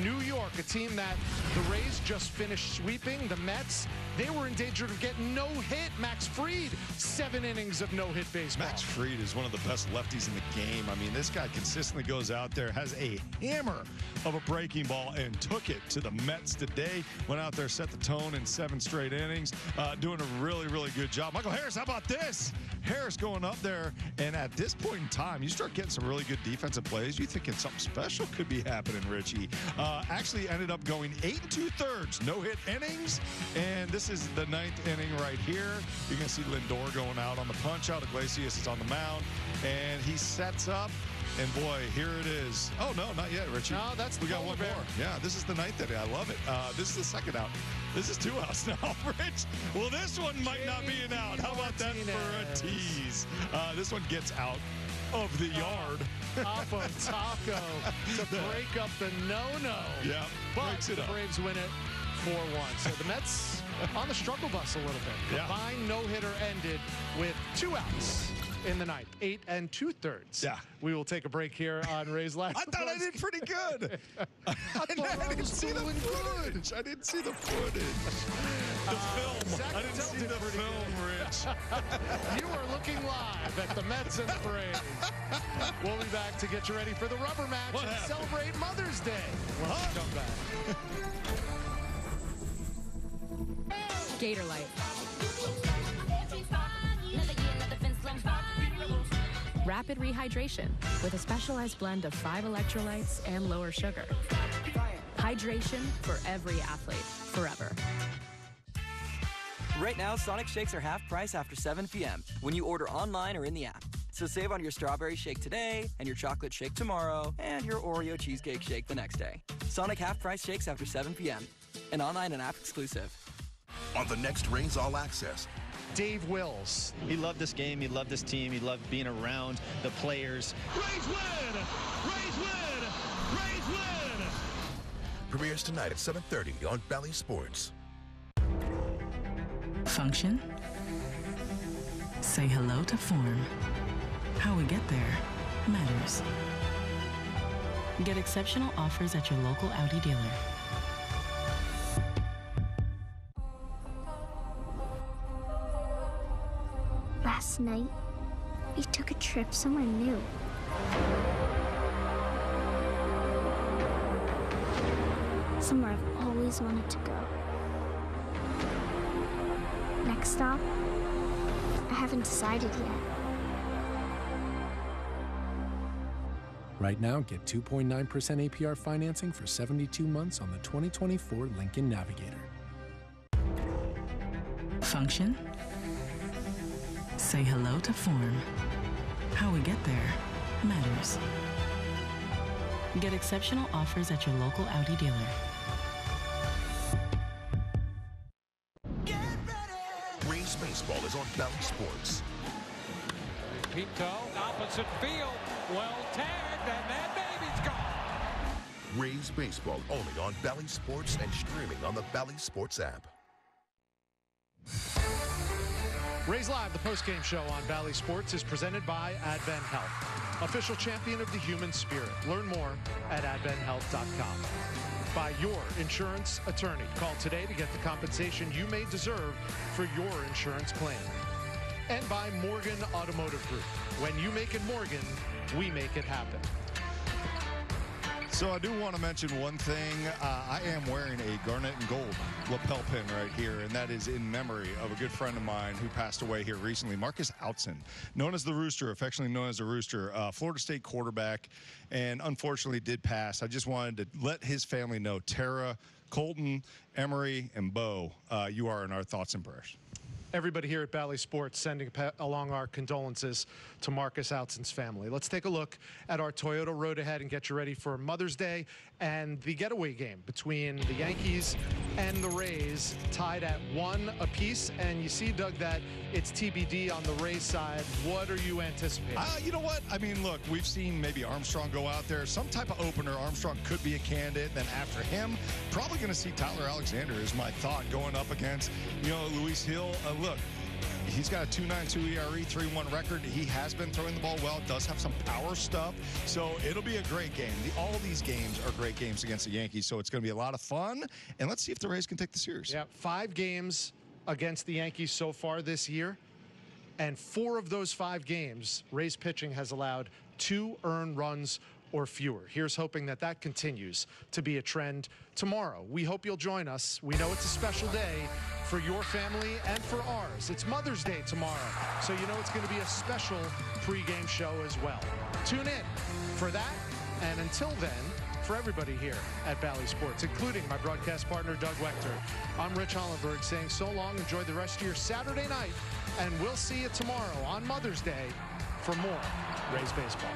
New York, a team that the Rays just finished sweeping. The Mets, they were in danger of getting no hit. Max Fried, 7 innings of no-hit baseball. Max Fried is one of the best lefties in the game. I mean, this guy consistently goes out there, has a hammer of a breaking ball, and took it to the Mets today. Went out there, set the tone in 7 straight innings, doing a really, really good job. Michael Harris, how about this? Harris going up there, and at this point in time, you start getting some really good defensive plays. You're thinking something special could be happening, Richie. Actually ended up going 8 2/3 no-hit innings, and this is the 9th inning right here. You're going to see Lindor going out on the punch-out. Iglesias is on the mound, and he sets up, and boy, here it is. Oh, no, not yet, Richie. No, that's the We got one bear. more. Yeah, this is the 9th inning. I love it. This is the 2nd out. This is 2 outs now, Rich. Well, this one might not be an out. How about that for a tease? This one gets out of the yard. Off of Taco to break up the no-no. Yeah, but breaks it the up. Braves win it 4-1. So the Mets on the struggle bus a little bit. The Yeah. combined no-hitter ended with 2 outs. in the ninth. 8 2/3. Yeah. We will take a break here on Rays Live. I thought I did pretty good. I didn't see the footage. I didn't see the footage. The film. Zack I didn't see the film, Rich. You are looking live at the Mets and the Braves. We'll be back to get you ready for the rubber match and celebrate Mother's Day when we come back. Gator Light. Rapid rehydration with a specialized blend of 5 electrolytes and lower sugar. Hydration for every athlete, forever. Right now, Sonic Shakes are half price after 7 p.m. when you order online or in the app. So save on your strawberry shake today, and your chocolate shake tomorrow, and your Oreo cheesecake shake the next day. Sonic half-price shakes after 7 p.m. An online and app exclusive. On the next Rays All Access, Dave Wills. He loved this game. He loved this team. He loved being around the players. Rays win! Rays win! Rays win! Premieres tonight at 7:30 on Bally Sports. Function. Say hello to form. How we get there matters. Get exceptional offers at your local Audi dealer. Last night, we took a trip somewhere new. Somewhere I've always wanted to go. Next stop, I haven't decided yet. Right now, get 2.9% APR financing for 72 months on the 2024 Lincoln Navigator. Function. Say hello to form. How we get there matters. Get exceptional offers at your local Audi dealer. Rays baseball is on Bally Sports. Pinto, opposite field, well tagged, and that baby's gone. Rays baseball only on Bally Sports and streaming on the Bally Sports app. Rays Live, the post-game show on Bally Sports, is presented by Advent Health, official champion of the human spirit. Learn more at adventhealth.com. By your insurance attorney. Call today to get the compensation you may deserve for your insurance claim. And by Morgan Automotive Group. When you make it Morgan, we make it happen. So I do want to mention one thing. I am wearing a garnet and gold lapel pin right here, and that is in memory of a good friend of mine who passed away here recently, Marcus Outson, known as the Rooster, affectionately known as the Rooster, Florida State quarterback, and unfortunately did pass. I just wanted to let his family know, Tara, Colton, Emery, and Bo, you are in our thoughts and prayers. Everybody here at Bally Sports sending along our condolences to Marcus Outson's family. Let's take a look at our Toyota road ahead and get you ready for Mother's Day and the getaway game between the Yankees and the Rays, tied at 1 apiece. And you see, Doug, that it's TBD on the Rays side. What are you anticipating? You know what? I mean, look, we've seen maybe Armstrong go out there. Some type of opener. Armstrong could be a candidate. Then after him, probably going to see Tyler Alexander is my thought going up against, Luis Hill. Look, he's got a 2.92 ERA, 3.1 record. He has been throwing the ball well, does have some power stuff. So it'll be a great game. All these games are great games against the Yankees, so it's going to be a lot of fun. And let's see if the Rays can take the series. Yeah, 5 games against the Yankees so far this year. And 4 of those 5 games, Rays pitching has allowed 2 earned runs or fewer. Here's hoping that that continues to be a trend tomorrow. We hope you'll join us. We know it's a special day for your family and for ours. It's Mother's Day tomorrow, so you know it's going to be a special pregame show as well. Tune in for that, and until then, for everybody here at Bally Sports, including my broadcast partner, Doug Wechter, I'm Rich Hollenberg saying so long, enjoy the rest of your Saturday night, and we'll see you tomorrow on Mother's Day for more Rays baseball.